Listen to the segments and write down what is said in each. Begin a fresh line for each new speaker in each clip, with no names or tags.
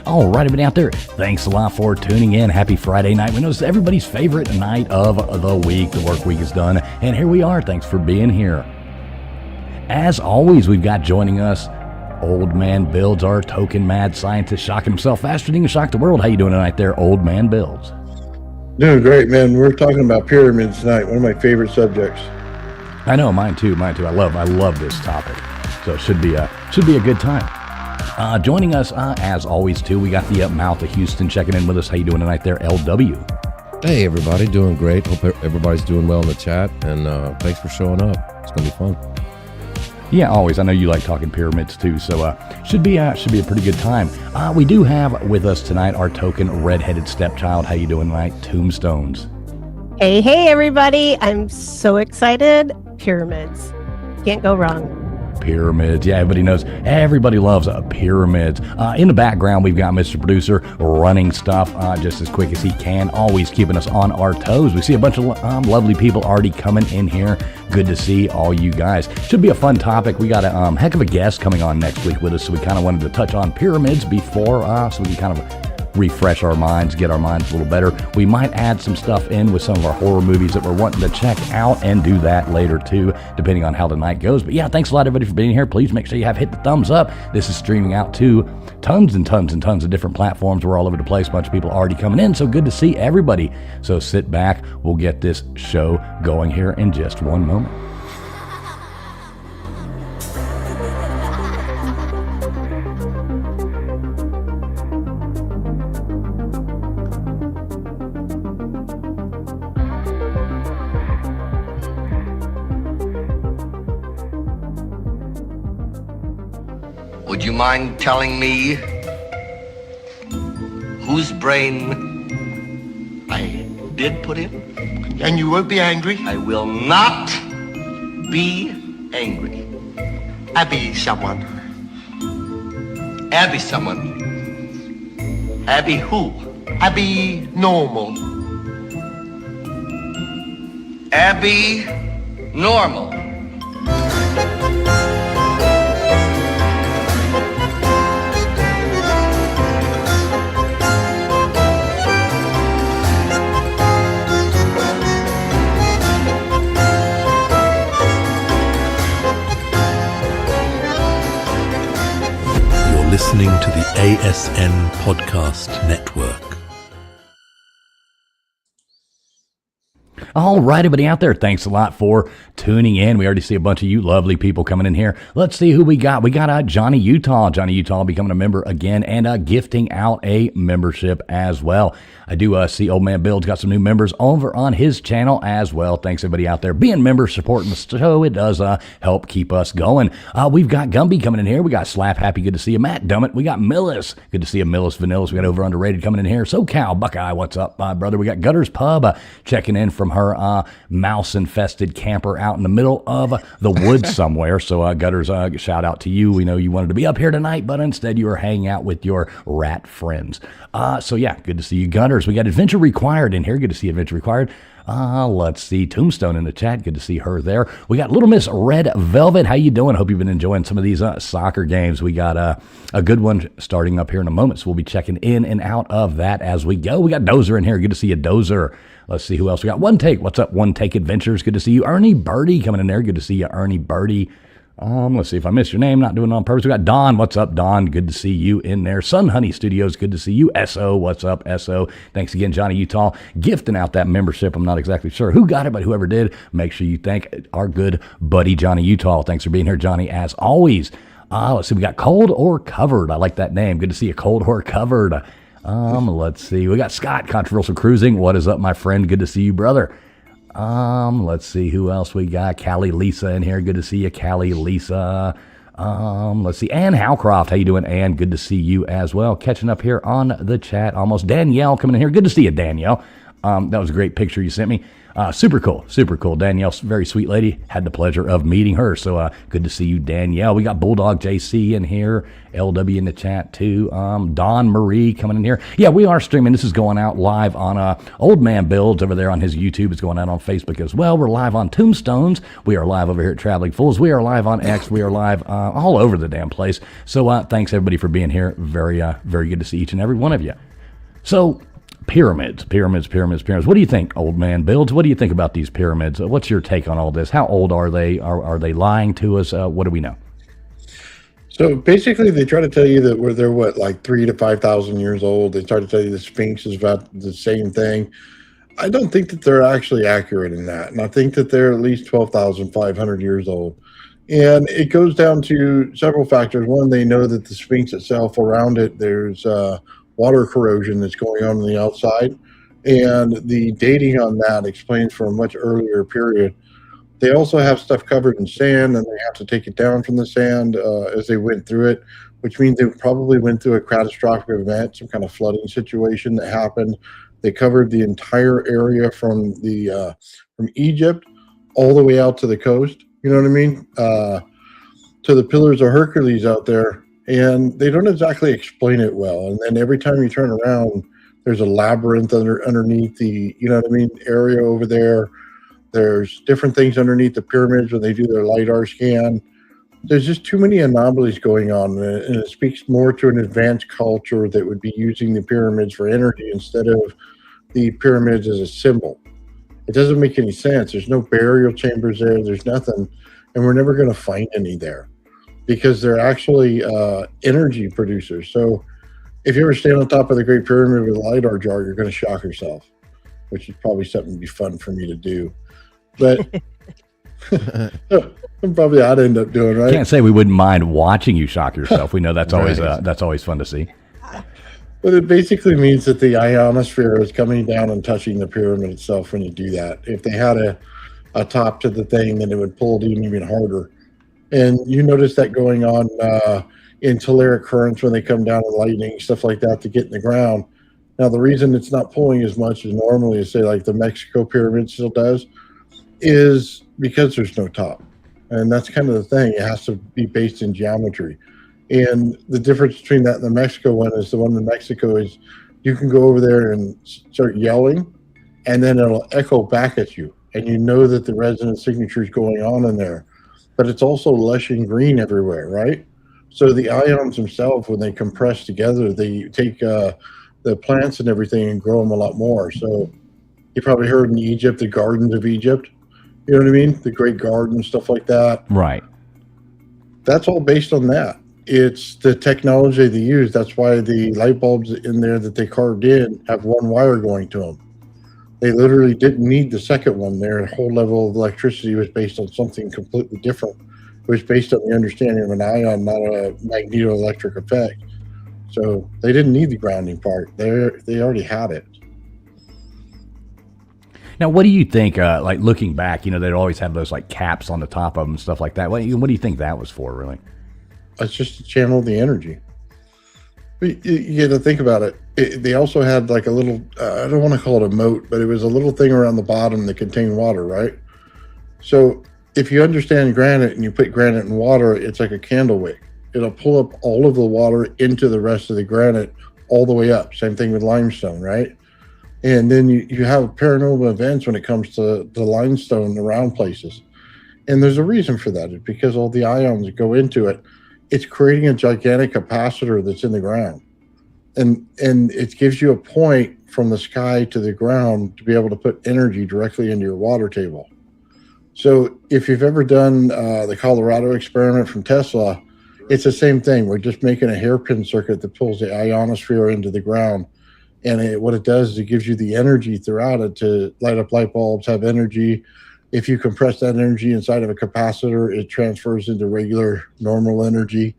All right, everybody out there, thanks a lot for tuning in. Happy Friday night. We know it's everybody's favorite night of the week. The work week is done, and here we are. Thanks for being here. As always, we've got joining us Old Man Builds, our token mad scientist, shocking himself faster than he can shock the world. How you doing tonight there, Old Man Builds?
Doing great, man. We're talking about pyramids tonight, one of my favorite subjects.
I know, mine too. I love this topic. So it should be a good time. Joining us, as always, too, we got the mouth of Houston checking in with us. How you doing tonight there, LW?
Hey, everybody. Doing great. Hope everybody's doing well in the chat, and thanks for showing up. It's going to be fun.
Yeah, always. I know you like talking pyramids, too, so should be a pretty good time. We do have with us tonight our token redheaded stepchild. How you doing tonight, Tombstones?
Hey, everybody. I'm so excited. Pyramids. Can't go wrong.
Pyramids. Yeah, everybody loves pyramids. In the background, we've got Mr. Producer running stuff just as quick as he can, always keeping us on our toes. We see a bunch of lovely people already coming in here. Good to see all you guys. Should be a fun topic. We got a heck of a guest coming on next week with us, so we kind of wanted to touch on pyramids before, so we can kind of refresh our minds, get our minds a little better. We might add some stuff in with some of our horror movies that we're wanting to check out and do that later too, depending on how the night goes. But yeah, thanks a lot everybody for being here. Please make sure you have hit the thumbs up. This is streaming out to tons and tons and tons of different platforms. We're all over the place. A bunch of people already coming in, so good to see everybody. So sit back. We'll get this show going here in just one moment.
Would you mind telling me whose brain I did put in?
And you won't be angry?
I will not be angry.
Abby someone.
Abby someone. Abby who?
Abby normal.
Abby normal.
Listening to the ASN Podcast Network.
All right, everybody out there, thanks a lot for tuning in. We already see a bunch of you lovely people coming in here. Let's see who we got. We got Johnny Utah. Johnny Utah becoming a member again and gifting out a membership as well. I do see Old Man Bill's got some new members over on his channel as well. Thanks, everybody out there being members, supporting the show. It does help keep us going. We've got Gumby coming in here. We got Slap Happy. Good to see you. Matt Dummett. We got Millis. Good to see you, Millis Vanillas. We got Over Underrated coming in here. SoCal Buckeye. What's up, brother? We got Gutters Pub checking in from her mouse-infested camper out in the middle of the woods somewhere. So Gutters, shout out to you. We know you wanted to be up here tonight, but instead you were hanging out with your rat friends. So yeah, good to see you, Gutters. We got Adventure Required in here. Good to see Adventure Required. Let's see Tombstone in the chat. Good to see her there. We got Little Miss Red Velvet. How you doing? Hope you've been enjoying some of these soccer games. We got a good one starting up here in a moment, so we'll be checking in and out of that as we go. We got Dozer in here. Good to see you, Dozer. Let's see who else we got. One Take. What's up, One Take Adventures? Good to see you. Ernie Birdie coming in there. Good to see you, Ernie Birdie. Let's see if I missed your name. Not doing it on purpose. We got Don. What's up, Don? Good to see you in there. Sun Honey Studios. Good to see you. SO. What's up, SO? Thanks again, Johnny Utah, gifting out that membership. I'm not exactly sure who got it, but whoever did, make sure you thank our good buddy, Johnny Utah. Thanks for being here, Johnny, as always. Let's see. We got Cold or Covered. I like that name. Good to see you, Cold or Covered. Let's see. We got Scott, Controversial Cruising. What is up, my friend? Good to see you, brother. Let's see who else we got. Callie Lisa in here. Good to see you, Callie Lisa. Let's see. Ann Howcroft. How you doing, Ann? Good to see you as well. Catching up here on the chat almost. Danielle coming in here. Good to see you, Danielle. That was a great picture you sent me. Super cool, super cool. Danielle, very sweet lady. Had the pleasure of meeting her. So good to see you, Danielle. We got Bulldog JC in here, LW in the chat too. Don Marie coming in here. Yeah, we are streaming. This is going out live on Old Man Builds over there on his YouTube. It's going out on Facebook as well. We're live on Tombstones. We are live over here at Traveling Fools. We are live on X. We are live all over the damn place. So thanks everybody for being here. Very good to see each and every one of you. So. Pyramids. What do you think, Old Man Builds? What do you think about these pyramids? What's your take on all this? How old are they? Are they lying to us? What do we know?
So basically, they try to tell you that they're like 3,000 to 5,000 years old. They try to tell you the Sphinx is about the same thing. I don't think that they're actually accurate in that, and I think that they're at least 12,500 years old. And it goes down to several factors. One, they know that the Sphinx itself, around it, there's water corrosion that's going on the outside, and the dating on that explains for a much earlier period. They also have stuff covered in sand, and they have to take it down from the sand as they went through it, which means they probably went through a catastrophic event, some kind of flooding situation that happened. They covered the entire area from Egypt all the way out to the coast, you know what I mean, to the Pillars of Hercules out there. And they don't exactly explain it well. And then every time you turn around, there's a labyrinth underneath the, you know what I mean, area over there. There's different things underneath the pyramids when they do their LiDAR scan. There's just too many anomalies going on. And it speaks more to an advanced culture that would be using the pyramids for energy instead of the pyramids as a symbol. It doesn't make any sense. There's no burial chambers there. There's nothing. And we're never going to find any there, because they're actually energy producers. So if you ever stand on top of the Great Pyramid with a LiDAR jar, you're going to shock yourself, which is probably something to be fun for me to do. But probably I'd end up doing, right?
Can't say we wouldn't mind watching you shock yourself. We know that's always fun to see.
But it basically means that the ionosphere is coming down and touching the pyramid itself when you do that. If they had a top to the thing, then it would pull it even harder. And you notice that going on in telluric currents when they come down with lightning, stuff like that, to get in the ground. Now, the reason it's not pulling as much as normally, say, like the Mexico pyramid still does, is because there's no top. And that's kind of the thing. It has to be based in geometry. And the difference between that and the Mexico one is the one in Mexico is you can go over there and start yelling, and then it'll echo back at you. And you know that the resonance signature is going on in there. But it's also lush and green everywhere, right? So the ions themselves, when they compress together, they take the plants and everything and grow them a lot more. So you probably heard in Egypt, the gardens of Egypt, you know what I mean? The great garden, stuff like that.
Right.
That's all based on that. It's the technology they use. That's why the light bulbs in there that they carved in have one wire going to them. They literally didn't need the second one. Their whole level of electricity was based on something completely different. It was based on the understanding of an ion, not a magnetoelectric effect. So they didn't need the grounding part. They already had it.
Now, what do you think, like looking back, they'd always have those like caps on the top of them and stuff like that. What do you think that was for, really?
It's just to channel the energy. You got to think about it. They also had like a little, I don't want to call it a moat, but it was a little thing around the bottom that contained water, right? So if you understand granite and you put granite in water, it's like a candle wick. It'll pull up all of the water into the rest of the granite all the way up. Same thing with limestone, right? And then you have paranormal events when it comes to the limestone around places. And there's a reason for that. It's because all the ions that go into it, it's creating a gigantic capacitor that's in the ground. And it gives you a point from the sky to the ground to be able to put energy directly into your water table. So if you've ever done the Colorado experiment from Tesla, it's the same thing. We're just making a hairpin circuit that pulls the ionosphere into the ground. And what it does is it gives you the energy throughout it to light up light bulbs, have energy. If you compress that energy inside of a capacitor, it transfers into regular, normal energy.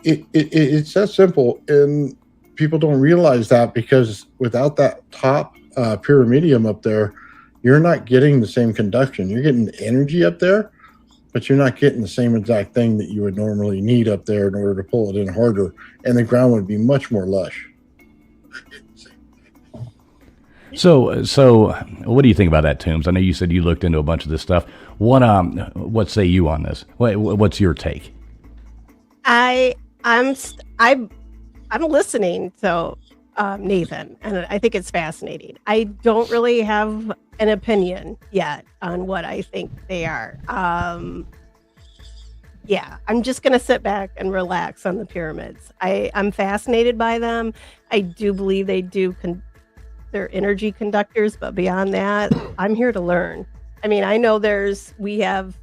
It's that simple. And people don't realize that, because without that top pyramidium up there, you're not getting the same conduction. You're getting energy up there, but you're not getting the same exact thing that you would normally need up there in order to pull it in harder. And the ground would be much more lush.
So what do you think about that, Toombs? I know you said you looked into a bunch of this stuff. What say you on this? What's your take?
I'm listening to Nathan, and I think it's fascinating. I don't really have an opinion yet on what I think they are. Yeah, I'm just gonna sit back and relax on the pyramids. I'm fascinated by them. I do believe they're energy conductors, but beyond that, I'm here to learn. I mean, I know we have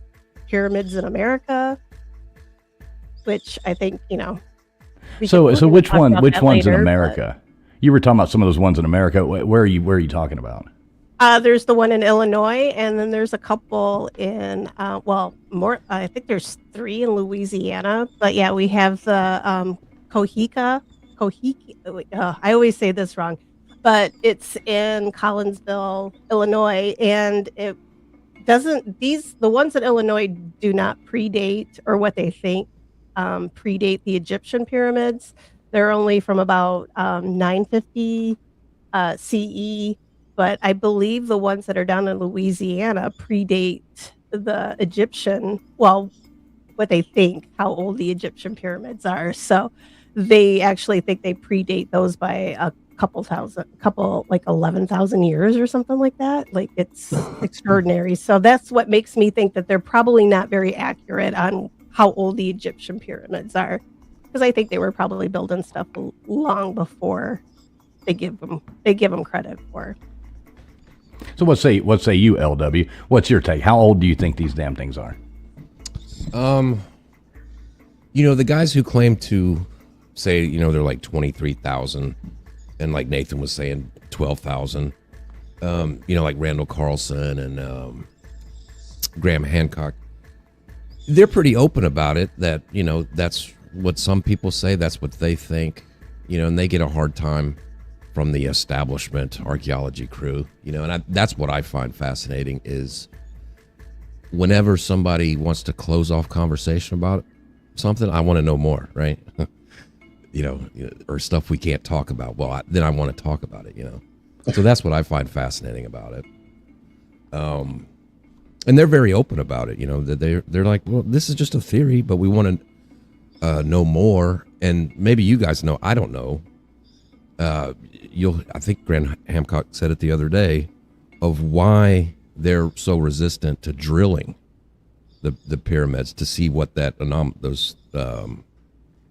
pyramids in America, which I think,
So which one's in
later,
America? You were talking about some of those ones in America. Where are you talking about?
There's the one in Illinois, and then there's a couple in more. I think there's 3 in Louisiana. But yeah, we have the Kohiki. I always say this wrong, but it's in Collinsville, Illinois, and it doesn't. The ones in Illinois do not predate, or what they think predate the Egyptian pyramids. They're only from about 950 CE. But I believe the ones that are down in Louisiana predate the Egyptian, well, what they think, how old the Egyptian pyramids are. So they actually think they predate those by a couple, like 11,000 years or something like that. Like, it's extraordinary. So that's what makes me think that they're probably not very accurate on how old the Egyptian pyramids are. Because I think they were probably building stuff long before they give them credit for.
So what say you, LW? What's your take? How old do you think these damn things are?
The guys who claim to say, they're like 23,000, and like Nathan was saying, 12,000. Like Randall Carlson and Graham Hancock. They're pretty open about it. That that's what some people say. That's what they think. And they get a hard time from the establishment archaeology crew, and that's what I find fascinating is whenever somebody wants to close off conversation about something, I want to know more, right? Or stuff we can't talk about. Well, then I want to talk about it, So that's what I find fascinating about it. And they're very open about it, that they're like, well, this is just a theory, but we want to know more. And maybe you guys know, I don't know. I think Graham Hancock said it the other day of why they're so resistant to drilling the pyramids to see what those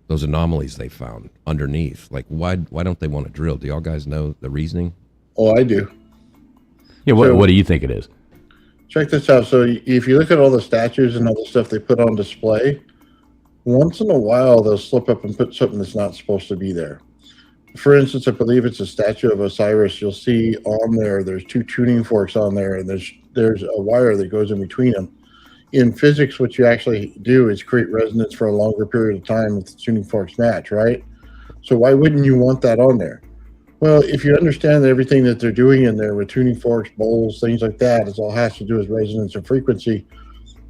anomalies they found underneath. Like, why don't they want to drill? Do y'all guys know the reasoning?
Oh, I do.
Yeah, what do you think it is?
Check this out. So if you look at all the statues and all the stuff they put on display, once in a while they'll slip up and put something that's not supposed to be there. For instance, I believe it's a statue of Osiris. You'll see on there's 2 tuning forks on there, and there's a wire that goes in between them. In physics, what you actually do is create resonance for a longer period of time if the tuning forks match, right? So why wouldn't you want that on there? Well, if you understand that everything that they're doing in there with tuning forks, bowls, things like that, it all has to do with resonance and frequency.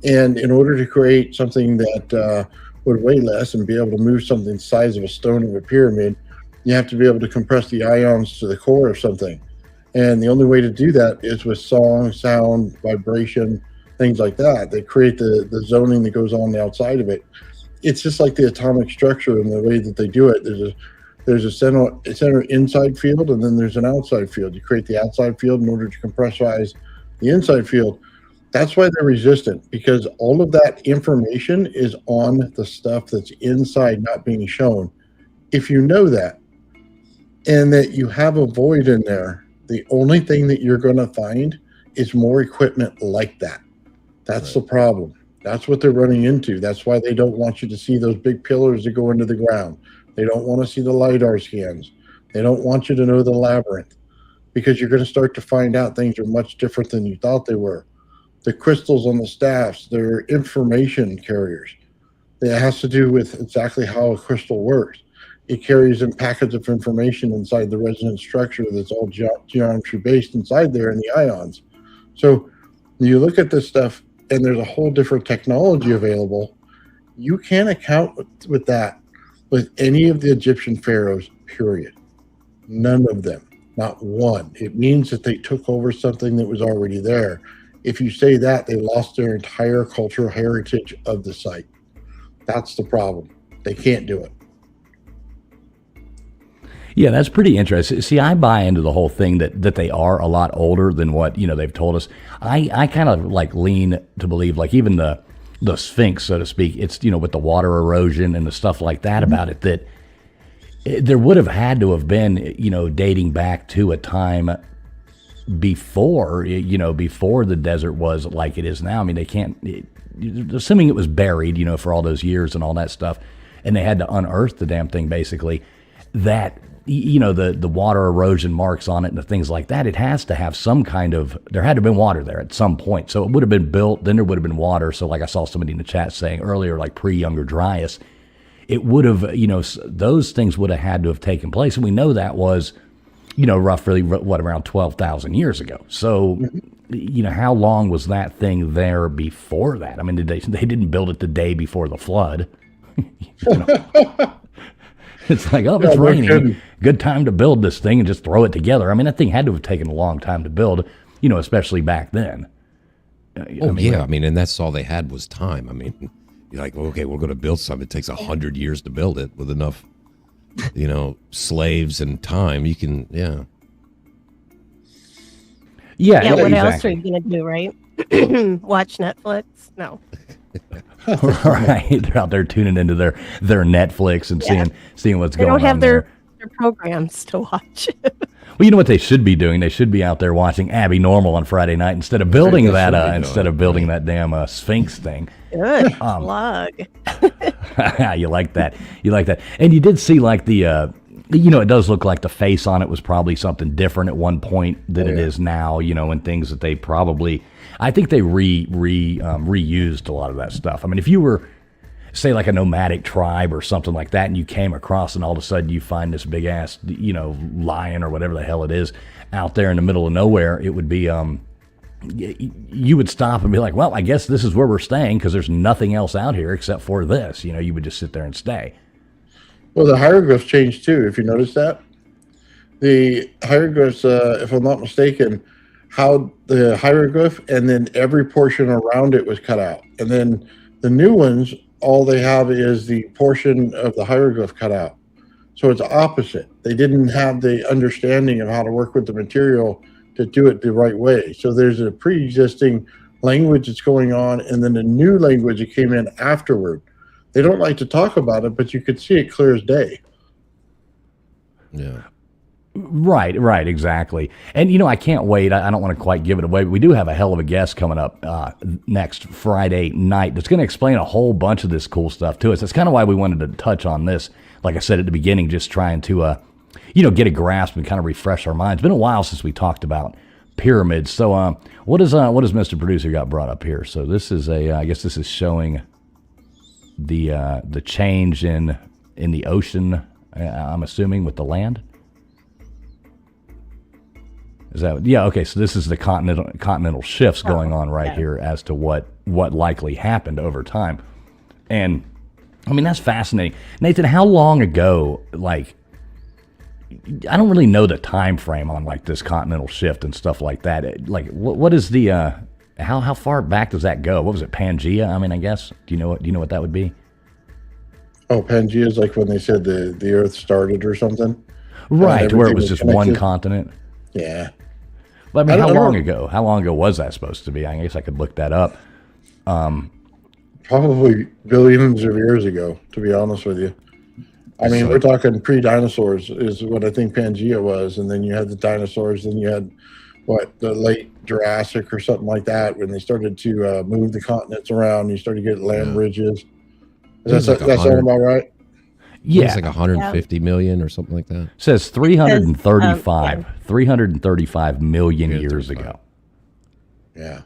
And in order to create something that would weigh less and be able to move something the size of a stone of a pyramid, you have to be able to compress the ions to the core of something. And the only way to do that is with song, sound, vibration, things like that. They create the zoning that goes on the outside of it. It's just like the atomic structure and the way that they do it. There's a center inside field, and then there's an outside field. You create the outside field in order to compressionize the inside field. That's why they're resistant, because all of that information is on the stuff that's inside not being shown. If you know that, and that you have a void in there, the only thing that you're going to find is more equipment like that. That's right. The problem. That's what they're running into. That's why they don't want you to see those big pillars that go into the ground. They don't want to see the LiDAR scans. They don't want you to know the labyrinth, because you're going to start to find out things are much different than you thought they were. The crystals on the staffs, they're information carriers. It has to do with exactly how a crystal works. It carries in packets of information inside the resonance structure that's all geometry based inside there in the ions. So you look at this stuff and there's a whole different technology available. You can't account with that with any of the Egyptian pharaohs, period. None of them. Not one. It means that they took over something that was already there. If you say that, they lost their entire cultural heritage of the site. That's the problem. They can't do it.
Yeah, that's pretty interesting. See, I buy into the whole thing that they are a lot older than what, they've told us. I kind of like lean to believe, like, even the Sphinx, so to speak, it's, with the water erosion and the stuff like that about it, that there would have had to have been, dating back to a time before, before the desert was like it is now. I mean, they can't, assuming it was buried, for all those years and all that stuff, and they had to unearth the damn thing, basically, that, the water erosion marks on it and the things like that, it has to have some kind of, there had to have been water there at some point. So it would have been built, then there would have been water. So like I saw somebody in the chat saying earlier, like pre-Younger Dryas, it would have, those things would have had to have taken place. And we know that was, roughly, around 12,000 years ago. So, how long was that thing there before that? I mean, they didn't build it the day before the flood. It's like, oh, it's raining. Good time to build this thing and just throw it together. I mean, that thing had to have taken a long time to build, especially back then.
And that's all they had was time. I mean, you're like, well, okay, we're going to build something. It takes 100 years to build it with enough, slaves and time. You can,
Yeah,
exactly.
what else are you going to do, right? Watch Netflix? No.
Right, they're out there tuning into their Netflix and seeing what's going on.
They don't have
their
programs to watch.
Well, you know what they should be doing? They should be out there watching Abbinormal on Friday night instead of building that damn Sphinx thing.
Good plug.
You like that? You like that? And you did see like the. It does look like the face on it was probably something different at one point than it is now, and things that they probably, I think they reused a lot of that stuff. I mean, if you were, say, like a nomadic tribe or something like that, and you came across and all of a sudden you find this big ass, lion or whatever the hell it is out there in the middle of nowhere, it would be, you would stop and be like, well, I guess this is where we're staying because there's nothing else out here except for this. You would just sit there and stay.
Well, the hieroglyphs changed too, if you notice that. The hieroglyphs, if I'm not mistaken, how the hieroglyph and then every portion around it was cut out. And then the new ones, all they have is the portion of the hieroglyph cut out. So it's opposite. They didn't have the understanding of how to work with the material to do it the right way. So there's a pre-existing language that's going on, and then a new language that came in afterward. They don't like to talk about it, but you could see it clear as day.
Yeah.
Right, exactly. And, I can't wait. I don't want to quite give it away, but we do have a hell of a guest coming up next Friday night that's going to explain a whole bunch of this cool stuff to us. That's kind of why we wanted to touch on this, like I said at the beginning, just trying to, get a grasp and kind of refresh our minds. It's been a while since we talked about pyramids. So what does Mr. Producer got brought up here? So this is I guess this is showing the change in the ocean, I'm assuming, with the land. Is that, okay, so this is the continental shifts going on here as to what likely happened over time. And I mean, that's fascinating. Nathan, how long ago, like, I don't really know the time frame on like this continental shift and stuff like that. Like, what is the how far back does that go? What was it, Pangea? I mean, I guess. Do you know what that would be?
Oh, Pangea is like when they said the Earth started or something.
Right, where it was just connected. One continent.
Yeah.
But I mean, how long ago? How long ago was that supposed to be? I guess I could look that up.
Probably billions of years ago, to be honest with you. I mean, we're talking pre-dinosaurs is what I think Pangea was, and then you had the dinosaurs, then you had the late Jurassic or something like that when they started to move the continents around. You started to get land ridges. Does that sound about right?
Yeah, it's like 150 million or something like that.
It says 335 million years ago.
Yeah.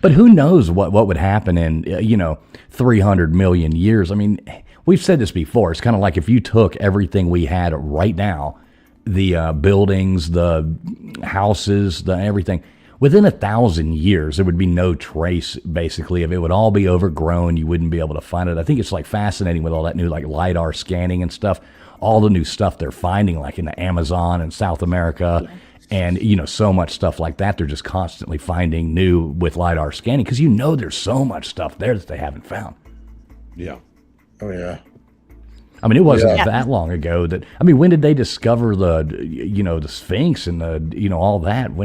But who knows what would happen in 300 million years? I mean, we've said this before. It's kind of like if you took everything we had right now, the buildings, the houses, the everything. within 1,000 years, there would be no trace, basically, of it. Would all be overgrown. You wouldn't be able to find it. I think it's like fascinating with all that new like LiDAR scanning and stuff, all the new stuff they're finding like in the Amazon and South America. And, so much stuff like that. They're just constantly finding new with LiDAR scanning because there's so much stuff there that they haven't found.
Yeah.
Oh, yeah.
I mean, it wasn't that long ago that, when did they discover the Sphinx and all that?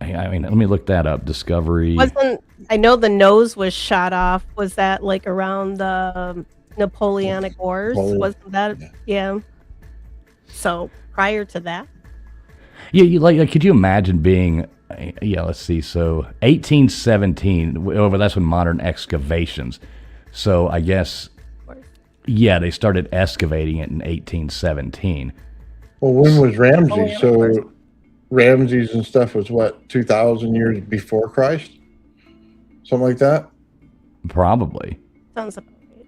Let me look that up. Discovery.
I know the nose was shot off. Was that like around the Napoleonic Wars? Wasn't that? Yeah. So prior to that.
Yeah, like could you imagine being? Yeah, let's see. So 1817. That's when modern excavations. So I guess. Yeah, they started excavating it in 1817.
Well, when was Ramses? So Ramses and stuff was what, 2,000 years before Christ? something like that.
Probably.
Sounds about right.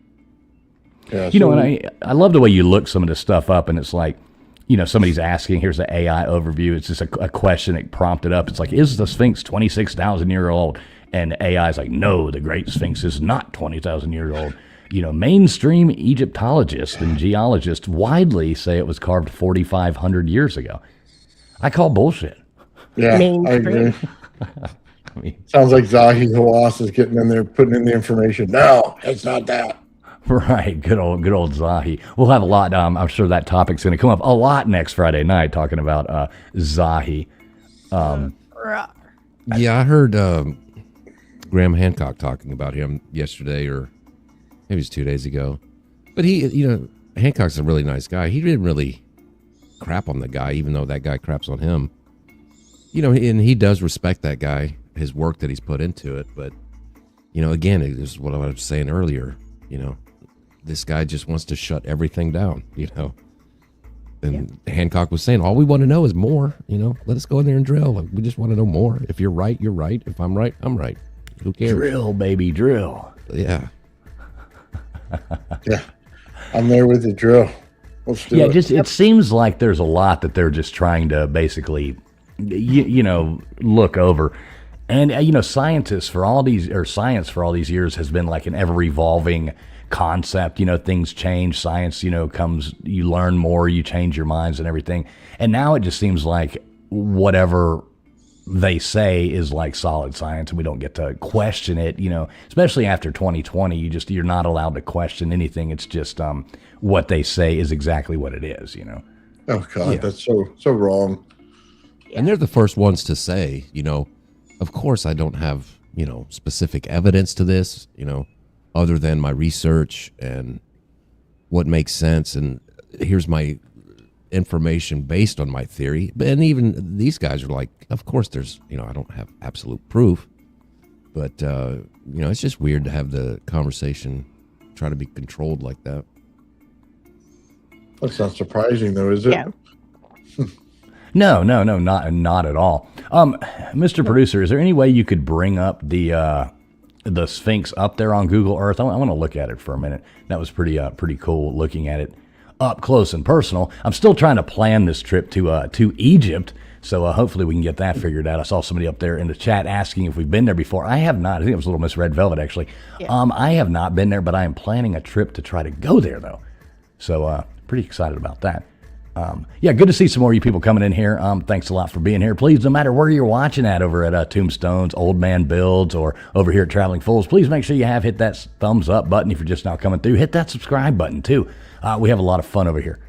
Yeah,
You know, and I love the way you look some of this stuff up, and it's like, you know, somebody's asking, here's the AI overview. It's just a question that prompted up. It's like, is the Sphinx 26,000 year old? And AI is like, no, the Great Sphinx is not 20,000 years old. You know, mainstream Egyptologists and geologists widely say it was carved 4,500 years ago. I call bullshit.
Yeah, I agree.
I mean,
Sounds like Zahi Hawass is getting in there, putting in the information. No, it's not that.
right, good old Zahi. We'll have a lot. I'm sure that topic's going to come up a lot next Friday night, talking about Zahi.
Yeah, I heard Graham Hancock talking about him yesterday, or maybe it was 2 days ago. But he, you know, Hancock's a really nice guy. He didn't really crap on the guy, even though that guy craps on him. You know, and he does respect that guy, his work that he's put into it. But, you know, again, it is what I was saying earlier. You know, this guy just wants to shut everything down, you know. And Hancock was saying, all we want to know is more, you know. Let us go in there and drill. Like, we just want to know more. If you're right, you're right. If I'm right, I'm right. Who cares?
Drill, baby, drill.
Yeah.
Yeah, I'm there with the drill. Let's do it.
It seems like there's a lot that they're just trying to basically, you know, look over. And, you know, science for all these years has been like an ever evolving concept. You know, things change. Science, you know, comes, you learn more, you change your minds and everything. And now it just seems like whatever they say is like solid science, and we don't get to question it, you know, especially after 2020. You're not allowed to question anything. It's just what they say is exactly what it is, you know.
Oh God, that's so wrong.
And they're the first ones to say, you know, of course I don't have, you know, specific evidence to this, you know, other than my research and what makes sense. And here's my information based on my theory. And even these guys are like, of course there's, you know, I don't have absolute proof, but, you know, it's just weird to have the conversation try to be controlled like that.
That's not surprising though, is it?
Yeah.
No, not at all. Mr. Producer, is there any way you could bring up the Sphinx up there on Google Earth? I want to look at it for a minute. That was pretty cool looking at it up close and personal. I'm still trying to plan this trip to Egypt, so hopefully we can get that figured out. I saw somebody up there in the chat asking if we've been there before. I have not. I think it was Little Miss Red Velvet, actually. Yeah. I have not been there, but I am planning a trip to try to go there, though. So pretty excited about that. Good to see some more of you people coming in here. Thanks a lot for being here. Please, no matter where you're watching at over at Tombstones, Old Man Builds, or over here at Traveling Fools, please make sure you hit that thumbs up button if you're just now coming through. Hit that subscribe button, too. We have a lot of fun over here.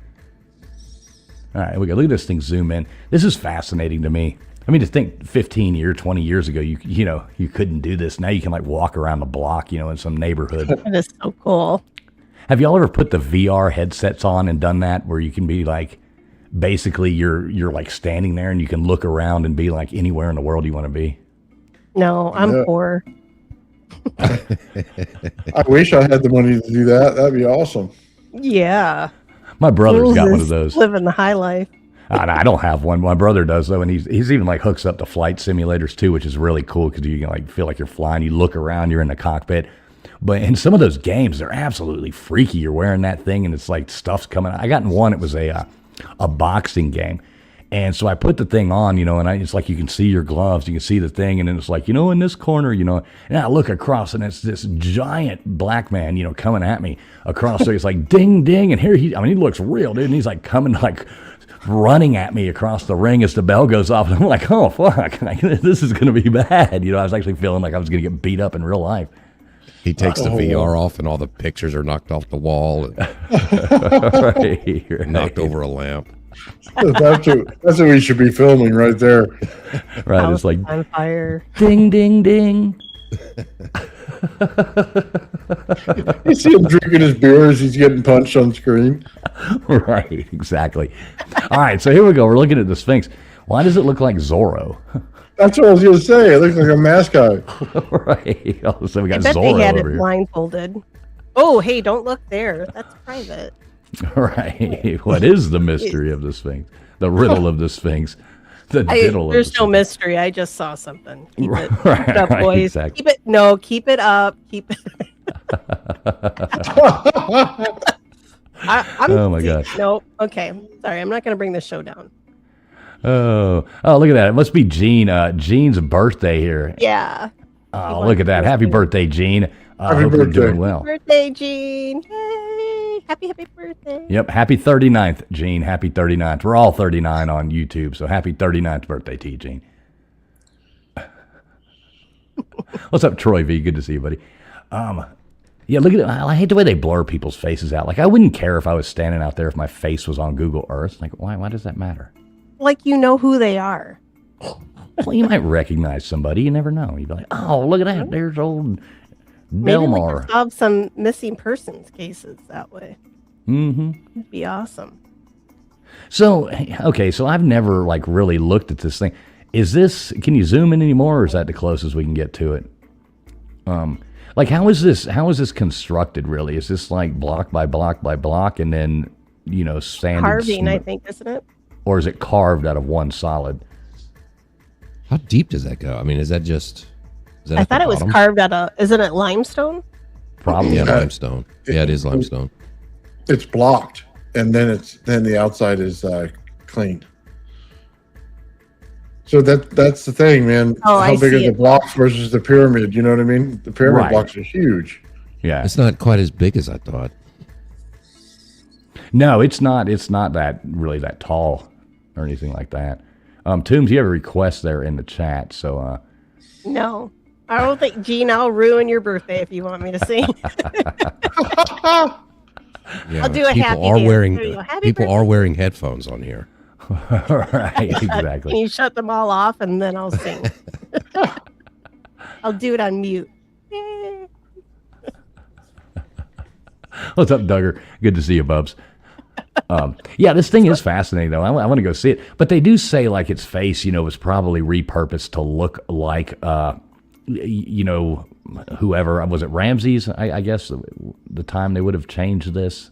All right, we go. Look at this thing zoom in. This is fascinating to me. I mean, to think 15 years, 20 years ago, you know, you couldn't do this. Now you can like walk around the block, you know, in some neighborhood.
That is so cool.
Have y'all ever put the VR headsets on and done that, where you can be like, basically you're like standing there and you can look around and be like anywhere in the world you want to be?
No, I'm poor.
I wish I had the money to do that. That'd be awesome.
Yeah.
My brother's got one of those.
Living the high life.
I don't have one. My brother does though, and he's even like hooks up to flight simulators too, which is really cool because you can like feel like you're flying. You look around, you're in the cockpit. But in some of those games, they're absolutely freaky. You're wearing that thing, and it's like stuff's coming out. I got in one. It was a boxing game, And so I put the thing on, and it's like you can see your gloves, you can see the thing, and then it's like, in this corner, and I look across, and it's this giant black man, coming at me across. So it's like ding, ding, and here he looks real, dude, and he's like coming, like running at me across the ring as the bell goes off, and I'm like, oh fuck, like, this is gonna be bad. I was actually feeling like I was gonna get beat up in real life.
He takes the VR off, and all the pictures are knocked off the wall, and
right.
knocked over a lamp.
That's what we should be filming right there.
Right, it's like
on fire.
Ding, ding, ding.
You see him drinking his beer as he's getting punched on screen.
Right, exactly. All right, so here we go. We're looking at the Sphinx. Why does it look like Zorro?
That's what I was going to say. It looks like a mascot.
Right. Oh, so we got
I bet
Zorro
they had it
over here.
blindfolded. Oh, hey, don't look there. That's private.
Right. What is the mystery of the Sphinx? The riddle of the Sphinx. The diddle of
There's
the
no
Sphinx.
mystery. I just saw something. Keep it,
Right,
keep it up,
right,
boys.
exactly.
Keep it up. Keep it.
Oh, my gosh.
Nope. Okay. Sorry, I'm not going to bring the show down.
Oh, look at that. It must be Gene. Gene's birthday here.
Yeah.
Oh, look at that. Happy birthday, Gene. I
Happy
hope you're
birthday.
doing well.
Birthday, Gene. Yay. Happy birthday.
Yep. Happy 39th, Gene. Happy 39th. We're all 39 on YouTube, so happy 39th birthday to you, Gene. What's up, Troy V? Good to see you, buddy. Yeah, look at it. I hate the way they blur people's faces out. Like, I wouldn't care if I was standing out there if my face was on Google Earth. Like, why does that matter?
Like you know who they are.
Well, you might recognize somebody. You never know. You'd be like, oh, look at that. There's old
Maybe we
Belmar.
could solve some missing persons cases that way.
Mm-hmm.
It'd be awesome.
So, okay, so I've never, like, really looked at this thing. Can you zoom in anymore, or is that the closest we can get to it? Like, how is this constructed, really? Is this, like, block by block by block, and then, sanded?
Carving, I think, isn't it?
Or is it carved out of one solid?
How deep does that go? I mean, is that just? Is that
I
at the
thought it was
bottom?
carved out of, isn't it limestone?
Probably.
Yeah, limestone. Yeah, it is limestone.
It's blocked, and then the outside is cleaned. So that's the thing, man.
Oh,
How
I
big are
see
the
it.
blocks versus the pyramid? You know what I mean? The pyramid
Right.
blocks are huge.
Yeah.
It's not quite as big as I thought.
No, it's not. It's not that really that tall or anything like that. Toombs, you have a request there in the chat, so
No. I don't think, Gene, I'll ruin your birthday if you want me to sing.
Yeah,
I'll do a
people
happy
are
dance.
wearing
There you go. Happy
people
birthday.
are wearing headphones on here.
right,
Can
exactly.
you shut them all off and then I'll sing? I'll do it on mute. Yay.
What's up, Duggar? Good to see you, Bubs. Yeah, this thing is fascinating, though. I want to go see it. But they do say, like, its face, was probably repurposed to look like, whoever. Was it Ramses, I guess, the time they would have changed this?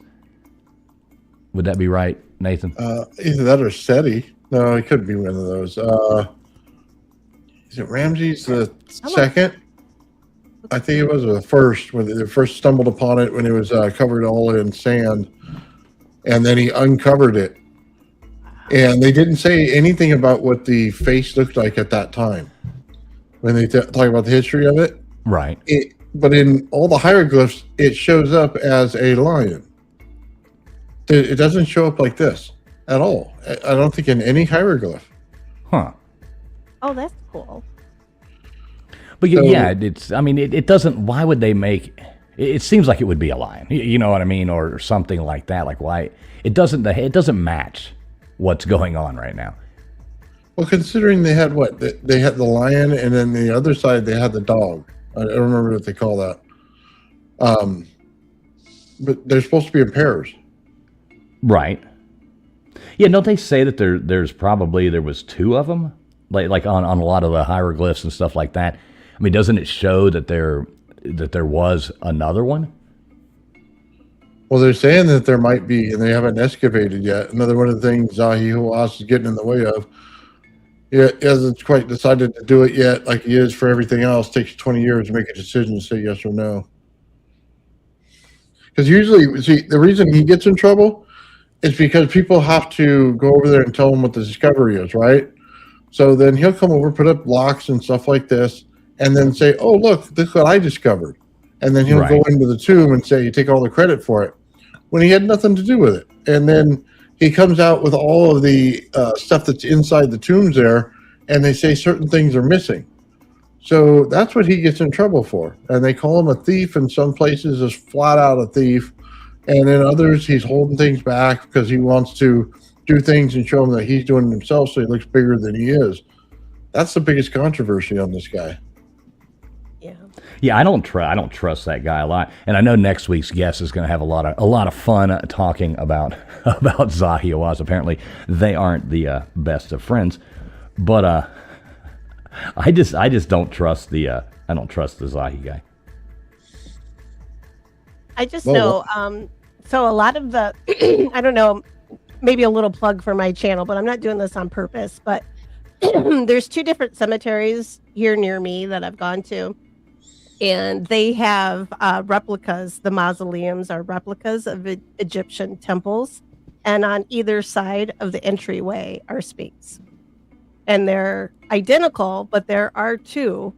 Would that be right, Nathan?
Either that or SETI. No, it could be one of those. Is it Ramses the second? I think it was the first, when they first stumbled upon it when it was covered all in sand. And then he uncovered it. And they didn't say anything about what the face looked like at that time when they talk about the history of it.
Right.
But in all the hieroglyphs, it shows up as a lion. It doesn't show up like this at all. I don't think in any hieroglyph.
Huh.
Oh, that's cool.
But
So-
yeah, it doesn't, why would they make, it seems like it would be a lion, you know what I mean? Or something like that. Like, why, it doesn't match what's going on right now.
Well, considering they had what? They had the lion, and then the other side, they had the dog. I don't remember what they call that. But they're supposed to be in pairs.
Right. Yeah, don't they say that there was two of them? Like on a lot of the hieroglyphs and stuff like that. I mean, doesn't it show that there was another one?
Well, they're saying that there might be, and they haven't excavated yet. Another one of the things Zahi Hawass is getting in the way of. Yeah, he hasn't quite decided to do it yet, like he is for everything else. It takes 20 years to make a decision to say yes or no. Because usually, see, the reason he gets in trouble It's because people have to go over there and tell him what the discovery is, right? So then he'll come over, put up blocks and stuff like this, and then say, "Oh, look what I discovered." And then he'll go into the tomb and say, "You take all the credit for it," when he had nothing to do with it. And then he comes out with all of the stuff that's inside the tombs there, and they say certain things are missing. So that's what he gets in trouble for. And they call him a thief in some places, just flat out a thief. And in others, he's holding things back because he wants to do things and show them that he's doing it himself so he looks bigger than he is. That's the biggest controversy on this guy.
Yeah, I don't trust that guy a lot, and I know next week's guest is going to have a lot of fun talking about Zahi Awaz. Apparently, they aren't the best of friends, but I just don't trust the Zahi guy.
I just know. So a lot of the, I don't know, maybe a little plug for my channel, but I'm not doing this on purpose. But there's 2 different cemeteries here near me that I've gone to. And they have replicas. The mausoleums are replicas of Egyptian temples. And on either side of the entryway are sphinx. And they're identical, but there are 2.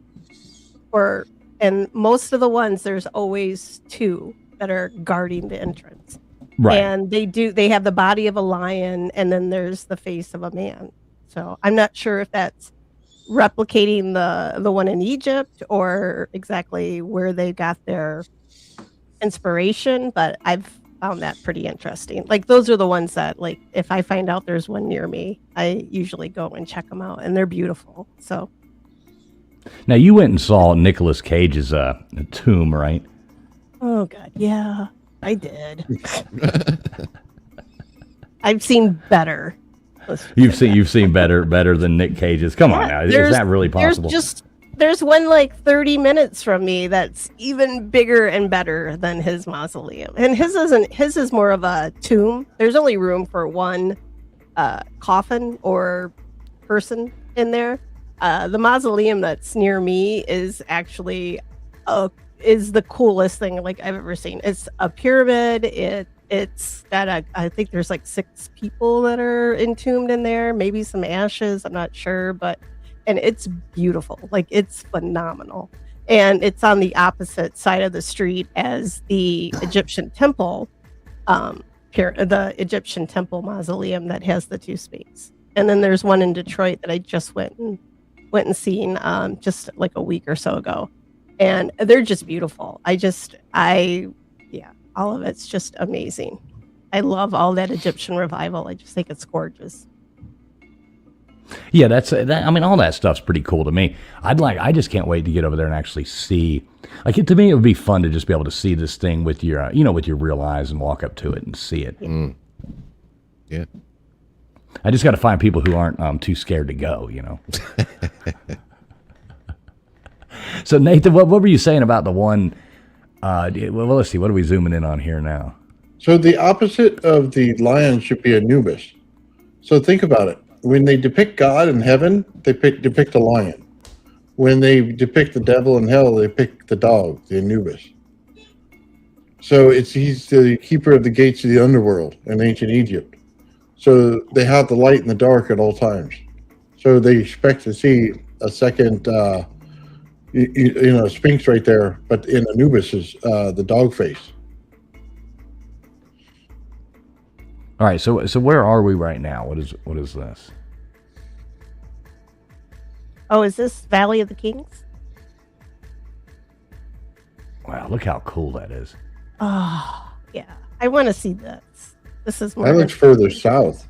And most of the ones, there's always 2 that are guarding the entrance.
Right.
And they have the body of a lion, and then there's the face of a man. So I'm not sure if that's replicating the one in Egypt or exactly where they got their inspiration, but I've found that pretty interesting. Like, those are the ones that, like, if I find out there's one near me, I usually go and check them out, and they're beautiful. So
now, you went and saw Nicolas Cage's tomb, right?
Oh God, yeah, I did. I've seen better.
You've seen better than Nick Cage's. Come on now, is that really possible?
There's one like 30 minutes from me that's even bigger and better than his mausoleum, and his is more of a tomb. There's only room for one coffin or person in there. The mausoleum that's near me is actually is the coolest thing like I've ever seen. It's a pyramid. It's got I think there's like 6 people that are entombed in there, maybe some ashes, I'm not sure, and it's beautiful. Like, it's phenomenal. And it's on the opposite side of the street as the Egyptian temple, the Egyptian temple mausoleum that has the 2 sphinx. And then there's one in Detroit that I just went and seen just like a week or so ago. And they're just beautiful. All of it's just amazing. I love all that Egyptian revival. I just think it's gorgeous.
Yeah, I mean, all that stuff's pretty cool to me. I just can't wait to get over there and actually see. Like, to me, it would be fun to just be able to see this thing with your, with your real eyes and walk up to it and see it.
Yeah.
I just got to find people who aren't too scared to go. So Nathan, what were you saying about the one? Well, let's see. What are we zooming in on here now?
So the opposite of the lion should be Anubis. So think about it. When they depict God in heaven, they depict a lion. When they depict the devil in hell, they pick the dog, the Anubis. So he's the keeper of the gates of the underworld in ancient Egypt. So they have the light and the dark at all times. So they expect to see a second Sphinx right there, but in Anubis is the dog face.
All right, so where are we right now? What is this?
Oh, is this Valley of the Kings?
Wow, look how cool that is.
Oh, yeah. I want to see this. This is more.
That looks further south.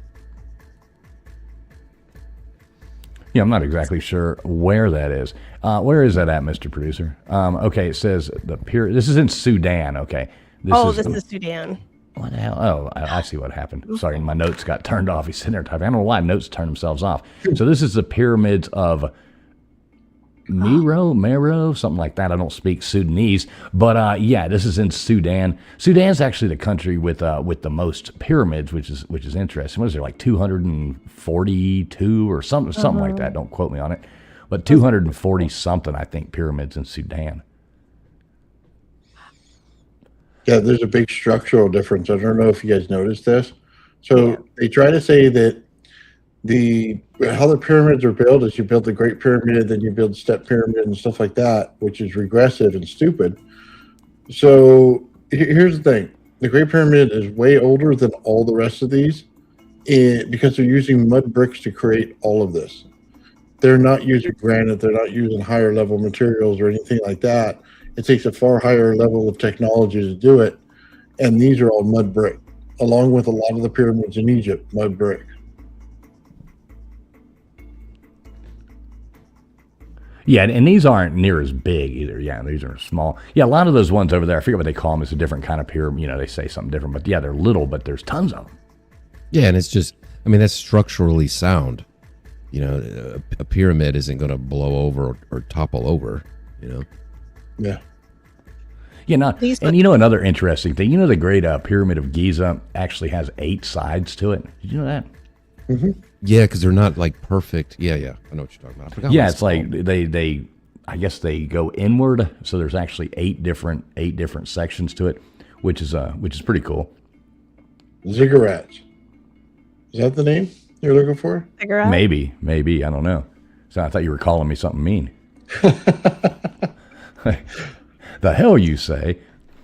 Yeah, I'm not exactly sure where that is. Where is that at, Mr. Producer? Okay, it says this is in Sudan. Okay.
This is Sudan.
What the hell? Oh, I see what happened. Sorry, my notes got turned off. He's sitting there typing. I don't know why notes turn themselves off. So this is the pyramids of Meroe, something like that. I don't speak Sudanese, but yeah, this is in Sudan. Sudan's actually the country with the most pyramids, which is interesting. What is there, like 242 or something like that? Don't quote me on it, but 240 something, I think, pyramids in Sudan.
Yeah, there's a big structural difference. I don't know if you guys noticed this. So they try to say that how the pyramids are built is you build the Great Pyramid, then you build Step Pyramid and stuff like that, which is regressive and stupid. So here's the thing. The Great Pyramid is way older than all the rest of these because they're using mud bricks to create all of this. They're not using granite. They're not using higher level materials or anything like that. It takes a far higher level of technology to do it. And these are all mud brick, along with a lot of the pyramids in Egypt, mud brick.
Yeah, and these aren't near as big either. Yeah, these are small. Yeah, a lot of those ones over there, I forget what they call them. It's a different kind of pyramid. You know, they say something different. But yeah, they're little, but there's tons of them.
Yeah, and it's just, I mean, that's structurally sound. You know, a pyramid isn't going to blow over or topple over, you know?
Yeah.
Yeah, and you know another interesting thing? You know the Great Pyramid of Giza actually has 8 sides to it? Did you know that?
Mm-hmm.
Yeah, because they're not like perfect. Yeah, I know what you're talking about. I forgot
yeah, it's like they I guess they go inward, so there's actually 8 different sections to it, which is pretty cool.
Ziggurats. Is that the name you're looking for?
Ziggurat?
Maybe, I don't know. So I thought you were calling me something mean. The hell you say?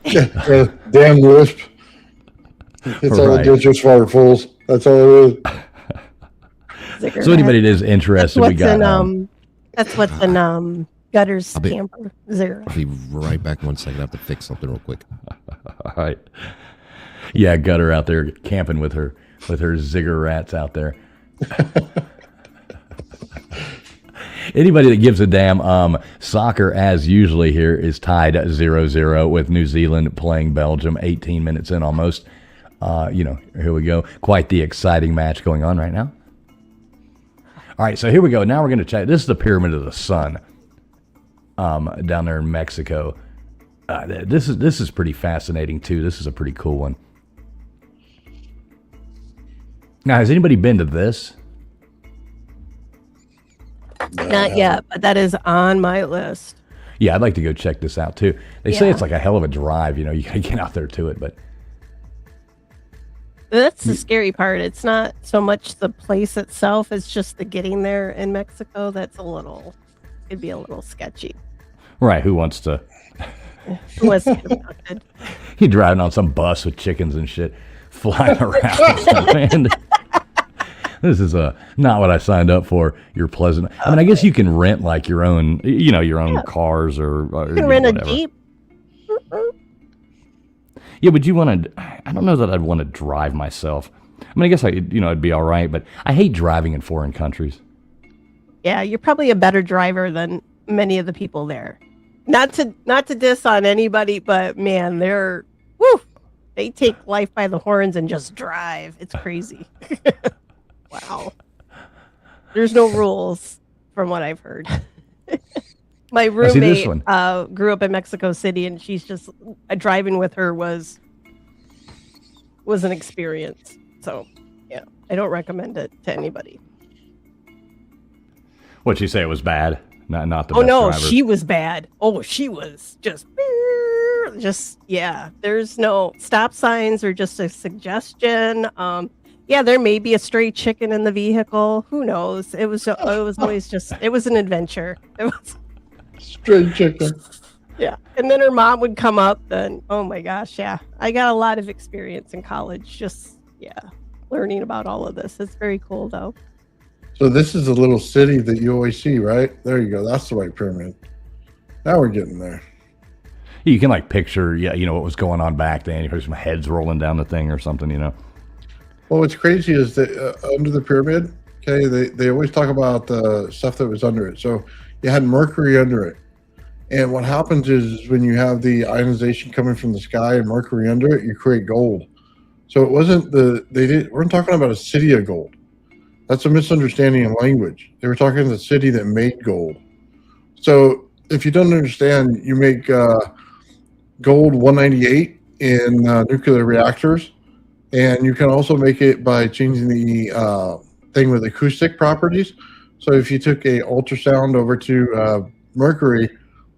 Damn lisp. It's all it is, just fire fools. That's all it is.
Ziggurat.
So anybody that is interested, we got.
That's what's in Gutter's camper. Ziggurat.
I'll be right back in 1 second. I have to fix something real quick.
All right. Yeah, Gutter out there camping with her ziggurats out there. Anybody that gives a damn, soccer as usually here is tied 0-0 with New Zealand playing Belgium, 18 minutes in almost. Here we go. Quite the exciting match going on right now. All right, so here we go. Now we're going to check. This is the Pyramid of the Sun down there in Mexico. This is pretty fascinating, too. This is a pretty cool one. Now, has anybody been to this?
Not yet, but that is on my list.
Yeah, I'd like to go check this out, too. They say it's like a hell of a drive. You know, you got to get out there to it, but...
That's the scary part. It's not so much the place itself, it's just the getting there in Mexico. It'd be a little sketchy.
Right, who wants to
get abducted?
You're driving on some bus with chickens and shit flying around. Man, this is not what I signed up for. You're pleasant. I mean, I guess you can rent like your own cars or
you can rent
whatever.
a Jeep.
Yeah, but you want to, I don't know that I'd want to drive myself. I mean, I guess it'd be all right, but I hate driving in foreign countries.
Yeah, you're probably a better driver than many of the people there. Not to diss on anybody, but man, they take life by the horns and just drive. It's crazy. Wow. There's no rules from what I've heard. My roommate grew up in Mexico City, and she's just driving with her was an experience. So, yeah, I don't recommend it to anybody.
What'd she say? It was bad? Not the
best
driver.
She was bad. Oh, she was just yeah. There's no stop signs or just a suggestion. Yeah, there may be a stray chicken in the vehicle. Who knows? It was always just it was an adventure. It was.
Stray chicken.
Yeah. And then her mom would come up and oh my gosh, yeah. I got a lot of experience in college just learning about all of this. It's very cool though.
So this is a little city that you always see, right? There you go. That's the White Pyramid. Now we're getting there.
You can picture, what was going on back then. You heard some heads rolling down the thing or something,
Well, what's crazy is that under the pyramid, okay, they always talk about the stuff that was under it. So you had mercury under it. And what happens is when you have the ionization coming from the sky and mercury under it, you create gold. So it wasn't weren't talking about a city of gold. That's a misunderstanding in language. They were talking the city that made gold. So if you don't understand, you make gold 198 in nuclear reactors. And you can also make it by changing the thing with acoustic properties. So if you took a ultrasound over to mercury,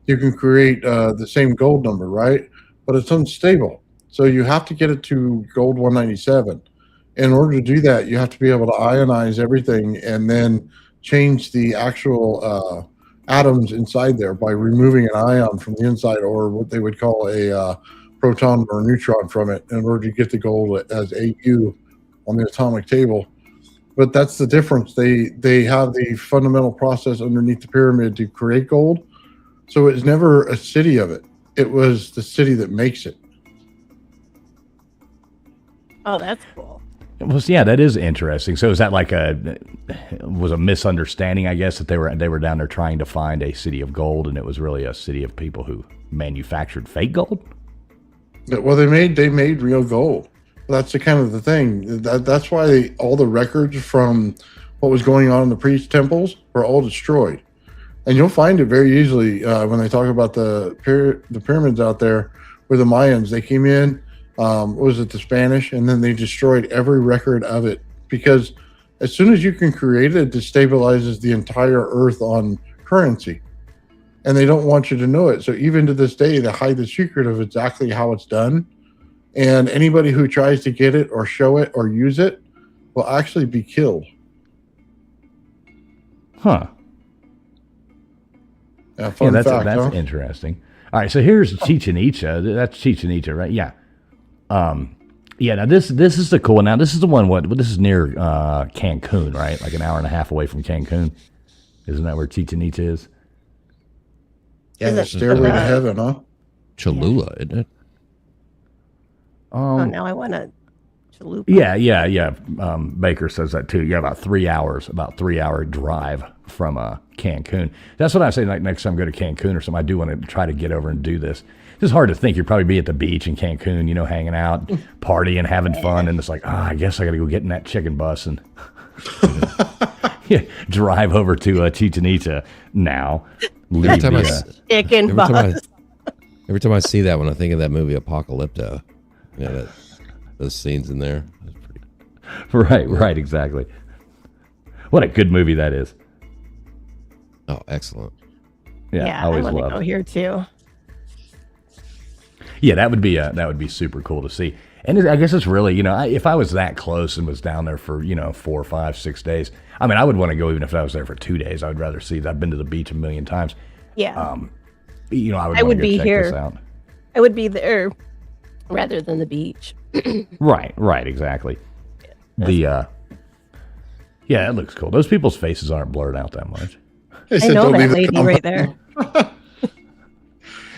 you can create the same gold number, right? But it's unstable. So you have to get it to gold 197. In order to do that, you have to be able to ionize everything and then change the actual atoms inside there by removing an ion from the inside, or what they would call a proton or a neutron from it, in order to get the gold as AU on the atomic table. But that's the difference. They have the fundamental process underneath the pyramid to create gold. So it's never a city of it. It was the city that makes it.
Oh, that's cool.
Well, yeah, that is interesting. So is that like a misunderstanding, I guess, that they were down there trying to find a city of gold, and it was really a city of people who manufactured fake gold?
Well, they made real gold. That's the kind of the thing. That's why all the records from what was going on in the priest temples were all destroyed. And you'll find it very easily when they talk about the pyramids out there, where the Mayans, they came in, was it the Spanish, and then they destroyed every record of it, because as soon as you can create it, it destabilizes the entire earth on currency, and they don't want you to know it. So even to this day, they hide the secret of exactly how it's done, and anybody who tries to get it or show it or use it will actually be killed.
Huh.
Fun
that's
fact, huh?
interesting. All right, so here's Chichen Itza. That's Chichen Itza, right? Yeah. Yeah. Now this is the cool one. Now this is the one. This is near Cancun, right? Like an hour and a half away from Cancun. Isn't that where Chichen Itza is?
Yeah, the stairway to heaven, huh?
Cholula, isn't it?
Oh, now I want to chalupa.
Yeah. Baker says that too. Yeah, about 3 hours, about 3 hour drive from Cancun. That's what I say. Like next time I go to Cancun or something, I do want to try to get over and do this. It's just hard to think you'd probably be at the beach in Cancun, hanging out, partying, having fun, and it's like, I guess I got to go get in that chicken bus and drive over to Chichen Itza now.
Every time I see that, when I think of that movie Apocalypto, those scenes in there.
Right, exactly. What a good movie that is.
Oh, excellent.
Yeah, I always
want to
love
go
it.
here too.
Yeah, that would be super cool to see. And I guess it's really, if I was that close and was down there for, 4, 5, 6 days, I mean, I would want to go even if I was there for 2 days. I would rather see. I've been to the beach a million times.
Yeah.
I would be here. This out.
I would be there rather than the beach.
Right, exactly. It looks cool. Those people's faces aren't blurred out that much.
I know that lady right there.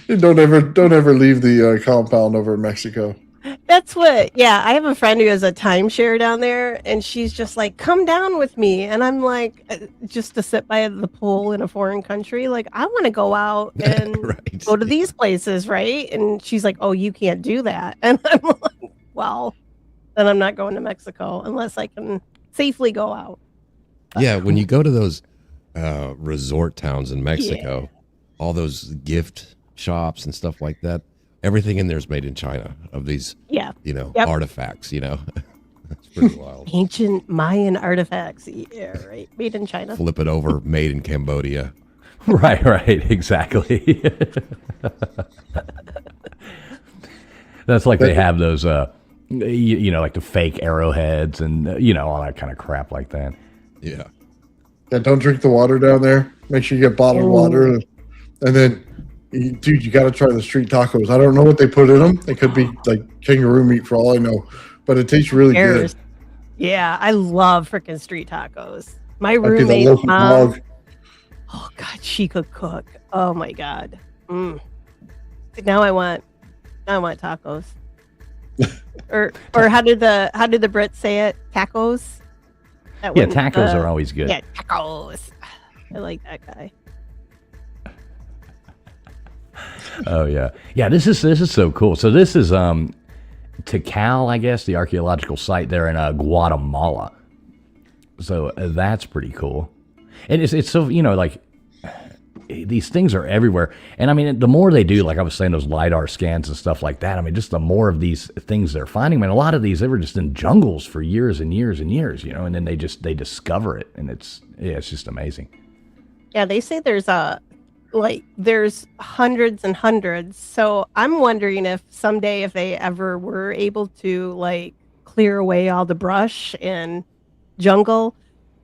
Don't ever leave the compound over in Mexico.
That's what, I have a friend who has a timeshare down there, and she's just like, come down with me. And I'm like, just to sit by the pool in a foreign country, like, I want to go out and go to these places, right? And she's like, oh, you can't do that. And I'm like, well, then I'm not going to Mexico unless I can safely go out.
Yeah, when you go to those resort towns in Mexico, all those gift shops and stuff like that, everything in there is made in China, of these artifacts, It's pretty wild.
Ancient Mayan artifacts, right? Made in China.
Flip it over, made in Cambodia.
Right, exactly. That's like they have those like the fake arrowheads and all that kind of crap like that.
Yeah,
don't drink the water down there. Make sure you get bottled water, and then dude, you got to try the street tacos. I don't know what they put in them. They could be like kangaroo meat for all I know, but it tastes really good.
Yeah, I love freaking street tacos. My roommate, mom, oh God, she could cook. Oh my God. Now I want tacos. or how did the Brits say it? Tacos.
Tacos are always good.
Yeah, tacos. I like that guy.
Oh yeah. This is so cool. So this is Tikal, I guess, the archaeological site there in Guatemala. So that's pretty cool. And it's so like these things are everywhere. And I mean, the more they do, like I was saying, those LiDAR scans and stuff like that. I mean, just the more of these things they're finding. I mean, a lot of these, they were just in jungles for years and years and years, and then they discover it, and it's just amazing.
Yeah, they say there's hundreds and hundreds. So I'm wondering if someday, if they ever were able to clear away all the brush and jungle,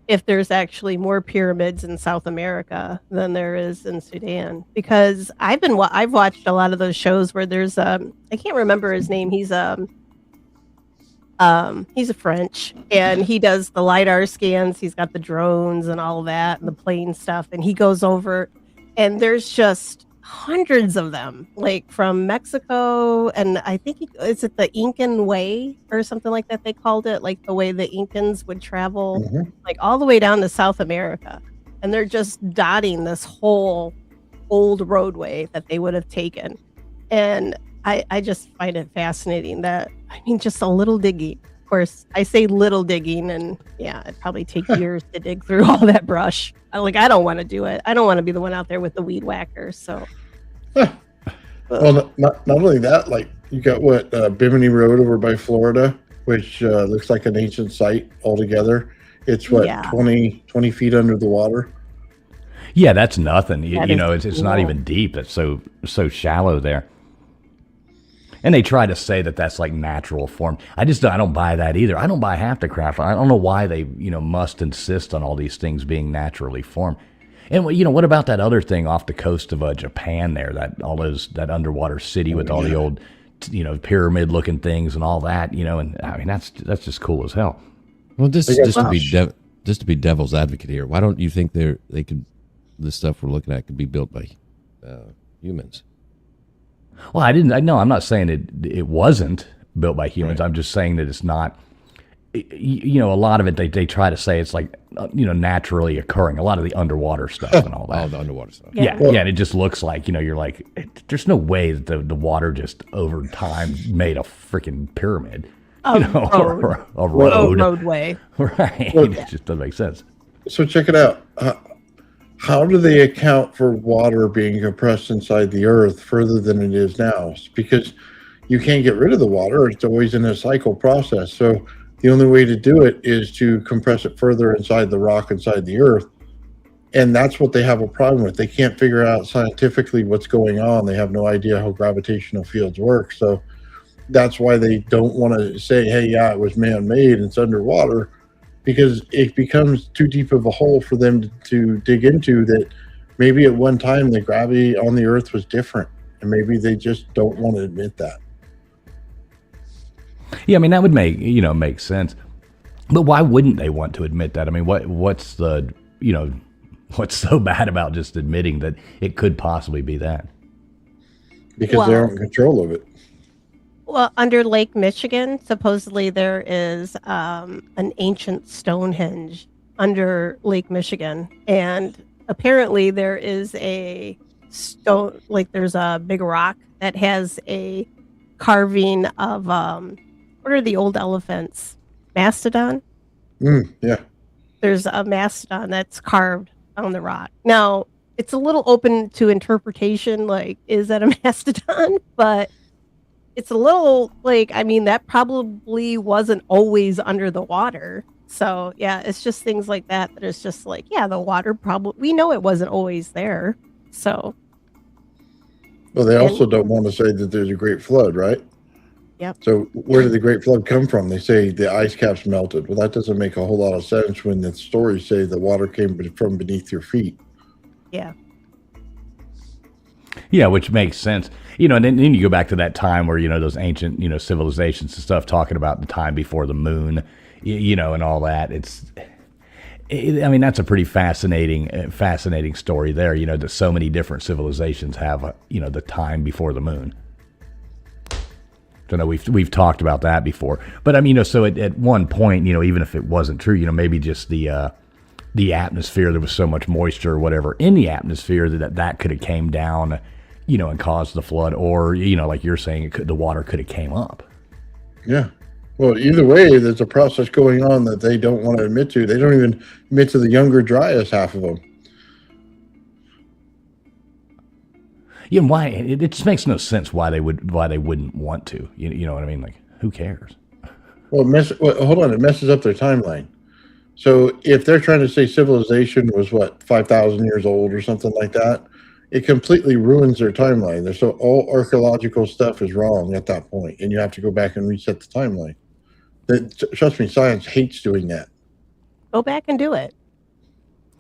if there's actually more pyramids in South America than there is in Sudan. Because I've watched a lot of those shows where there's I can't remember his name. He's a French, and he does the LiDAR scans. He's got the drones and all that and the plane stuff, and he goes over, and there's just hundreds of them, like from Mexico, and I think is it the Incan way or something like that they called it, like the way the Incans would travel, like all the way down to South America, and they're just dotting this whole old roadway that they would have taken. And I just find it fascinating that, I mean, just a little digging. Of course, I say little digging, and yeah, it'd probably take years to dig through all that brush. I don't want to do it. I don't want to be the one out there with the weed whacker. So,
well, not only that, like you got Bimini Road over by Florida, which looks like an ancient site altogether. It's 20 feet under the water.
Yeah, that's nothing. You know, it's not even deep. It's so shallow there. And they try to say that that's like natural form. I don't buy that either. I don't buy half the crap. I don't know why they, must insist on all these things being naturally formed. And what about that other thing off the coast of Japan there, that underwater city with all the old, pyramid looking things and all that, and I mean, that's just cool as hell.
Well, just to be devil's advocate here, why don't you think the stuff we're looking at could be built by humans?
Well, I'm not saying it wasn't built by humans. Right. I'm just saying that it's not, a lot of it, they try to say it's like, naturally occurring, a lot of the underwater stuff and all that.
All the underwater stuff.
Yeah. Well, and it just looks like, you're like, there's no way that the water just over time made a freaking pyramid, or a roadway. Right. Well, it just doesn't make sense.
So check it out. How do they account for water being compressed inside the earth further than it is now? Because you can't get rid of the water. It's always in a cycle process. So the only way to do it is to compress it further inside the rock, inside the earth. And that's what they have a problem with. They can't figure out scientifically what's going on. They have no idea how gravitational fields work. So that's why they don't want to say, hey, yeah, it was man-made, it's underwater. Because it becomes too deep of a hole for them to dig into, that maybe at one time the gravity on the earth was different, and maybe they just don't want to admit that.
Yeah, I mean, that would make sense. But why wouldn't they want to admit that? I mean, what's so bad about just admitting that it could possibly be that?
Because they're in control of it.
Well, under Lake Michigan, supposedly there is an ancient Stonehenge under Lake Michigan. And apparently there is a stone, like there's a big rock that has a carving of, what are the old elephants? Mastodon?
Yeah.
There's a mastodon that's carved on the rock. Now, it's a little open to interpretation, like, is that a mastodon? But it's a little like, I mean, that probably wasn't always under the water. So yeah, it's just things like that it's just like, yeah, the water we know it wasn't always there. So.
Well, they also don't want to say that there's a great flood, right?
Yep.
So where did the great flood come from? They say the ice caps melted. Well, that doesn't make a whole lot of sense when the stories say the water came from beneath your feet.
Yeah.
Yeah, which makes sense. And then you go back to that time where, those ancient, civilizations and stuff, talking about the time before the moon, and all that. I mean, that's a pretty fascinating story there, that so many different civilizations have, the time before the moon. So no, we've talked about that before. But I mean, so at one point, even if it wasn't true, maybe just the atmosphere, there was so much moisture or whatever in the atmosphere that could have came down, and caused the flood, or, like you're saying, the water could have came up.
Yeah. Well, either way, there's a process going on that they don't want to admit to. They don't even admit to the younger Dryas, half of them.
Yeah, why? It just makes no sense why they wouldn't want to. You know what I mean? Like, who cares?
Well, hold on. It messes up their timeline. So if they're trying to say civilization was 5,000 years old or something like that, it completely ruins their timeline. So all archaeological stuff is wrong at that point, and you have to go back and reset the timeline. Trust me, science hates doing that.
Go back and do it.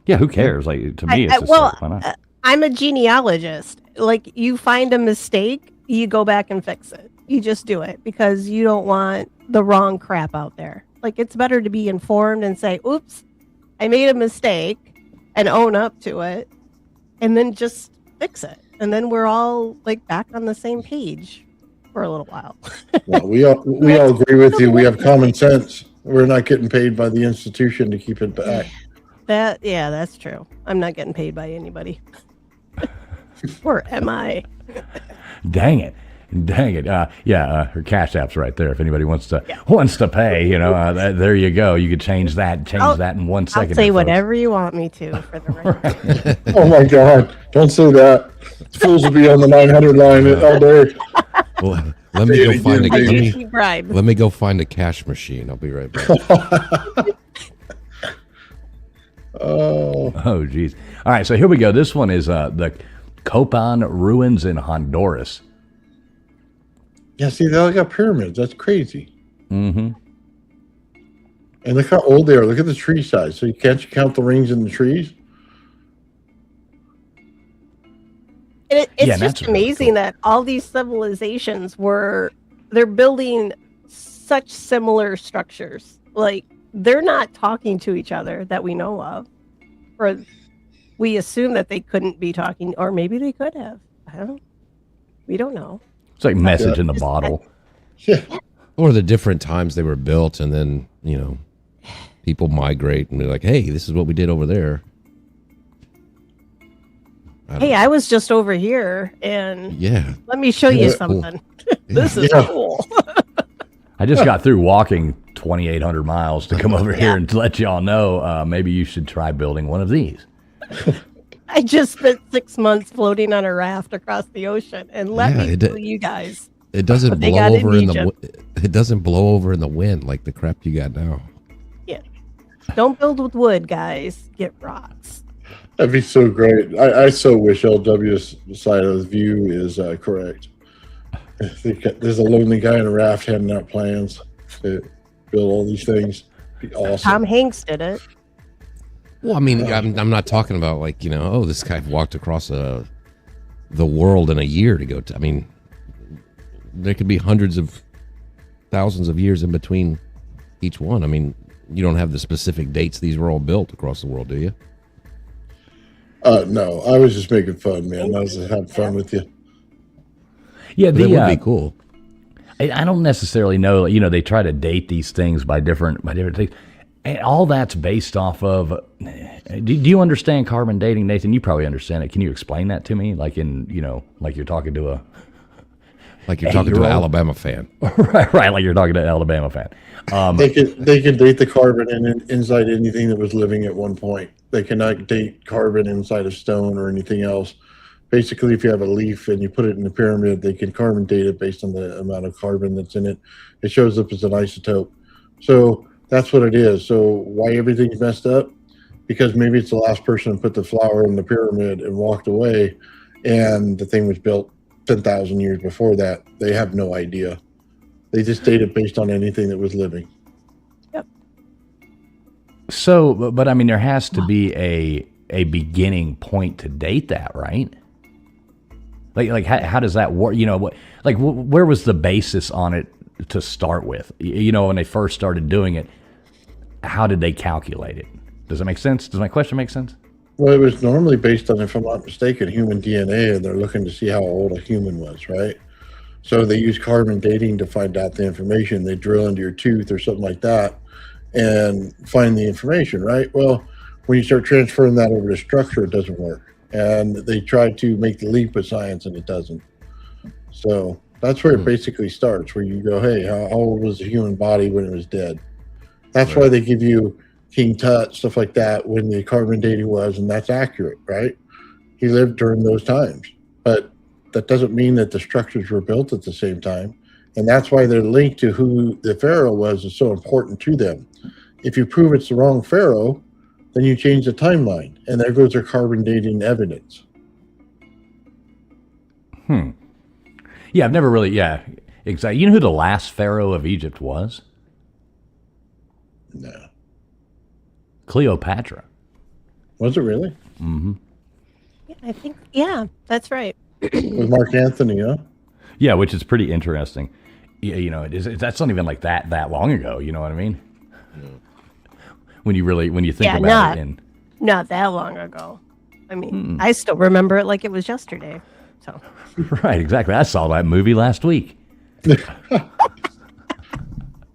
Yeah, who cares? Like, to me, it's just
well,
like, why not?
I'm a genealogist. Like, you find a mistake, you go back and fix it. You just do it because you don't want the wrong crap out there. Like, it's better to be informed and say, oops, I made a mistake, and own up to it, and then just fix it. And then we're all like back on the same page for a little while.
Well, we all agree with you. We have common sense. We're not getting paid by the institution to keep it back.
That's true. I'm not getting paid by anybody. Or am I?
Dang it. Her Cash App's right there. If anybody wants to pay, there you go. You could change that in 1 second.
I'll say whatever you want me to for the right.
Oh my God! Don't say that. Fools will be on the 900 line all day.
Well, let me go find a cash machine. I'll be right back.
Oh,
geez. All right, so here we go. This one is the Copan ruins in Honduras.
Yeah, see, they all got pyramids. That's crazy.
Mm-hmm.
And look how old they are. Look at the tree size. So can't you count the rings in the trees?
It's just amazing really cool that all these civilizations they're building such similar structures. Like, they're not talking to each other that we know of. Or we assume that they couldn't be talking, or maybe they could have. We don't know.
It's like message in the bottle.
Yeah.
Or the different times they were built, and then, people migrate and they're like, hey, this is what we did over there.
I was just over here, and let me show you something.
Cool.
This is cool.
I just got through walking 2,800 miles to come over here and to let y'all know maybe you should try building one of these.
I just spent 6 months floating on a raft across the ocean, and let me tell you guys,
it doesn't blow over it doesn't blow over in the wind like the crap you got now.
Yeah, don't build with wood, guys. Get rocks.
That'd be so great. I so wish LW's side of the view is correct. There's a lonely guy in a raft handing out plans to build all these things. Be awesome.
Tom Hanks did it.
Well, I mean, I'm not talking about like, this guy walked across the world in a year to go to. I mean, there could be hundreds of thousands of years in between each one. I mean, you don't have the specific dates these were all built across the world, do you?
No, I was just making fun, man. I was just having fun with you.
Yeah,
that would be cool.
I don't necessarily know. They try to date these things by different things. And all that's based off of. Do you understand carbon dating, Nathan? You probably understand it. Can you explain that to me, like like you're talking to an
Alabama fan,
right? Like you're talking to an Alabama fan.
They can date the carbon inside anything that was living at one point. They cannot date carbon inside of stone or anything else. Basically, if you have a leaf and you put it in a pyramid, they can carbon date it based on the amount of carbon that's in it. It shows up as an isotope. So that's what it is. So why everything's messed up? Because maybe it's the last person who put the flower in the pyramid and walked away, and the thing was built 10,000 years before that. They have no idea. They just date it based on anything that was living.
Yep.
So, but I mean, there has to be a beginning point to date that, right? Like how does that work? Where was the basis on it to start with? When they first started doing it, how did they calculate it? Does it make sense? Does my question make sense?
Well, it was normally based on, if I'm not mistaken, human DNA, and they're looking to see how old a human was, right? So they use carbon dating to find out the information. They drill into your tooth or something like that and find the information, right? Well, when you start transferring that over to structure, it doesn't work. And they try to make the leap with science, and it doesn't. So that's where it basically starts, where you go, hey, how old was the human body when it was dead? That's why they give you King Tut, stuff like that, when the carbon dating was, and that's accurate, right? He lived during those times. But that doesn't mean that the structures were built at the same time. And that's why their link to who the pharaoh was is so important to them. If you prove it's the wrong pharaoh, then you change the timeline, and there goes their carbon dating evidence.
Yeah, I've never really, exactly. You know who the last pharaoh of Egypt was?
No.
Cleopatra.
Was it really?
Mm-hmm.
Yeah, I think. Yeah, that's right.
With Mark Anthony, huh?
Yeah, which is pretty interesting. Yeah, that's not even like that long ago. You know what I mean? When you think about it, and
not that long ago. I mean, I still remember it like it was yesterday. So.
Right, exactly. I saw that movie last week.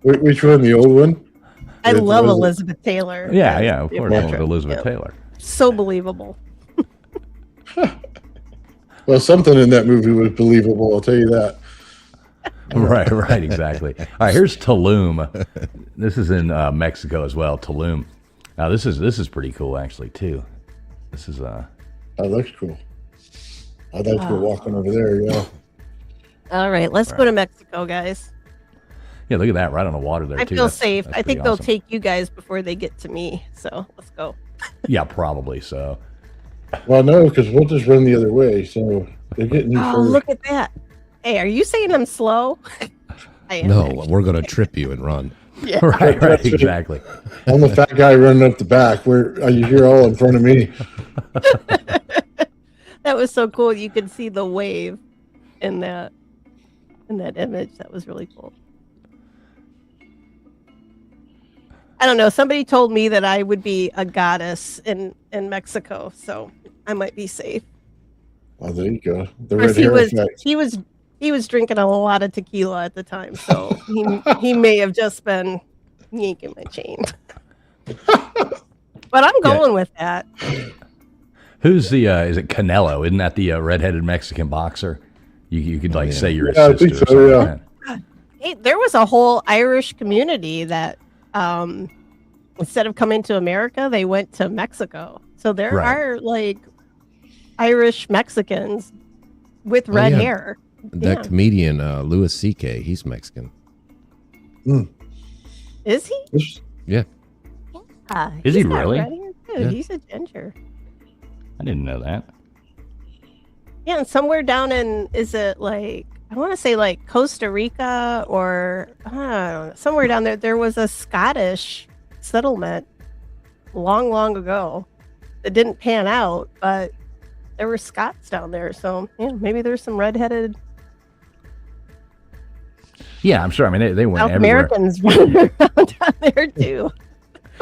Which one? The old one?
I love Elizabeth Taylor.
Yeah, of course. Elizabeth Taylor.
So believable.
Well, something in that movie was believable, I'll tell you that.
Right, exactly. All right, here's Tulum. This is in Mexico as well, Tulum. Now, this is pretty cool, actually, too. This is...
That looks cool. I'd like to go walking over there, yeah.
All right, let's go to Mexico, guys.
Yeah, look at that, right on the water there,
I
too.
feel safe. I think they'll
awesome.
take you guys before they get to me, so let's go.
Yeah, probably so.
Well, no, because we'll just run the other way, so they're getting you first.
Look at that. Hey, are you saying I'm slow? I am.
No, we're going to trip you and run.
Yeah.
Right, exactly.
I'm the fat guy running up the back. You're all in front of me.
That was so cool. You could see the wave in that image. That was really cool. I don't know. Somebody told me that I would be a goddess in Mexico, so I might be safe.
Oh, there you go. The red hair effect.
He was drinking a lot of tequila at the time, so he may have just been yanking my chain. But I'm going with that.
Who's the? Is it Canelo? Isn't that the redheaded Mexican boxer? You could say you're his sister.
I think
or
so,
something
yeah.
like that.
Hey, there was a whole Irish community that instead of coming to America, they went to Mexico. So there are like Irish Mexicans with red hair.
That comedian, Louis C.K., he's Mexican.
Is he?
Yeah.
Is he really?
Yeah.
He's a ginger.
I didn't know that.
Yeah, and somewhere down in, is it like, I want to say like Costa Rica or somewhere down there was a Scottish settlement long ago that didn't pan out, but there were Scots down there. So yeah, maybe there's some redheaded.
Yeah, I'm sure. I mean, they went
South
everywhere.
Americans running around down there too.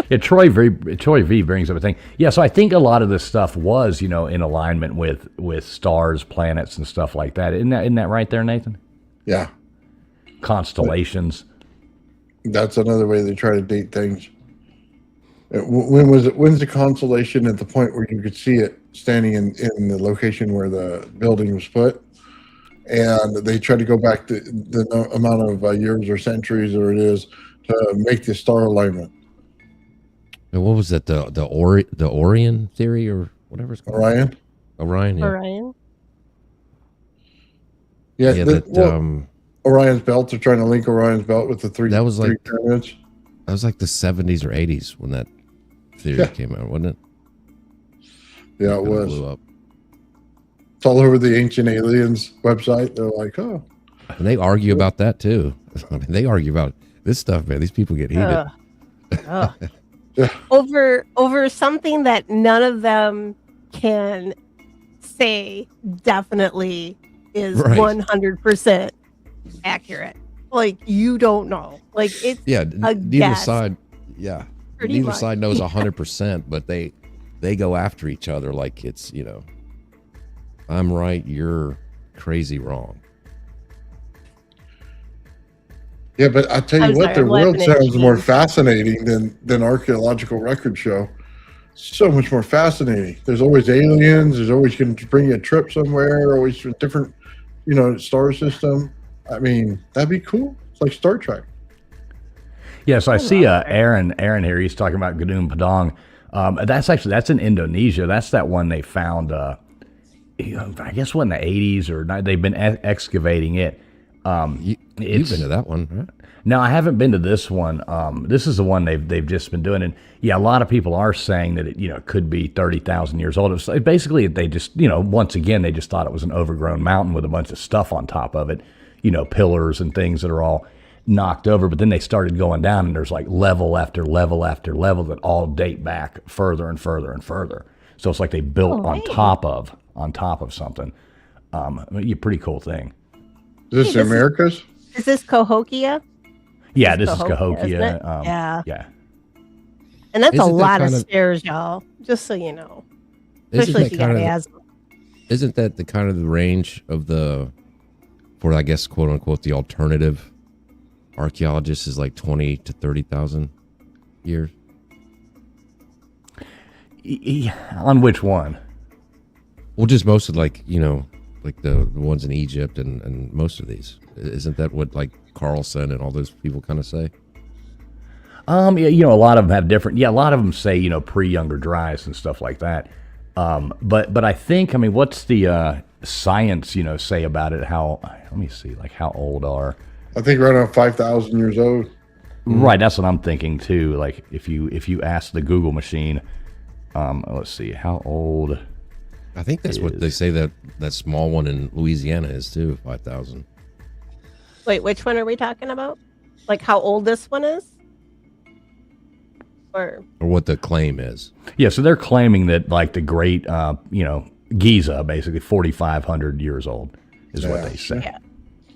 Yeah, Troy V brings up a thing. Yeah, so I think a lot of this stuff was, in alignment with stars, planets, and stuff like that. Isn't that right there, Nathan?
Yeah.
Constellations.
That's another way they try to date things. When's the constellation at the point where you could see it standing in the location where the building was put? And they try to go back to the amount of years or centuries or it is to make the star alignment.
And what was that? The Orion theory or whatever it's called? Orion. Yeah.
Orion.
Yeah. Orion's belt. They're trying to link Orion's belt with the three.
That was like
pyramids.
That was like the 70s or 80s when that theory came out, wasn't it?
Yeah, it was.
Blew up.
It's all over the Ancient Aliens website. They're like, oh.
And they argue about that too. I mean, they argue about this stuff, man. These people get heated.
Over something that none of them can say definitely is 100% accurate. Like, you don't know. Like, it's
neither side. Yeah,
Pretty
neither
much.
side knows 100%, but they go after each other like it's I'm right, you're crazy wrong.
Yeah, but I tell you
I'm
what,
sorry,
their
I'm
world
laughing at
sounds
you.
more fascinating than archaeological record show. So much more fascinating. There's always aliens. There's always going to bring you a trip somewhere. Always a different, star system. I mean, that'd be cool. It's like Star Trek.
Yeah, so I see Aaron here. He's talking about Gunung Padang. That's in Indonesia. That's that one they found. I guess what in the 80s or they've been excavating it.
You've been to that one, right?
No, I haven't been to this one. This is the one they've just been doing, and yeah, a lot of people are saying that it could be 30,000 years old. Basically, they just once again they just thought it was an overgrown mountain with a bunch of stuff on top of it, pillars and things that are all knocked over, but then they started going down, and there's like level after level after level that all date back further and further and further. So it's like they built on top of something. Pretty cool thing.
Is this Americas?
Is this Cahokia?
Yeah, this is Cahokia.
Yeah. And that's
Isn't
a lot of
kind of-
stairs, y'all. Just so you know.
Isn't
Especially
that
if you got
kind of-
asthma.
Isn't that the kind of the range of for I guess quote unquote the alternative archaeologists is like 20 to 30,000 years?
On which one?
Well, just most of like the ones in Egypt and most of these. Isn't that what like Carlson and all those people kind of say?
Yeah, a lot of them have different. Yeah, a lot of them say pre-Younger Dryas and stuff like that. But I think what's the science say about it? Let me see, like how old are?
I think right around 5,000 years old.
Right, that's what I'm thinking too. Like if you ask the Google machine, let's see, how old?
I think that's what they say that small one in Louisiana is too, 5,000.
Wait, which one are we talking about? Like how old this one is? Or
what the claim is.
Yeah, so they're claiming that like the great, Giza, basically 4,500 years old is what they say.
Yeah.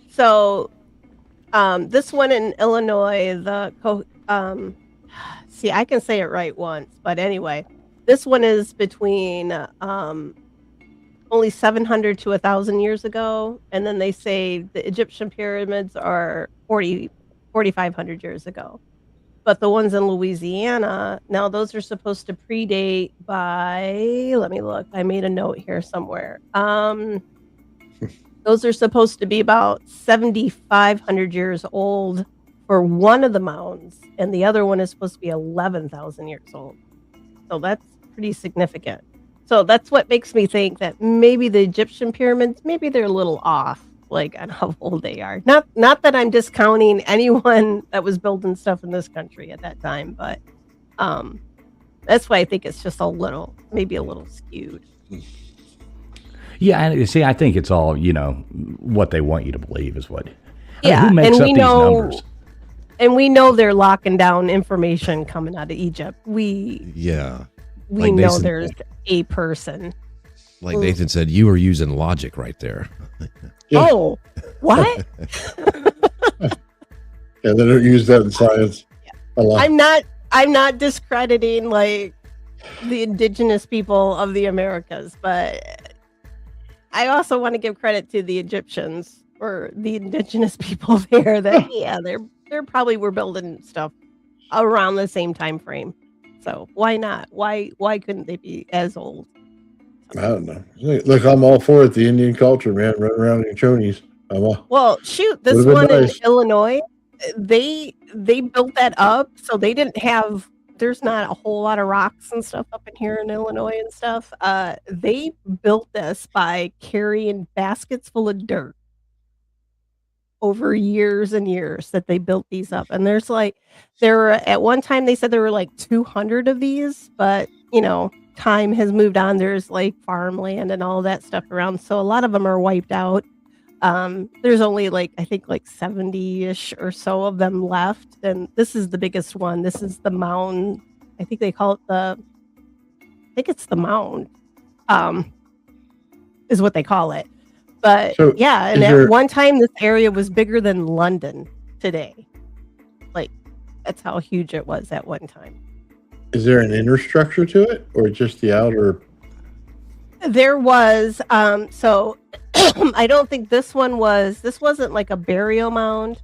So, this one in Illinois, see, I can say it right once, but anyway, this one is between only 700 to 1,000 years ago, and then they say the Egyptian pyramids are 4,500 years ago. But the ones in Louisiana, now those are supposed to predate by, let me look, I made a note here somewhere. Those are supposed to be about 7,500 years old for one of the mounds, and the other one is supposed to be 11,000 years old. So that's pretty significant. So that's what makes me think that maybe the Egyptian pyramids, maybe they're a little off, like on how old they are. Not that I'm discounting anyone that was building stuff in this country at that time, but that's why I think it's just maybe a little skewed.
Yeah, and see, I think it's all what they want you to believe is what.
Yeah,
who makes
and
up
we
these
know,
numbers?
and we know they're locking down information coming out of Egypt. We
Like
know
Nathan,
there's a person.
like Nathan said, you were using logic right there.
Yeah.
Oh, what?
Yeah, they don't use that in science a lot.
I'm not discrediting like the indigenous people of the Americas, but I also want to give credit to the Egyptians or the indigenous people there that they're probably were building stuff around the same time frame. So why not? Why couldn't they be as old?
I don't know. Look, I'm all for it. The Indian culture, man, running around in chonies.
Well, shoot, this
Would've been
one
nice.
in Illinois, they built that up, so they didn't have. There's not a whole lot of rocks and stuff up in here in Illinois and stuff. They built this by carrying baskets full of dirt over years and years that they built these up. And there were at one time they said there were like 200 of these, but time has moved on. There's like farmland and all that stuff around, so a lot of them are wiped out. There's only I think 70-ish or so of them left, and this is the biggest one. This is the mound. I think they call it it's the mound, is what they call it. But
So,
yeah, and at one time this area was bigger than London today. That's how huge it was at one time.
Is there an inner structure to it, or just the outer?
There was so I don't think this wasn't like a burial mound,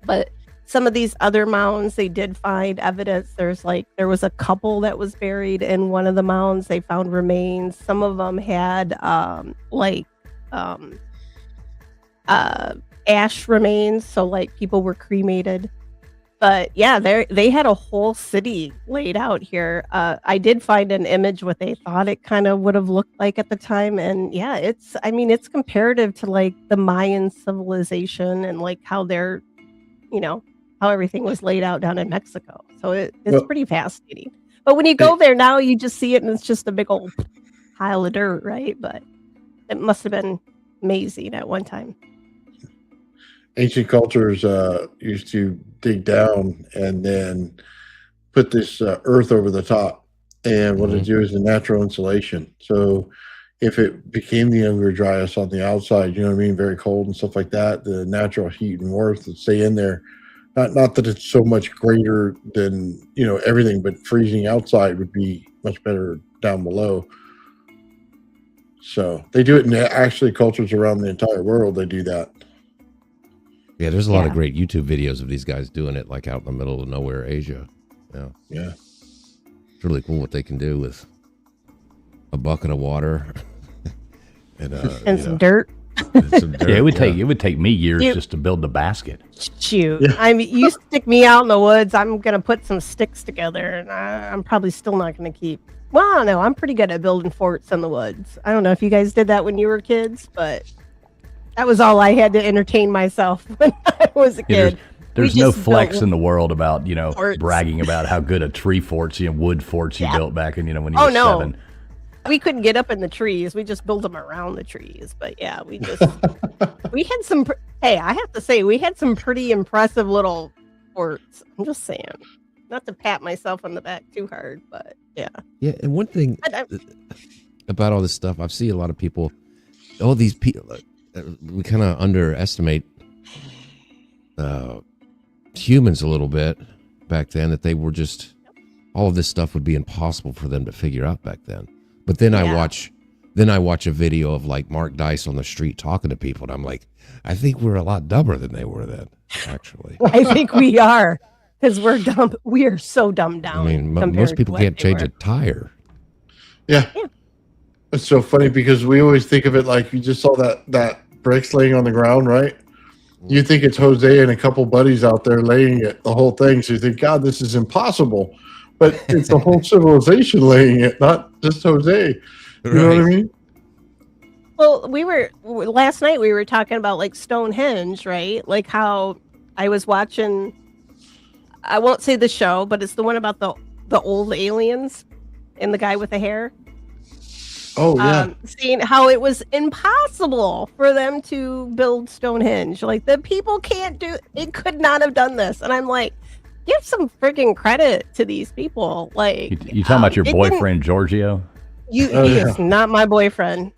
but some of these other mounds they did find evidence. There was a couple that was buried in one of the mounds. They found remains. Some of them had ash remains, so people were cremated. But yeah, they had a whole city laid out here. I did find an image what they thought it kind of would have looked like at the time, and yeah, it's comparative to the Mayan civilization and how they're, how everything was laid out down in Mexico. So it's pretty fascinating. But when you go there now, you just see it and it's just a big old pile of dirt, right? But it must have been amazing at one time.
ancient cultures used to dig down and then put this earth over the top. And what it do is a natural insulation. So if it became the younger dry ice on the outside, you know what I mean, very cold and stuff like that, the natural heat and warmth would stay in there. Not that it's so much greater than, you know, everything, but freezing outside would be much better down below. So they do it in actually cultures around the entire world. They do that.
Yeah, there's a lot of great YouTube videos of these guys doing it, like out in the middle of nowhere, Asia.
Yeah.
It's really cool what they can do with a bucket of water and
some dirt.
Some dirt.
Yeah, it would take me years just to build the basket.
Shoot, I mean, you stick me out in the woods, I'm gonna put some sticks together, and I'm probably still not gonna keep. Well, I don't know. I'm pretty good at building forts in the woods. I don't know if you guys did that when you were kids, but that was all I had to entertain myself when I was a kid.
There's no flex in the world about,
forts.
bragging about how good a tree forts, wood forts you built back in, when you were 7.
We couldn't get up in the trees. We just built them around the trees. But yeah, we had some, hey, I have to say, we had some pretty impressive little forts. I'm just saying. Not to pat myself on the back too hard, but yeah.
Yeah, and one thing about all this stuff, I've seen a lot of people, all these people, we kind of underestimate humans a little bit back then, that they were just, all of this stuff would be impossible for them to figure out back then. But then I watch a video of like Mark Dice on the street talking to people, and I'm like, I think we're a lot dumber than they were then, actually.
I think we are, because we're dumb. We are so dumbed down.
I mean, most people can't change a tire.
Yeah. It's so funny because we always think of it like you just saw that bricks laying on the ground, right? You think it's Jose and a couple buddies out there laying it, the whole thing. So you think, God, this is impossible. But it's the whole civilization laying it, not just Jose. You know what I mean?
Well, last night we were talking about like Stonehenge, right? Like how I was watching, I won't say the show, but it's the one about the old aliens and the guy with the hair.
Oh, yeah.
Seeing how it was impossible for them to build Stonehenge. Like, the people can't do it, could not have done this. And I'm like, give some freaking credit to these people. Like,
you talking about your boyfriend, Giorgio?
He is not my boyfriend.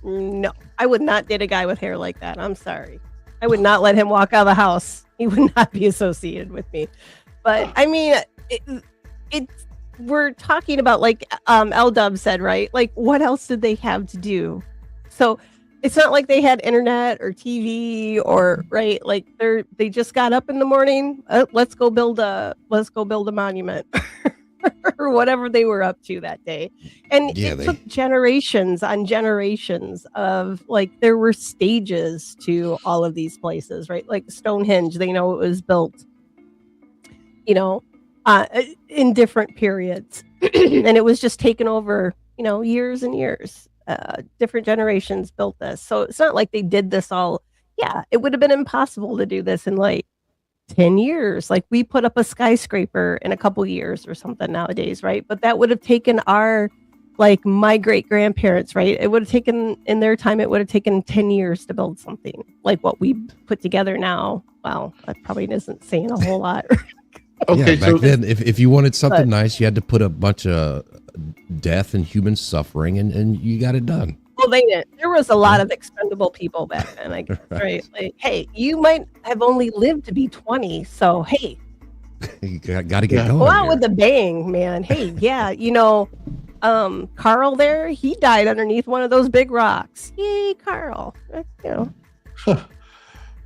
No, I would not date a guy with hair like that. I'm sorry. I would not let him walk out of the house. He would not be associated with me. But I mean, we're talking about, like L-Dub said, right? Like, what else did they have to do? So it's not like they had internet or TV or, right? Like, they just got up in the morning. Let's go build a monument or whatever they were up to that day. And it took generations on generations of, like, there were stages to all of these places, right? Like Stonehenge, they know it was built, in different periods. And it was just taken over, years and years. Different generations built this. So it's not like they did this all. Yeah, it would have been impossible to do this in like 10 years. Like, we put up a skyscraper in a couple years or something nowadays, right? But that would have taken my great grandparents, right? It would have taken, in their time, it would have taken 10 years to build something like what we put together now. Well, that probably isn't saying a whole lot.
Okay, back then, if you wanted something nice, you had to put a bunch of death and human suffering, and you got it done.
Well, they didn't. There was a lot of expendable people back then, I guess, right? Like, hey, you might have only lived to be 20, so hey,
you got to get going.
Go out with the bang, man. Hey, yeah, Carl there, he died underneath one of those big rocks. Yay, Carl!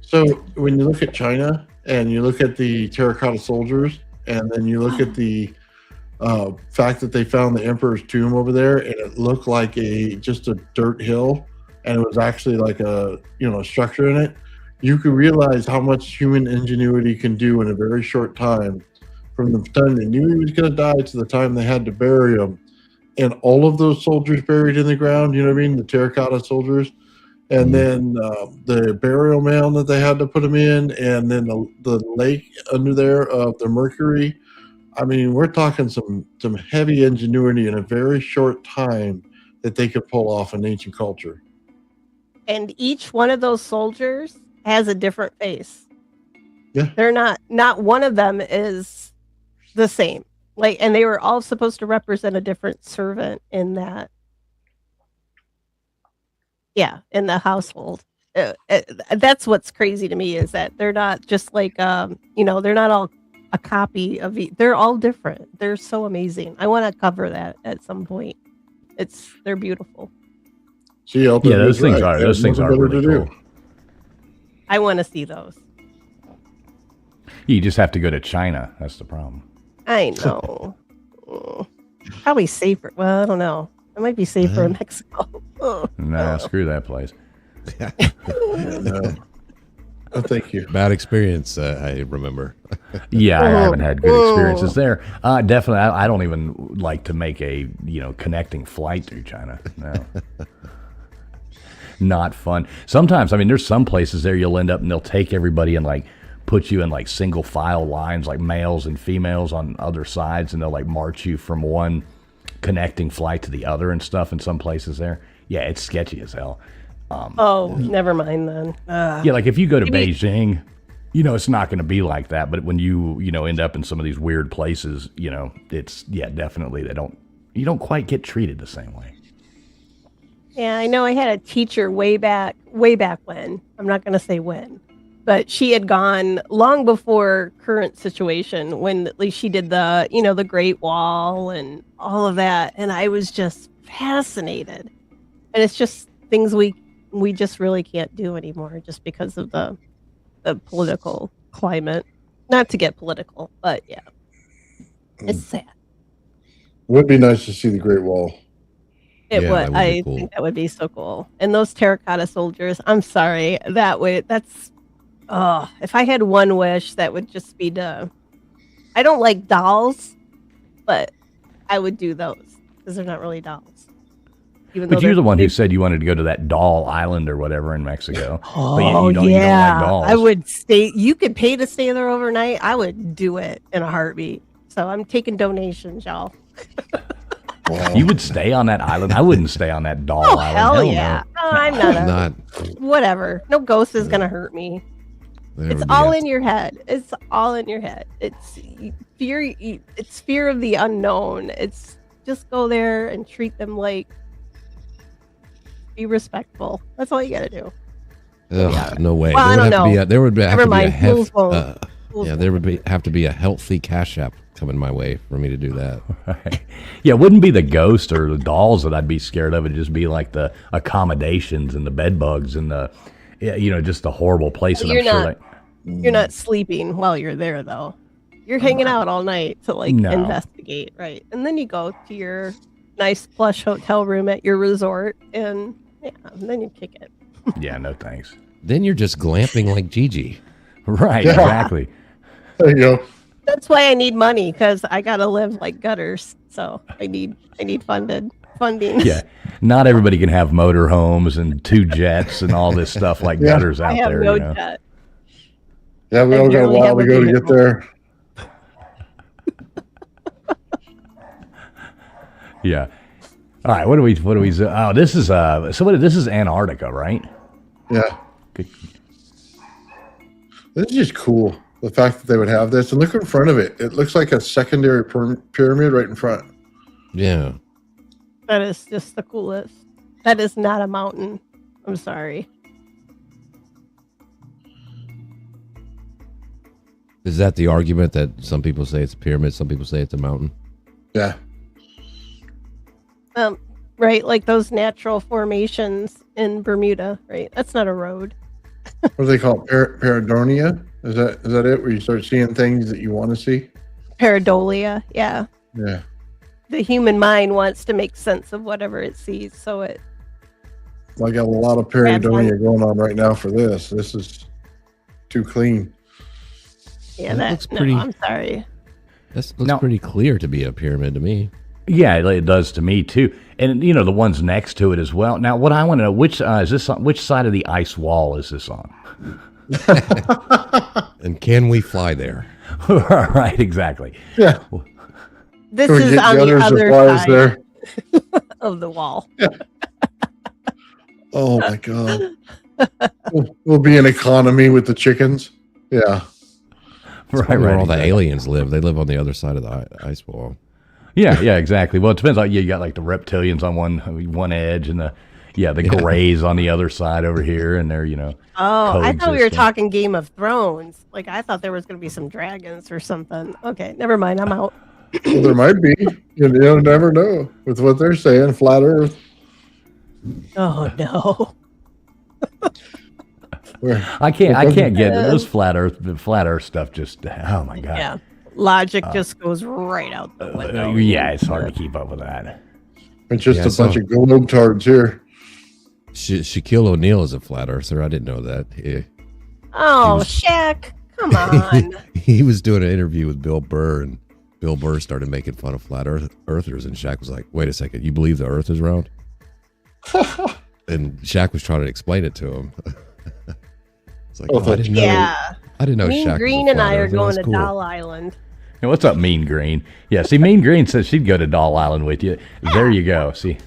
So when you look at China and you look at the terracotta soldiers, and then you look at the fact that they found the emperor's tomb over there, and it looked like just a dirt hill, and it was actually like a structure in it, you could realize how much human ingenuity can do in a very short time, from the time they knew he was going to die to the time they had to bury him. And all of those soldiers buried in the ground, you know what I mean, the terracotta soldiers, and then the burial mound that they had to put them in, and then the lake under there of the mercury. I mean, we're talking some heavy ingenuity in a very short time that they could pull off in ancient culture.
And each one of those soldiers has a different face.
Yeah.
They're not one of them is the same. Like, and they were all supposed to represent a different servant in that. Yeah, in the household. That's what's crazy to me is that they're not just like they're not all a copy of they're all different. They're so amazing. I want to cover that at some point. They're beautiful.
See,
Yeah, those things are really cool.
I want to see those.
You just have to go to China. That's the problem.
I know. Probably safer. Well, I don't know. It might be safer in Mexico.
Nah, screw that place.
No. Oh, thank you.
Bad experience, I remember.
Yeah, I haven't had good experiences there. Definitely, I don't even like to make a connecting flight through China. No, not fun. Sometimes, I mean, there's some places there you'll end up and they'll take everybody and like put you in like single file lines, like males and females on other sides, and they'll like march you from one connecting flight to the other and stuff in some places there. Yeah, it's sketchy as hell.
Never mind then.
Yeah, like if you go to Beijing, it's not going to be like that. But when you end up in some of these weird places, it's definitely you don't quite get treated the same way.
Yeah, I know. I had a teacher way back when. I'm not going to say when, but she had gone long before current situation when at least she did the the Great Wall and all of that, and I was just fascinated. And it's just things we just really can't do anymore just because of the political climate. Not to get political, but yeah. It's sad.
Would be nice to see the Great Wall.
It would. I think that would be so cool. And those terracotta soldiers, I'm sorry. If I had one wish, that would just be I don't like dolls, but I would do those because they're not really dolls.
But you're the one who said you wanted to go to that doll island or whatever in Mexico.
Oh,
but you don't like dolls.
I would stay. You could pay to stay there overnight. I would do it in a heartbeat. So I'm taking donations, y'all.
Wow.
You would stay on that island? I wouldn't stay on that doll island.
Hell yeah. No, I'm not.
Whatever.
No ghost is going to hurt me. It's all in your head. It's all in your head. It's fear. It's fear of the unknown. It's just go there and treat them like. Be respectful. That's all you got to do.
Ugh, no way.
Well,
there would have to be a healthy cash app coming my way for me to do that.
Right. Yeah, it wouldn't be the ghost or the dolls that I'd be scared of. It'd just be like the accommodations and the bed bugs and the, just the horrible place.
You're not sleeping while you're there, though. You're hanging out all night to investigate, right? And then you go to your nice plush hotel room at your resort, and then you kick it.
Yeah, no thanks.
Then you're just glamping like Gigi.
Right, exactly.
There you go.
That's why I need money, because I gotta live like gutters. So I need funding.
Yeah, not everybody can have motor homes and 2 jets and all this stuff like gutters out
I have
there.
No jet.
Yeah, we all got a while to go to get there.
Yeah. All right. What do we? Oh, this is this is Antarctica, right?
Yeah.
Good.
This is just cool. The fact that they would have this, and look in front of it. It looks like a secondary pyramid right in front.
Yeah.
That is just the coolest. That is not a mountain. I'm sorry.
Is that the argument that some people say it's a pyramid, some people say it's a mountain?
Yeah.
Right, like those natural formations in Bermuda, right? That's not a road.
What do they call it? Pareidolia? Is that it? Where you start seeing things that you want to see?
Pareidolia, yeah.
Yeah.
The human mind wants to make sense of whatever it sees, so it.
I got a lot of pareidolia going on right now for this. This is too clean.
Yeah, that looks pretty. I'm sorry.
This looks pretty clear to be a pyramid to me.
Yeah, it does to me too, and the ones next to it as well. Now, what I want to know, which is this on? Which side of the ice wall is this on?
And can we fly there?
Right, exactly.
Yeah.
This is on the other side there. Of the wall.
Yeah. Oh my god. We'll be an economy with the chickens. Yeah.
Right, where all the aliens live. They live on the other side of the ice wall.
Yeah, exactly. Well, it depends. Like, you got like the reptilians on one edge, and the grays on the other side over here, and they're
Oh, I thought we were
coexisting.
talking Game of Thrones. Like, I thought there was going to be some dragons or something. Okay, never mind. I'm out.
Well, there might be. You never know with what they're saying. Flat Earth.
Oh no.
I can't get those flat Earth stuff. Just oh my god.
Yeah. Logic just goes right out the window.
Yeah, it's hard to keep up with that.
It's just
Yeah,
a bunch of globetards here.
Shaquille O'Neal is a flat earther. I didn't know that.
Oh, Shaq, come on.
He was doing an interview with Bill Burr, and Bill Burr started making fun of flat earthers, and Shaq was like, "Wait a second, you believe the Earth is round?" And Shaq was trying to explain it to him. It's like, I didn't know.
Yeah.
I didn't know.
Mean
Shaq
Green
was a
and
flat
I are
earther.
going
That's
to
cool.
Doll Island.
Hey, what's up, Mean Green? Yeah, see, Mean Green says she'd go to Doll Island with you. There you go. See.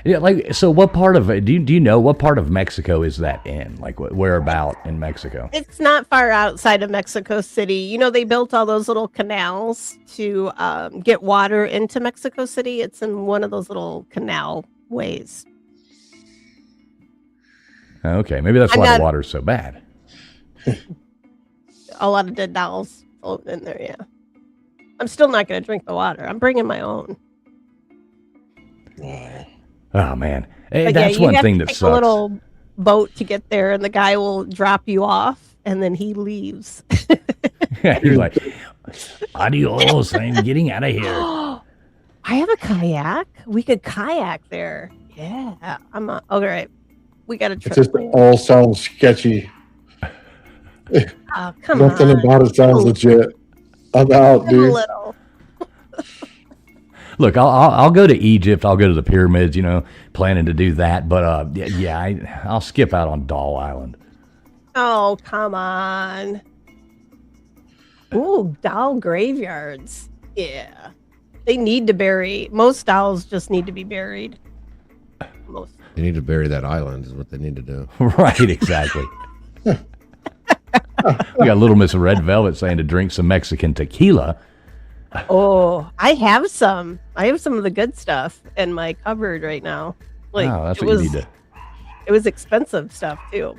Yeah, like, so what part of do you know what part of Mexico is that in? Like, where about in Mexico?
It's not far outside of Mexico City. You know, they built all those little canals to get water into Mexico City. It's in one of those little canal ways.
Okay, maybe that's why the water's so bad.
A lot of dead dolls floating in there, yeah. I'm still not going to drink the water. I'm bringing my own.
Oh man,
But
that's
you
one
have
thing
to
that
take
sucks.
a little boat to get there, and the guy will drop you off, and then he leaves.
He's like, "Adios, I'm getting out of here."
I have a kayak. We could kayak there. Yeah, I'm all right. We got a
It
trip.
just all sounds sketchy.
Oh, come
Nothing
on.
about it sounds legit. I'm out,
A
dude.
little.
Look, I'll go to Egypt. I'll go to the pyramids. Planning to do that. But I'll skip out on Doll Island.
Oh, come on. Ooh, doll graveyards. Yeah. They need to bury. Most dolls just need to be buried. Most.
They need to bury that island. Is what they need to do.
Right, exactly. We got Little Miss Red Velvet saying to drink some Mexican tequila.
Oh, I have some. I have some of the good stuff in my cupboard right now. Like,
Oh, that's
it
what
was,
you need to.
It was expensive stuff too.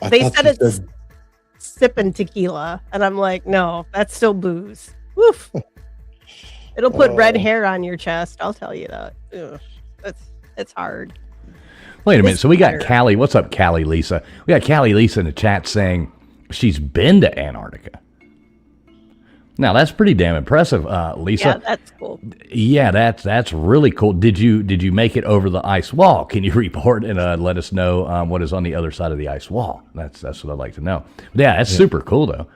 I
They
thought
said
you
it's sipping tequila, and I'm like, no, that's still booze. Woof. It'll put red hair on your chest. I'll tell you that. Ugh. It's hard.
Wait a minute.
It's
So we got
hard.
Callie. What's up, Callie Lisa? We got Callie Lisa in the chat saying she's been to Antarctica. Now that's pretty damn impressive, Lisa.
Yeah, that's cool.
Yeah, that's really cool. Did you make it over the ice wall? Can you report and let us know what is on the other side of the ice wall? That's what I'd like to know. But yeah, that's super cool though.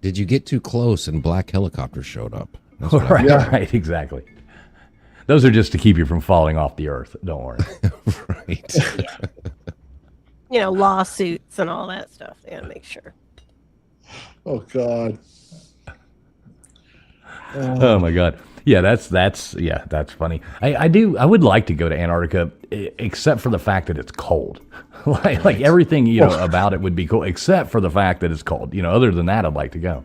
Did you get too close and black helicopters showed up? That's what
Right,
Yeah.
right, exactly. Those are just to keep you from falling off the earth. Don't worry.
right.
You know, lawsuits and all that stuff. They gotta make sure.
Oh God.
Oh my God. Yeah, that's funny. I would like to go to Antarctica, except for the fact that it's cold. like everything about it would be cool, except for the fact that it's cold. Other than that, I'd like to go.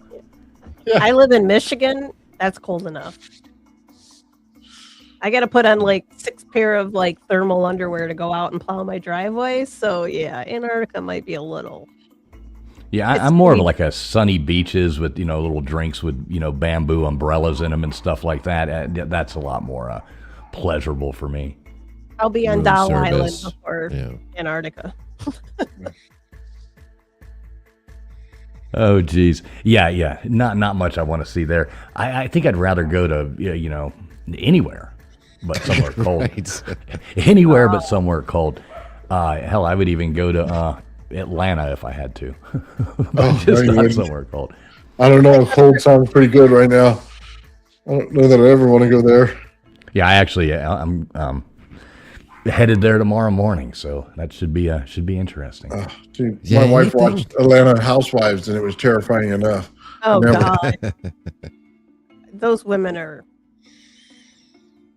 I live in Michigan. That's cold enough. I got to put on like 6 pair of like thermal underwear to go out and plow my driveway. So yeah, Antarctica might be a little.
Yeah,
It's
I'm more of
pretty-
like a sunny beaches with little drinks with bamboo umbrellas in them and stuff like that. That's a lot more pleasurable for me.
I'll be on
Room
Doll Island
service.
before
Yeah.
Antarctica.
Oh, geez. Yeah. Not much I want to see there. I think I'd rather go to anywhere, but somewhere cold.
Right.
Anywhere but somewhere cold. Hell, I would even go to Atlanta if I had to, but just
no, you
not
wouldn't.
somewhere cold.
I don't know. Cold sounds pretty good right now. I don't know that I ever want to go there.
Yeah, I'm headed there tomorrow morning, so that should be interesting.
Dude,
Yeah,
my wife
anything-
watched Atlanta Housewives, and it was terrifying enough.
Oh
Never-
God, those women are.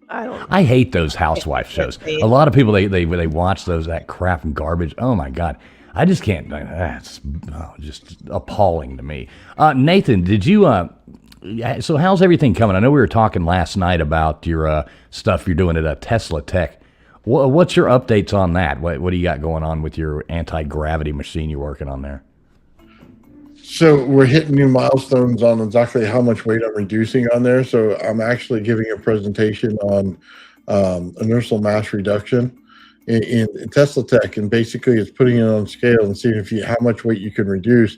I don't know.
I hate those housewife shows. A lot of people they watch that crap and garbage. Oh my god, I just can't. That's just appalling to me. Nathan, did you? So how's everything coming? I know we were talking last night about your stuff you're doing at Tesla Tech. What's your updates on that? What do you got going on with your anti-gravity machine you're working on there?
So we're hitting new milestones on exactly how much weight I'm reducing on there. So I'm actually giving a presentation on inertial mass reduction in Tesla Tech, and basically it's putting it on scale and seeing how much weight you can reduce.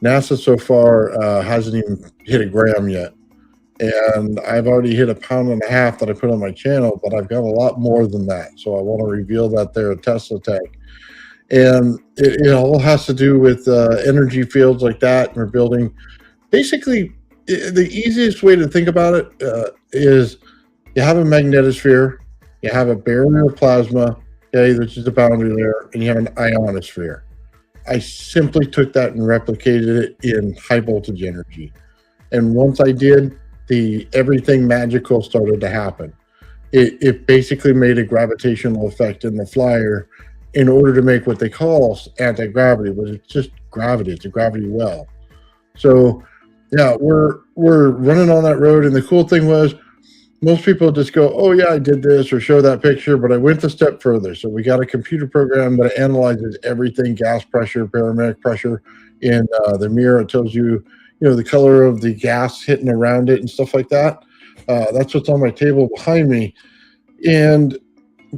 NASA so far hasn't even hit a gram yet, and I've already hit 1.5 pounds that I put on my channel, but I've got a lot more than that. So I want to reveal that there at Tesla Tech. And it all has to do with energy fields like that. And we're building, basically, the easiest way to think about it is you have a magnetosphere, you have a barrier of plasma, okay, which is the boundary layer, and you have an ionosphere. I simply took that and replicated it in high voltage energy. And once I did, everything magical started to happen. It basically made a gravitational effect in the flyer in order to make what they call anti-gravity, but it's just gravity. It's a gravity well. So, yeah, we're running on that road. And the cool thing was, most people just go, oh, yeah, I did this, or show that picture, but I went a step further. So we got a computer program that analyzes everything, gas pressure, barometric pressure. In the mirror, it tells you, the color of the gas hitting around it and stuff like that. That's what's on my table behind me. And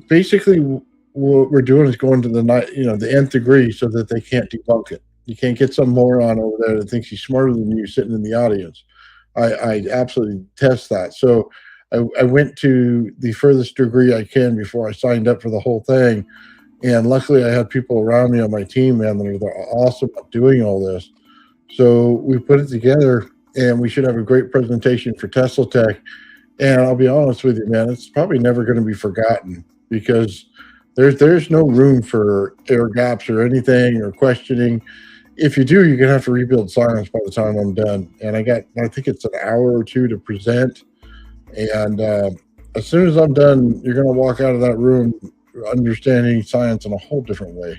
basically, what we're doing is going to the nth degree so that they can't debunk it. You can't get some moron over there that thinks he's smarter than you sitting in the audience. I absolutely test that. So I went to the furthest degree I can before I signed up for the whole thing. And luckily I had people around me on my team, man, that are awesome at doing all this. So we put it together, and we should have a great presentation for Tesla Tech. And I'll be honest with you, man, it's probably never going to be forgotten, because there's no room for air gaps or anything or questioning. If you do, you're going to have to rebuild science by the time I'm done. And I think it's an hour or two to present. And as soon as I'm done, you're going to walk out of that room understanding science in a whole different way.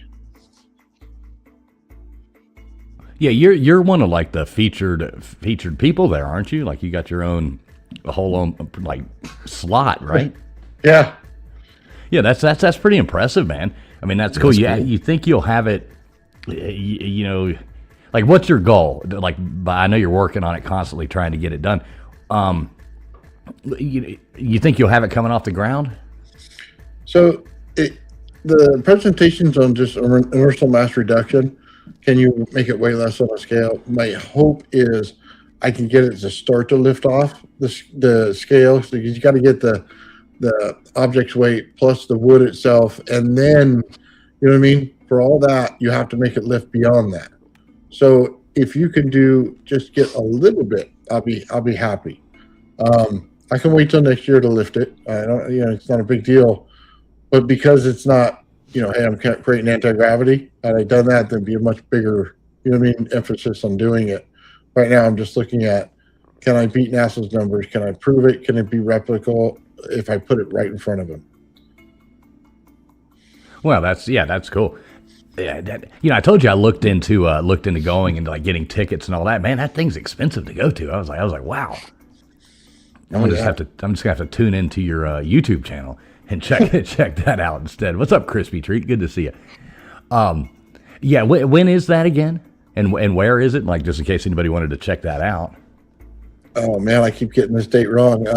Yeah, you're one of like the featured people there, aren't you? Like you got your own whole like slot, right?
Yeah.
Yeah, that's pretty impressive, man. I mean, that's cool. Yeah, you think you'll have it, like what's your goal? Like, I know you're working on it constantly, trying to get it done. You think you'll have it coming off the ground?
So the presentations on just inertial mass reduction, can you make it way less on a scale? My hope is I can get it to start to lift off the scale. So you got to get the object's weight plus the wood itself, and then, you know what I mean? For all that, you have to make it lift beyond that. So if you can just get a little bit, I'll be happy. I can wait till next year to lift it. I don't, it's not a big deal, but because it's not, hey, I'm creating anti-gravity, had I done that, there'd be a much bigger, emphasis on doing it. Right now, I'm just looking at, can I beat NASA's numbers? Can I prove it? Can it be replicable if I put it right in front of them?
Well, that's cool. Yeah, I told you I looked into going and like getting tickets and all that. Man, that thing's expensive to go to. I was like, wow. I'm just gonna have to tune into your YouTube channel and check that out instead. What's up, Crispy Treat? Good to see you. Yeah, when is that again? And where is it? Like, just in case anybody wanted to check that out.
Oh man, I keep getting this date wrong.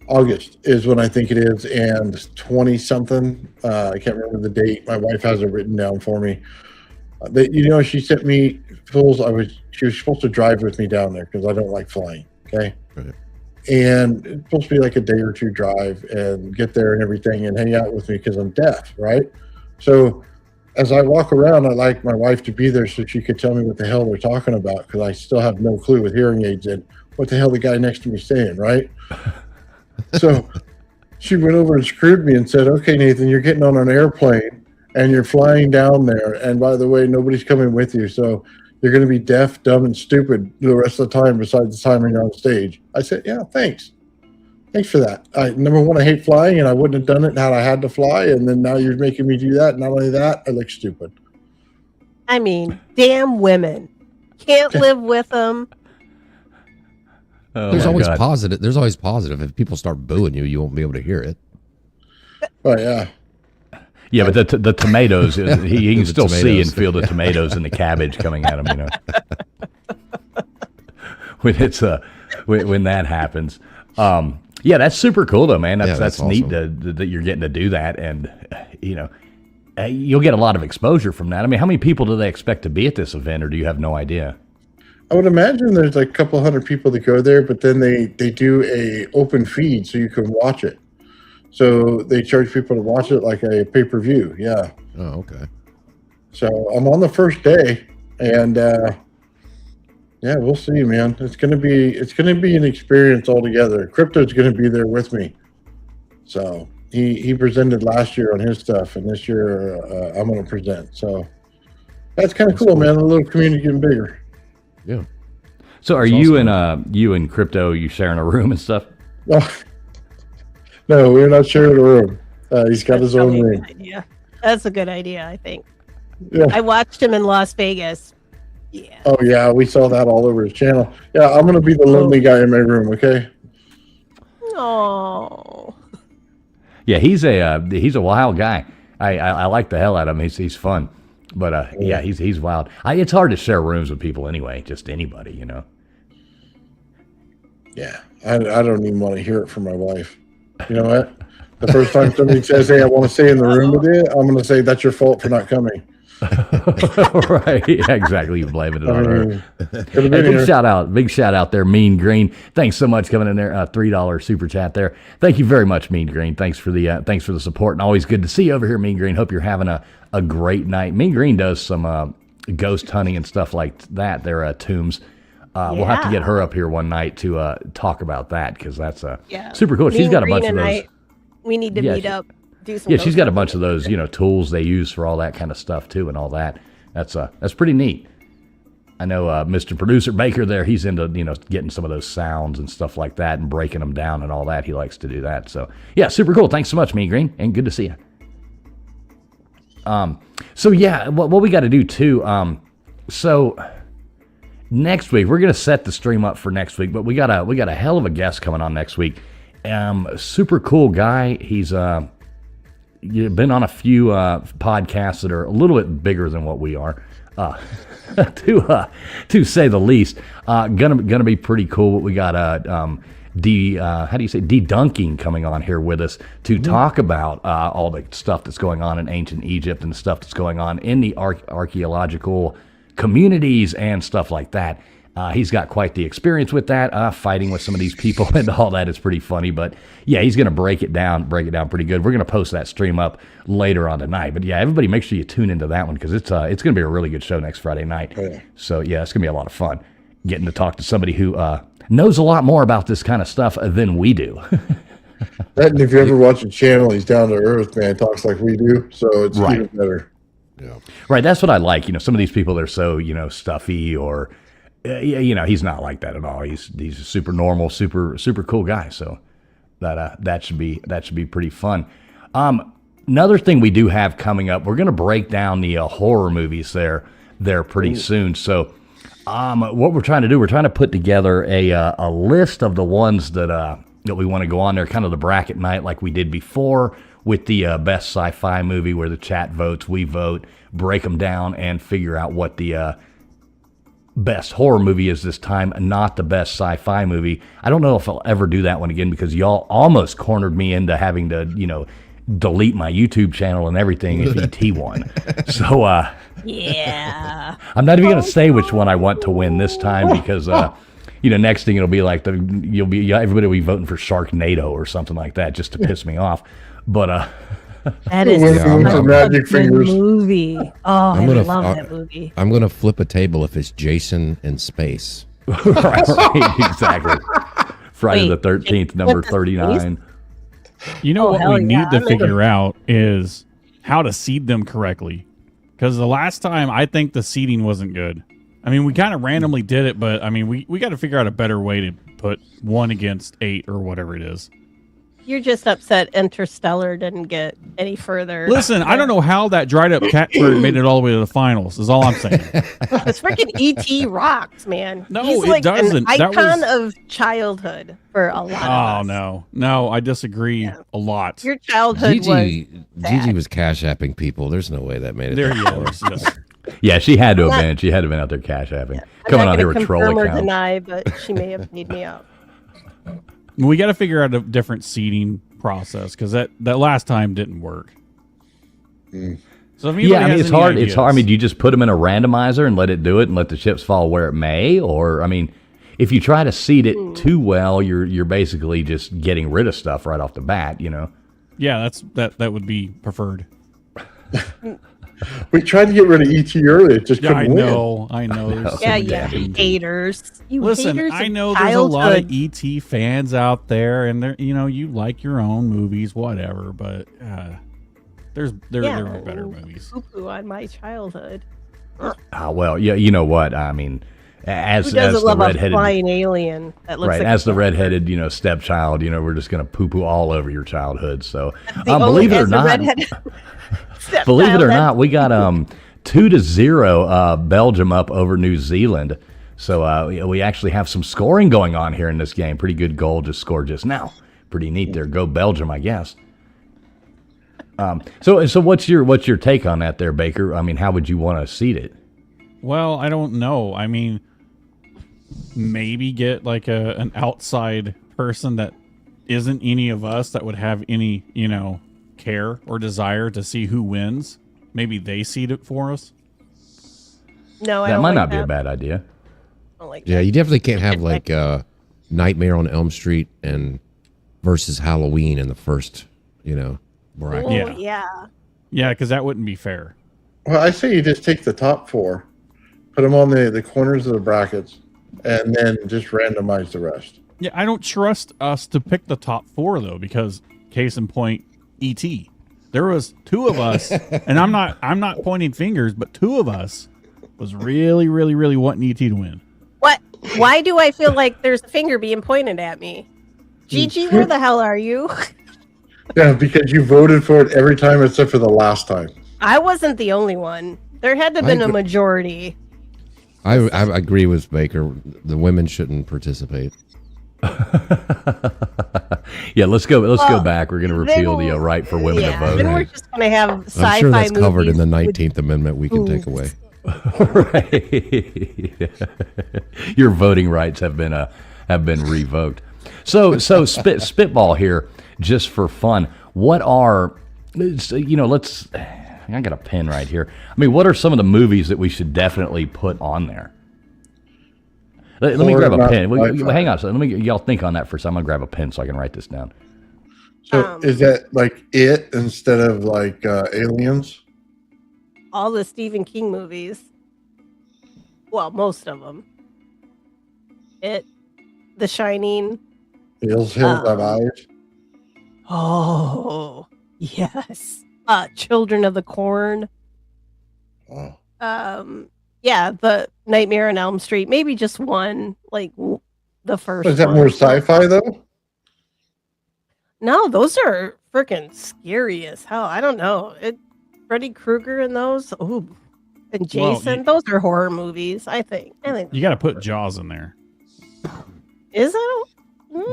August is when I think it is, and 20-something. I can't remember the date. My wife has it written down for me. She sent me fools. She was supposed to drive with me down there because I don't like flying. Okay.
Right.
And it's supposed to be like a day or two drive and get there and everything and hang out with me because I'm deaf, right? So as I walk around, I like my wife to be there so she could tell me what the hell they're talking about, because I still have no clue with hearing aids in what the hell the guy next to me is saying, right? So she went over and screwed me and said, okay, Nathan, you're getting on an airplane and you're flying down there. And by the way, nobody's coming with you. So you're going to be deaf, dumb, and stupid the rest of the time besides the time you're on stage. I said, yeah, thanks. Thanks for that. Number one, I hate flying, and I wouldn't have done it had I had to fly. And then now you're making me do that. Not only that, I look stupid.
I mean, damn women. Can't live with them.
Oh
There's
my
always
God.
positive. There's always positive. If people start booing you, you won't be able to hear it.
Oh yeah.
Yeah, but the tomatoes, he can
The
still see
tomatoes.
and feel the tomatoes and the cabbage coming at him, you know. When that happens. Yeah, that's super cool though, man. That's
that's
neat
awesome.
that you're getting to do that, and you know, you'll get a lot of exposure from that. I mean, how many people do they expect to be at this event, or do you have no idea?
I would imagine there's like a couple hundred people that go there, but then they do a open feed so you can watch it. So they charge people to watch it like a pay-per-view. Yeah.
Oh, okay.
So I'm on the first day, and yeah, we'll see, man. It's gonna be an experience altogether. Crypto's gonna be there with me. So he presented last year on his stuff, and this year I'm gonna present. So that's kind of cool, man. A little community getting bigger.
Yeah.
So are you and Crypto, you sharing a room and stuff?
No, we're not sharing a room. He's got his own room.
Idea. That's a good idea, I think.
Yeah.
I watched him in Las Vegas. Yeah.
Oh yeah, we saw that all over his channel. Yeah, I'm gonna be the lonely guy in my room. Okay.
Oh.
Yeah, he's a wild guy. I like the hell out of him. He's fun, but yeah, he's wild. It's hard to share rooms with people anyway. Just anybody, you know.
Yeah, I don't even want to hear it from my wife. You know what? The first time somebody says, "Hey, I want to stay in the room with you," I'm going to say, "That's your fault for not coming."
Right, yeah, exactly. You're blaming it on her.
Could have been
Hey,
here.
big shout out there, Mean Green. Thanks so much coming in there. $3 super chat there. Thank you very much, Mean Green. Thanks for the support, and always good to see you over here, Mean Green. Hope you're having a great night. Mean Green does some ghost hunting and stuff like that. Their tombs. We'll have to get her up here one night to talk about that, because that's super cool. She's got a bunch of those.
We need to meet up. Do some
Yeah, she's got a bunch of those, tools they use for all that kind of stuff too, and all that. That's pretty neat. I know Mr. Producer Baker there, he's into getting some of those sounds and stuff like that and breaking them down and all that. He likes to do that. So yeah, super cool. Thanks so much, Mean Green, and good to see you. So yeah, what we got to do too. So next week we're gonna set the stream up for next week, but we got a hell of a guest coming on next week. Super cool guy. He's been on a few podcasts that are a little bit bigger than what we are, to say the least. Gonna be pretty cool. We got D-Dunking coming on here with us to talk about all the stuff that's going on in ancient Egypt and the stuff that's going on in the archaeological communities and stuff like that. He's got quite the experience with that, fighting with some of these people and all that. Is pretty funny, but yeah, he's going to break it down pretty good. We're going to post that stream up later on tonight. But yeah, everybody make sure you tune into that one, because it's going to be a really good show next Friday night. Oh, yeah. So yeah, it's going to be a lot of fun getting to talk to somebody who knows a lot more about this kind of stuff than we do.
That, and if you ever watch the channel, he's down to earth, man. Talks like we do, so it's even better.
Yeah.
Right, that's what I like. Some of these people, they're so stuffy, or he's not like that at all. He's a super normal, super cool guy. So that should be pretty fun. Another thing we do have coming up, we're going to break down the horror movies there pretty soon. So what we're trying to do, we're trying to put together a list of the ones that we want to go on there, kind of the bracket night like we did before with the best sci-fi movie, where the chat votes, we vote, break them down, and figure out what the best horror movie is this time, not the best sci-fi movie. I don't know if I'll ever do that one again, because y'all almost cornered me into having to, delete my YouTube channel and everything if ET won. So,
yeah.
I'm not even going to say which one I want to win this time, because, next thing it'll be like everybody will be voting for Sharknado or something like that, just to piss me off. But,
that is
for magic fingers.
Movie. Oh, I love that movie.
I'm gonna flip a table if it's Jason in space.
right, exactly. Friday the 13th, number 39.
What we need to figure out is how to seed them correctly. Because the last time, I think the seeding wasn't good. I mean, we kind of randomly did it, but I mean, we got to figure out a better way to put 1 against 8 or whatever it is.
You're just upset Interstellar didn't get any further.
Listen, I don't know how that dried up cat turd made it all the way to the finals. Is all I'm saying.
This freaking E.T. rocks, man.
No,
He's
it
like
doesn't.
an
That
icon
was-
of childhood for a lot of us.
No, I disagree a lot.
Your childhood
Gigi was cash apping people. There's no way that made it.
There
that
he
far.
is. Yes.
Yeah, she had to have been. She had to have been out there cash apping. Coming
I'm
on
not
here
gonna
with troll
confirm or
accounts.
deny, but she may have paid me up.
We got to figure out a different seeding process because that last time didn't work. So if anybody
Yeah, I mean,
has
it's
any
hard.
ideas-
It's hard. I mean, do you just put them in a randomizer and let it do it and let the chips fall where it may? Or, I mean, if you try to seed it too well, you're basically just getting rid of stuff right off the bat, you know?
Yeah, that would be preferred.
We tried to get rid of ET earlier. It just
Yeah,
couldn't
I
win.
know. There's
Yeah,
some
yeah,
damn-
haters. You
Listen,
haters
I
of
know there's a lot of
childhood.
ET fans out there, and they're you like your own movies, whatever. But there are better movies.
Poo-poo on my childhood.
Well, yeah, you know what? I mean, as
Who doesn't
the
love a
redheaded,
flying alien that looks
right?
like
As the
a-
redheaded, stepchild, we're just gonna poo-poo all over your childhood. So,
the only-
believe it or
as a
not,
redheaded stepchild,
believe it or
that's-
not, we got 2-0 Belgium up over New Zealand. So we actually have some scoring going on here in this game. Pretty good goal just scored just now. Pretty neat there. Go Belgium, I guess. So what's your take on that there, Baker? I mean, how would you want to seed it?
Well, I don't know. I mean, maybe get like an outside person that isn't any of us that would have any, care or desire to see who wins. Maybe they seed it for us.
No, I
That
don't
might
like
not be
that.
a bad idea.
I don't like
Yeah,
that.
you definitely can't have like Nightmare on Elm Street and versus Halloween in the first, bracket.
Oh,
Yeah.
yeah.
Yeah, because that wouldn't be fair.
Well, I say you just take the top four, put them on the corners of the brackets, and then just randomize the rest.
Yeah, I don't trust us to pick the top four though, because case in point, E.T. There was two of us, and I'm not pointing fingers, but two of us was really, really, really wanting E.T. to win.
What? Why do I feel like there's a finger being pointed at me? Gigi, where the hell are you?
Yeah, because you voted for it every time except for the last time.
I wasn't the only one. There had to have been a majority.
I agree with Baker. The women shouldn't participate.
Yeah, let's go
Well,
back. We're going to repeal the
then-
right for women to vote.
Then we're just going to have sci-fi
I'm sure that's covered in the
movies
19th Amendment we can take away.
Right. Your voting rights have been revoked. So spitball here, just for fun. What are let's. I got a pen right here. I mean, what are some of the movies that we should definitely put on there? Let me grab a pen. Hang on. So let me y'all think on that for a second. I'm gonna grab a pen so I can write this down.
So is that like it instead of like Aliens?
all the Stephen King movies. Well, most of them. It, The Shining.
Hills Have Eyes.
Oh, yes. Children of the Corn.
Oh.
Yeah, the Nightmare on Elm Street. Maybe just one, like the first.
Is that
one.
more sci-fi though?
No, those are freaking scary as hell. I don't know. Freddy Krueger and those. Ooh. And Jason. Those are horror movies, I think.
You got to put Jaws in there.
Is it?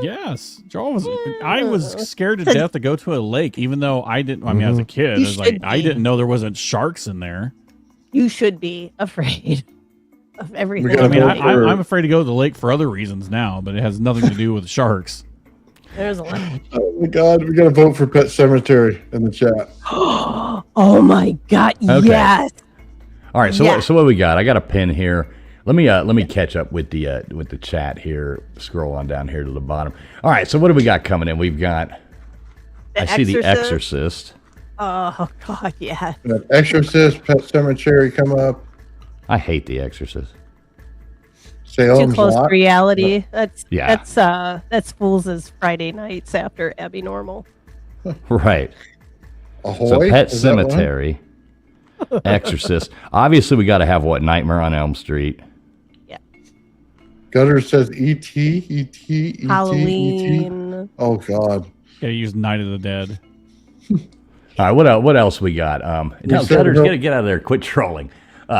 Yes, Jaws. I was scared to death to go to a lake, even though I didn't. I mean, as a kid, I was like, I didn't know there wasn't sharks in there.
You should be afraid of everything.
I mean, I'm afraid to go to the lake for other reasons now, but it has nothing to do with sharks.
There's a lot.
Oh my God, we got to vote for Pet Cemetery in the chat.
Oh my God!
Okay.
Yes.
All right, so what we got? I got a pen here. Let me catch up with the chat here. Scroll on down here to the bottom. All right, so what do we got coming in? We've got. I see The Exorcist.
Oh God, yeah.
Exorcist, Pet Cemetery come up.
I hate The Exorcist.
Salem's
Too close
Lot.
to reality. That's
Yeah.
that's Fools' Friday nights after Abbinormal.
Right.
Ahoy?
So Pet
Is that one?
Cemetery, Exorcist. Obviously, we got to have what? Nightmare on Elm Street.
Gutter says E.T. E.T. E.T.
Halloween.
Oh God.
Gotta use Night of the Dead.
All right, what else we got? No, Gutters, get out of there. Quit trolling.
He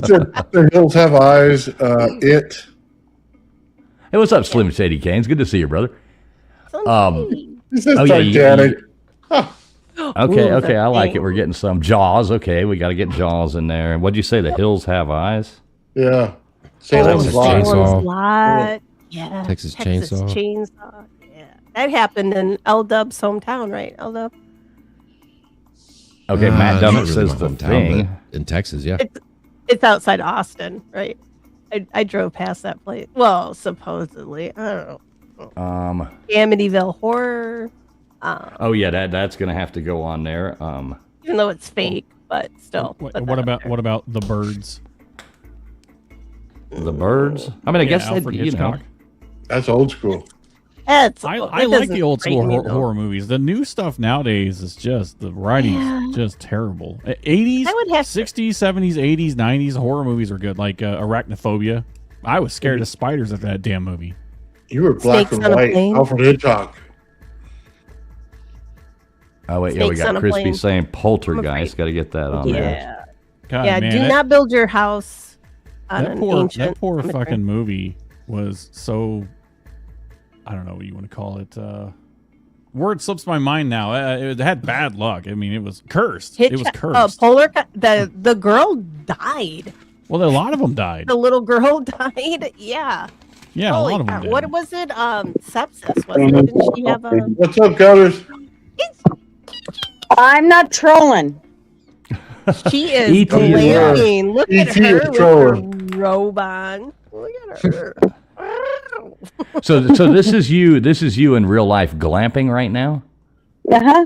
said, the hills have eyes. It.
Hey, what's up, Slim Shady Canes? Good to see you, brother.
He says Titanic.
Okay, I like it. We're getting some Jaws. Okay, we got to get Jaws in there. What'd you say? The hills have eyes?
Yeah.
Texas Chainsaw.
Lot. Yeah.
Texas Chainsaw.
Yeah. That happened in L Dub's hometown, right? L Dub.
Okay, Matt
not
Dummett
really
says
my
the
hometown,
thing.
but in Texas, yeah.
It's outside Austin, right? I drove past that place. Well, supposedly. I don't know. Amityville Horror.
Oh yeah, that's gonna have to go on there.
Even though it's fake, but still.
What about The Birds?
The Birds? I mean, I guess
Alfred Hitchcock.
That's old school.
I like the old school horror movies. The new stuff nowadays is just the writing's just terrible. 80s, 60s, 70s, 80s, 90s horror movies are good. Like Arachnophobia. I was scared of spiders after that damn movie.
You were black
Snakes
and
on a
white.
Plane.
Alfred Hitchcock.
Oh wait, yeah, we
Snakes on
got
a
Crispy
Plane.
saying Poltergeist. Got to get that on there.
Yeah.
God,
Yeah.
man,
Do not build your house on
that
an
poor
ancient.
fucking
cemetery.
movie was so, I don't know what you want to call it. Word slips my mind now. It had bad luck. I mean, it was cursed. It was cursed.
The girl died.
Well, a lot of them died.
The little girl died. Yeah.
Yeah,
Holy
a lot of them
cow.
did.
What was it? Sepsis, wasn't it? Didn't she have a...
What's up, Gutters?
I'm not trolling.
She is
E.T. is
glaring. Look at
E.T.
her
is
with her
trolling.
robe on. Look at her.
So this is you. This is you in real life glamping right now.
Uh-huh.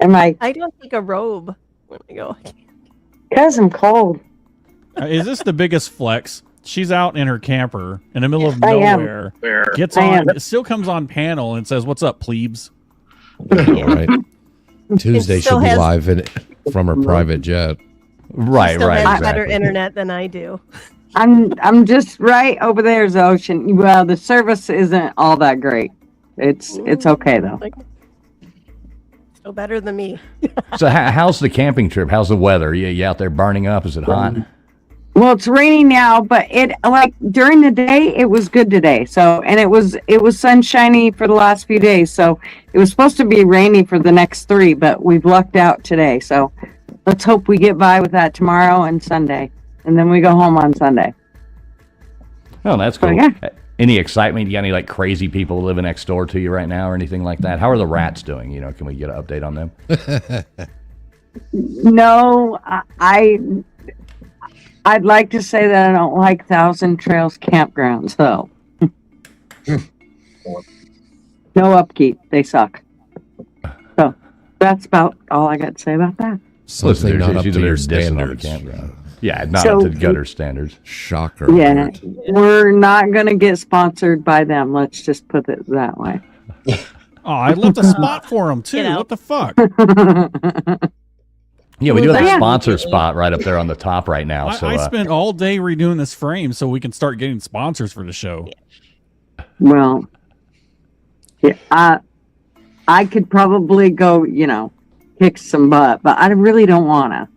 Am I?
I don't take a robe when I go.
Because I'm cold.
Is this the biggest flex? She's out in her camper in the middle of
I am.
nowhere. Gets
I
on,
am.
still comes on panel and says, "What's up, plebes?"
All right. Tuesday
still
she'll be
has-
live from her private jet.
Right,
Still
right,
has better
exactly.
internet than I do.
I'm just right over there's the ocean. Well, the service isn't all that great. It's okay though.
Still better than me.
So how's the camping trip? How's the weather? You out there burning up? Is it hot?
Well, it's raining now, but it like during the day it was good today. So and it was sunshiny for the last few days. So it was supposed to be rainy for the next 3, but we've lucked out today. So let's hope we get by with that tomorrow and Sunday, and then we go home on Sunday.
Oh, that's cool.
yeah.
Any excitement? You got any like crazy people living next door to you right now or anything like that? How are the rats doing? You know, can we get an update on them?
No, I'd like to say that I don't like Thousand Trails campgrounds, though. No upkeep. They suck. So that's about all I got to say about that.
Something not up
she's
to your
dissing on the
standards.
campground. Yeah, not
So-
up to gutter standards.
Shocker.
Yeah,
alert.
we're not going to get sponsored by them. Let's just put it that way.
Oh, I left a spot for him too.
Get out.
What the fuck?
Yeah, we do have a
Yeah.
sponsor spot right up there on the top right now.
I spent all day redoing this frame so we can start getting sponsors for the show.
Well, yeah, I could probably go, kick some butt, but I really don't want to.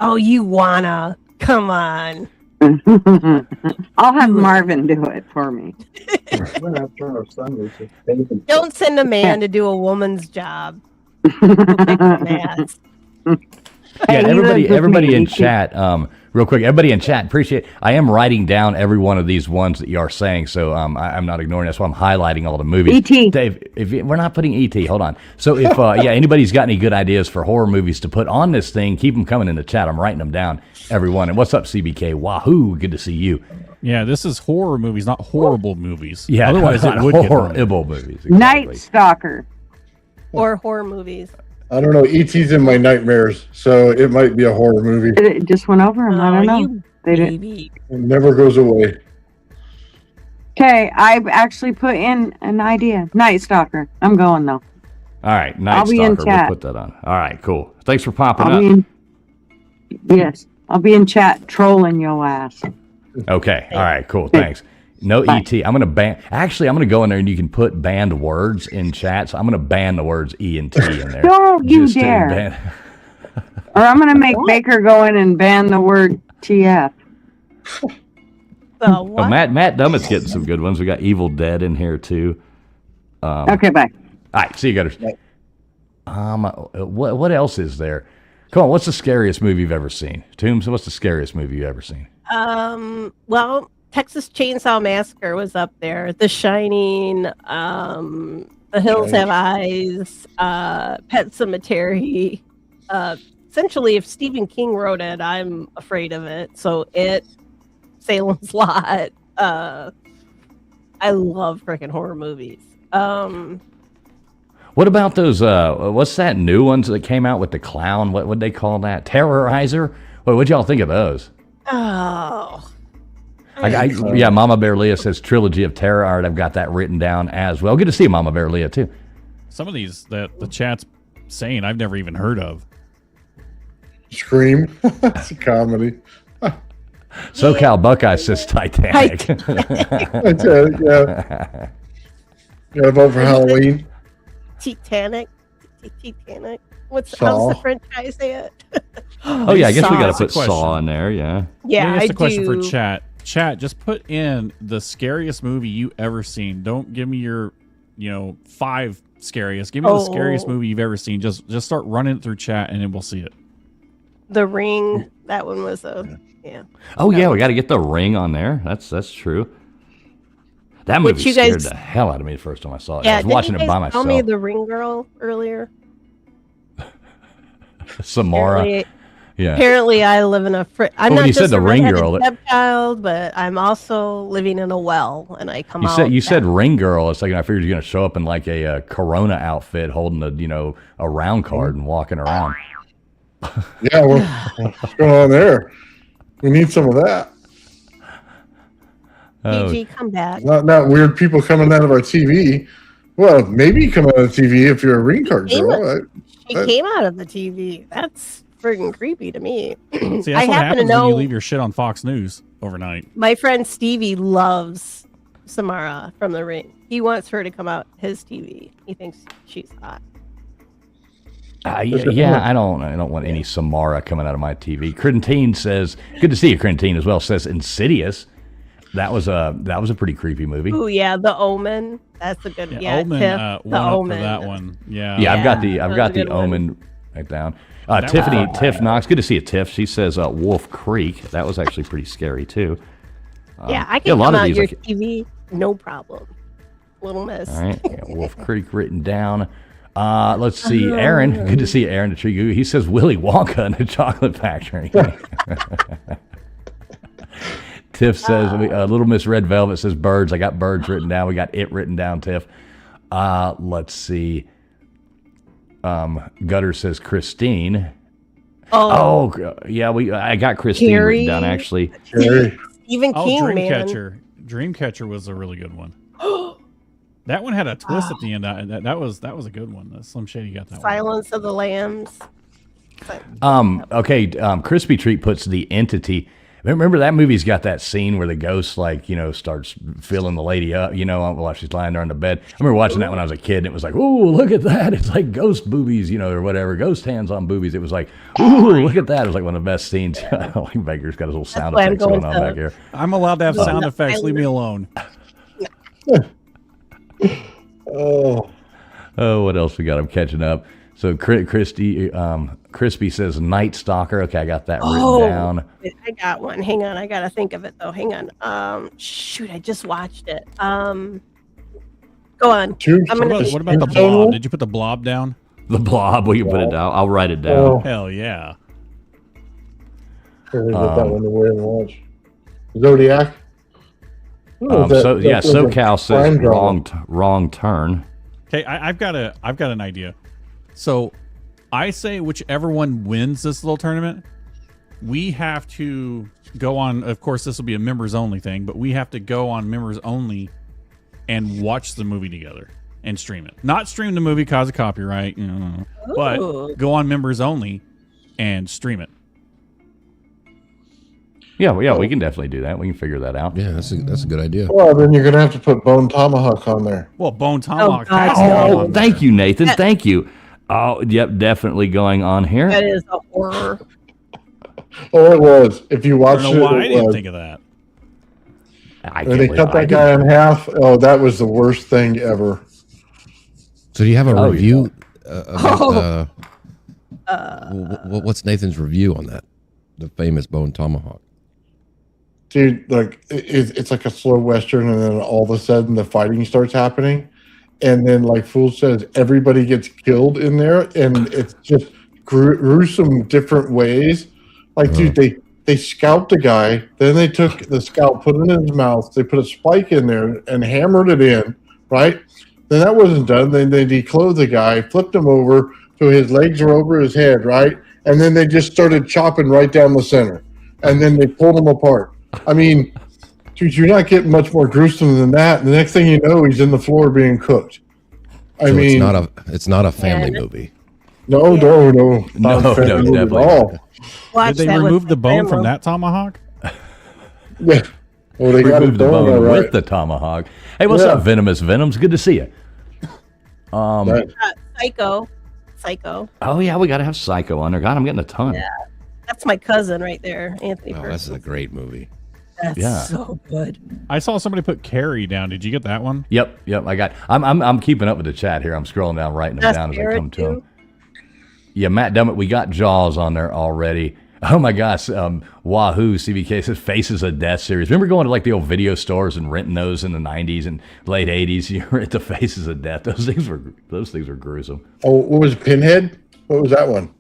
Oh, you wanna? Come on.
I'll have Marvin do it for me.
Don't send a man to do a woman's job. Mad.
Yeah,
Hey,
everybody in chat, real quick, everybody in chat, appreciate. I am writing down every one of these ones that you are saying, so I'm not ignoring. That's why I'm highlighting all the movies.
E.T..
Dave, we're not putting ET. Hold on. So if anybody's got any good ideas for horror movies to put on this thing, keep them coming in the chat. I'm writing them down, everyone. And what's up, CBK? Wahoo! Good to see you.
Yeah, this is horror movies, not horrible movies.
Yeah,
Otherwise it would get burned.
horrible movies. Exactly.
Night Stalker.
Or horror movies.
I don't know. E.T.'s in my nightmares, so it might be a horror movie.
It just went over him. I don't know.
You
They didn't.
baby.
It never goes away.
Okay, I've actually put in an idea. Night Stalker. I'm going though.
All right, Night
I'll be in
Stalker. We'll
chat.
put that on. All right, cool. Thanks for popping
I'll
up.
be in. Yes, I'll be in chat trolling your ass.
Okay. All right. Cool. Thanks. No
Bye.
ET. I'm gonna ban. Actually, I'm gonna go in there and you can put banned words in chat. So I'm gonna ban the words E and T in there.
Don't you
Just to
dare.
ban-
Or I'm gonna make Baker go in and ban the word TF.
The
Oh,
what?
Matt Dummett's getting some good ones. We got Evil Dead in here too.
Okay, bye.
All right, see you guys. What else is there? Come on, what's the scariest movie you've ever seen? Toombs, what's the scariest movie you've ever seen?
Well, Texas Chainsaw Massacre was up there. The Shining, The Hills Have Eyes, Pet Sematary. Essentially, if Stephen King wrote it, I'm afraid of it. So Salem's Lot. I love freaking horror movies.
What about those? What's that new ones that came out with the clown? What would they call that? Terrorizer? What'd y'all think of those?
Oh,
Yeah, Mama Bear Leah says Trilogy of Terror. All right, I've got that written down as well. Good to see you, Mama Bear Leah, too.
Some of these that the chat's saying I've never even heard of.
Scream. It's a comedy.
SoCal Buckeye says Titanic.
That's it, yeah. You gotta vote for Halloween.
Titanic. How's
Saw.
the French guy say it?
Oh, yeah, I guess we got to
That's a
put
question.
Saw in there, yeah.
Yeah,
Maybe that's
I
a question
do.
for chat. Chat, just put in the scariest movie you ever seen. Don't give me your, 5 scariest. Give me the scariest movie you've ever seen. Just start running it through chat, and then we'll see it.
The Ring. That one was yeah.
Oh, yeah, we got to get the Ring on there. That's true. That movie
Which you
scared
guys-
the hell out of me the first time I saw it.
Yeah,
I was watching
didn't
it
you
by
guys tell
myself.
me the Ring Girl earlier?
Samara.
Apparently,
Yeah.
apparently I live in a. I'm
when
not
you
just
said the
a
Ring
redheaded
Girl,
stepchild, but I'm also living in a well, and I come out.
You said Ring Girl a second. I figured you're going to show up in like a Corona outfit holding a round card and walking around.
Yeah, what's going on there? We need some of that.
PG, come back.
Not weird people coming out of our TV. Well, maybe you come out of the TV if you're a ring card girl.
She came out of the TV. That's friggin' creepy to me.
See, that's
I
what
happen to
happens when
know
you leave your shit on Fox News overnight.
my friend Stevie loves Samara from The Ring. He wants her to come out his TV. He thinks she's hot.
Yeah, I don't want any Samara coming out of my TV. Crintine says, good to see you, Crintine, as well. Says Insidious. That was a pretty creepy movie.
Oh yeah, The Omen. That's a good. Yeah,
Omen,
Tiff,
one
The
up
Omen.
for that one. Yeah.
Yeah, I've got
that was a
the
good one.
Omen right down. Tiff Knox, good to see you, Tiff. She says Wolf Creek. That was actually pretty scary too.
Yeah, I
a
can
lot
come
of
out
these
your
I
TV, no problem. Little miss.
All right, yeah, Wolf Creek written down. Let's see, Aaron. Good to see you, Aaron. The Tree Goo. He says Willy Wonka and the Chocolate Factory. Tiff says Little Miss Red Velvet says Birds. I got Birds written down. We got It written down. Tiff. Let's see. Gutter says Christine. Oh yeah, I got Christine
Carrie.
written down actually.
Stephen King, man.
Dreamcatcher. Dreamcatcher was a really good one. That one had a twist at the end. That was a good one. Slim Shady got that
Silence of the Lambs.
Okay. Crispy Treat puts The Entity. Remember that movie's got that scene where the ghost, starts filling the lady up, while she's lying there on the bed. I remember watching that when I was a kid, and it was like, ooh, look at that. It's like ghost boobies, or whatever. Ghost hands on boobies. It was like, ooh, look at that. It was like one of the best scenes. Baker's got his little sound
why I'm
effects going on
going
back here.
I'm allowed to have sound effects. Leave me alone.
Oh,
what else we got? I'm catching up. So Crispy says Night Stalker. Okay, I got that written down.
I got one. Hang on, I gotta think of it though. Hang on. Shoot, I just watched it. Go on. I'm gonna.
What about the Blob? Did you put the Blob down?
The Blob. We can put it down. I'll write it down.
Hell yeah.
Get that one away and watch. Zodiac.
SoCal says wrong turn.
Okay, I've got an idea. So I say whichever one wins this little tournament, we have to go on. Of course, this will be a members only thing, but we have to go on members only and watch the movie together and stream it. Not stream the movie cause of copyright, but go on members only and stream it.
Yeah, we can definitely do that. We can figure that out.
Yeah, that's a good idea.
Well, then you're gonna have to put Bone Tomahawk on there.
Well, Bone Tomahawk.
God,
has to be
Oh,
on
thank
there.
you, Nathan. Thank you. Oh, yep, definitely going on here.
That is a horror.
Oh, it was. If you
I
watch
don't know why I
it
didn't
was.
think of that.
I
When they
can't
cut
believe
that guy in half, oh, that was the worst thing ever.
So do you have a
Oh,
review? What's Nathan's review on that? The famous Bone Tomahawk.
Dude, like it's like a slow western, and then all of a sudden the fighting starts happening, and then like Fool says, everybody gets killed in there, and it's just gruesome different ways. Like, dude, they scalped a guy, then they took the scalp, put it in his mouth, they put a spike in there and hammered it in, right? Then that wasn't done. Then they declothed the guy, flipped him over so his legs were over his head, right? And then they just started chopping right down the center, and then they pulled him apart. I mean, dude, you're not getting much more gruesome than that. The next thing you know, he's in the floor being cooked. I mean,
it's not a family movie.
no, not a family movie at
definitely
all.
Watch
Did they
that with
remove
my
the bone from
grandma.
that tomahawk?
Yeah. Well, they got
Remove
it
the
done,
bone
all right.
with the tomahawk. Hey, what's
Yeah.
up, Venomous Venoms? Good to see you.
Right.
Psycho.
Oh yeah, we got to have Psycho on there. God, I'm getting a ton.
Yeah. That's my cousin right there, Anthony.
Oh, that's a great movie.
That's
Yeah.
so good.
I saw somebody put Carrie down. Did you get that one?
Yep. I'm keeping up with the chat here. I'm scrolling down, writing them
That's
down as I
Jared,
come to them.
too?
Yeah, Matt Dummett, we got Jaws on there already. Oh my gosh, Wahoo CBK says Faces of Death series. Remember going to like the old video stores and renting those in the 90s and late 80s? You were at the Faces of Death. Those things were gruesome.
Oh, what was Pinhead? What was that one?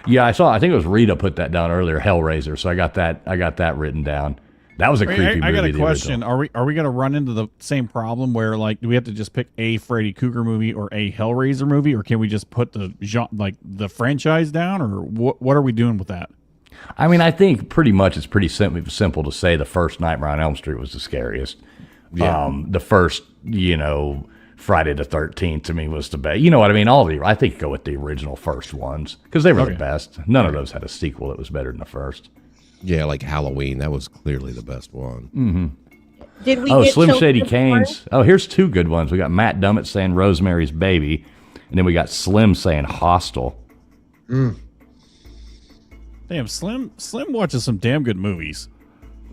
Yeah, I think it was Rita put that down earlier, Hellraiser. So I got that written down. That was a creepy movie.
I got a
the
question.
original.
Are we going to run into the same problem where like do we have to just pick a Freddy Krueger movie or a Hellraiser movie, or can we just put the franchise down, or what are we doing with that?
I mean, I think pretty much it's pretty simple to say the first Nightmare on Elm Street was the scariest.
Yeah.
The first, Friday the 13th to me was the best. You know what I mean? I think go with the original first ones because they were the best. None of those had a sequel that was better than the first.
Yeah, like Halloween. That was clearly the best one.
Did we
Oh,
get
Slim
Children
Shady
of
Canes. Oh, here's two good ones. We got Matt Dummett saying Rosemary's Baby, and then we got Slim saying Hostel.
Damn, Slim watches some damn good movies.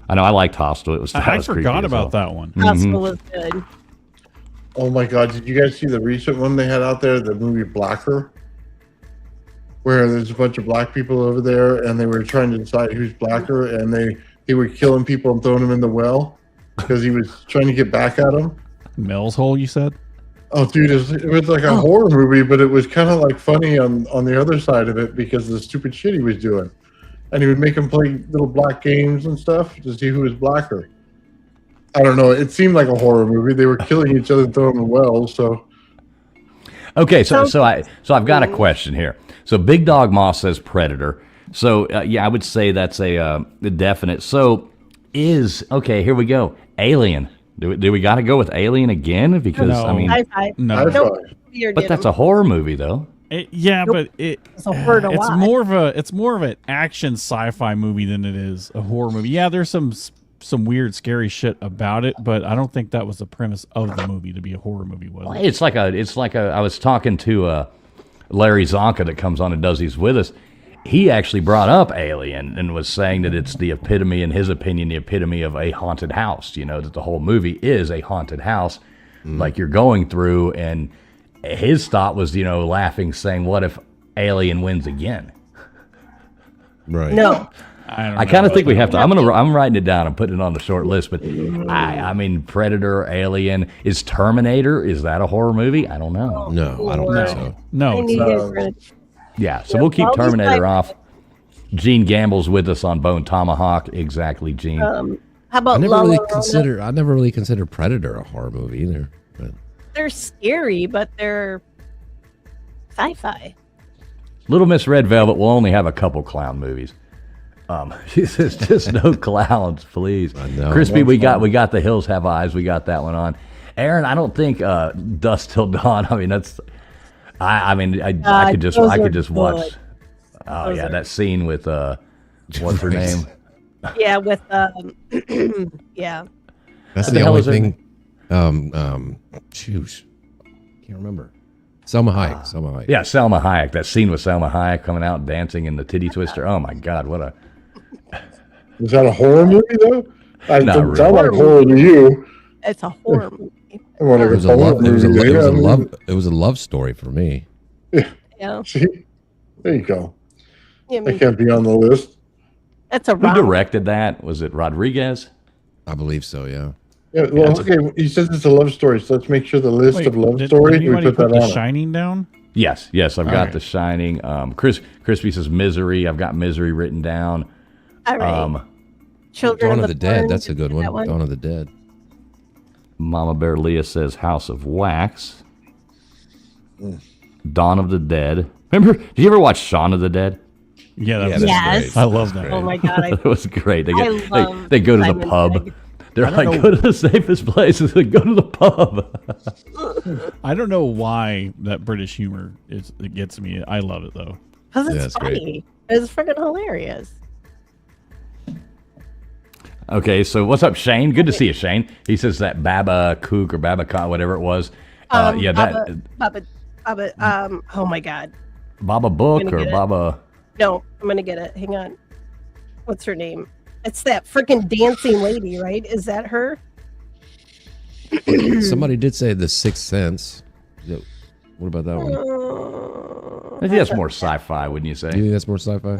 I know I liked Hostel.
I forgot about that one.
Porn? Hospital was good.
Oh my God! Did you guys see the recent one they had out there? The movie Blacker, where there's a bunch of black people over there, and they were trying to decide who's blacker, and they were killing people and throwing them in the well because he was trying to get back at them.
Mel's Hole, you said?
Oh, dude, it was like a horror movie, but it was kind of like funny on the other side of it because of the stupid shit he was doing. And he would make them play little black games and stuff to see who was blacker. I don't know. It seemed like a horror movie. They were killing each other and throwing them in wells. So
Okay, so I've got a question here. So Big Dog Moss says Predator. So I would say that's a definite. So here we go. Alien. Do we got to go with Alien again? Because
No.
I mean,
Sci-fi.
No.
High
Nope.
five.
Weird,
but that's a horror movie though.
But
It's a horror to
it's
watch.
more of an action sci-fi movie than it is a horror movie. Yeah, there's some weird, scary shit about it, but I don't think that was the premise of the movie to be a horror movie, was it?
It's like a. I was talking to Larry Zonka that comes on and does these with us. He actually brought up Alien and was saying that it's the epitome, in his opinion, the epitome of a haunted house. That the whole movie is a haunted house, like you're going through. And his thought was, laughing, saying, "What if Alien wins again?"
Right.
No.
I kind of think we have to. I'm writing it down and putting it on the short list. But I mean, Predator, Alien, is Terminator? Is that a horror movie? I don't know.
No, I don't think so.
No,
I
it's
knew
not.
you guys were gonna-
Yeah, so
Yeah,
we'll keep
all these
Terminator
types-
off. Gene Gamble's with us on Bone Tomahawk. Exactly, Gene.
How
I
about
never
La
really
La
considered Predator a horror movie either. But
They're scary, but they're sci-fi.
Little Miss Red Velvet will only have a couple clown movies. She says just no clowns, please.
I know.
Crispy, we got The Hills Have Eyes. We got that one on. Aaron, I don't think Dusk Till Dawn. I mean, that's. I could just
those are
watch.
good.
Oh
Those
yeah,
are-
that scene with what's her name?
Yeah, with yeah.
That's
What
the
the hell
only
is
thing. Shoot, can't remember. Selma Hayek. Selma Hayek.
Yeah, Selma Hayek. That scene with Selma Hayek coming out dancing in the titty twister. Oh my God, what a
Is that a horror movie though? I
Not
didn't sound
really.
like horror to you.
It's a horror movie.
I wonder
It
if
was a love. It was a.
movie.
It was
Yeah,
a
I mean,
love. It was a love story for me.
Yeah.
See, there you go.
I
That
mean,
can't be on the list.
that's a
Who
rom.
directed that? Was it Rodriguez?
I believe so. Yeah.
Yeah, well, okay. He says it's a love story, so let's make sure the list
Wait,
of love
did
stories we
anybody
put
put
that
The
on.
Shining down?
Yes, I've got
Alright.
The Shining. Crispy says Misery. I've got Misery written down.
All right. Children
Dawn
of
of the Dead.
Corn,
That's a good one.
that one?
Dawn of the Dead.
Mama Bear Leah says House of Wax. Dawn of the Dead. Remember, did you ever watch Shaun of the Dead?
Yeah, that
Yeah,
was
that's
Yes.
great.
I love that.
That's
Oh
great.
my god!
That was great. They,
I
get,
love
they go to the
Simon
pub.
Pegg.
They're
I don't
like,
know.
go to the safest places. They go to the pub.
I don't know why that British humor it gets me. I love it though.
Because
Yeah,
it's
it's great.
funny. It's freaking hilarious.
Okay, so what's up, Shane? Good to see you, Shane. He says that Baba Kook or Baba Khan, whatever it was. Yeah, that
Baba, oh my god.
Baba Book
I'm gonna
or
get it.
Baba.
No, I'm gonna get it. Hang on. What's her name? It's that freaking dancing lady, right? Is that her?
Somebody did say The Sixth Sense. What about that one?
I think that's more sci-fi, wouldn't you
Do you
say?
think that's more sci-fi?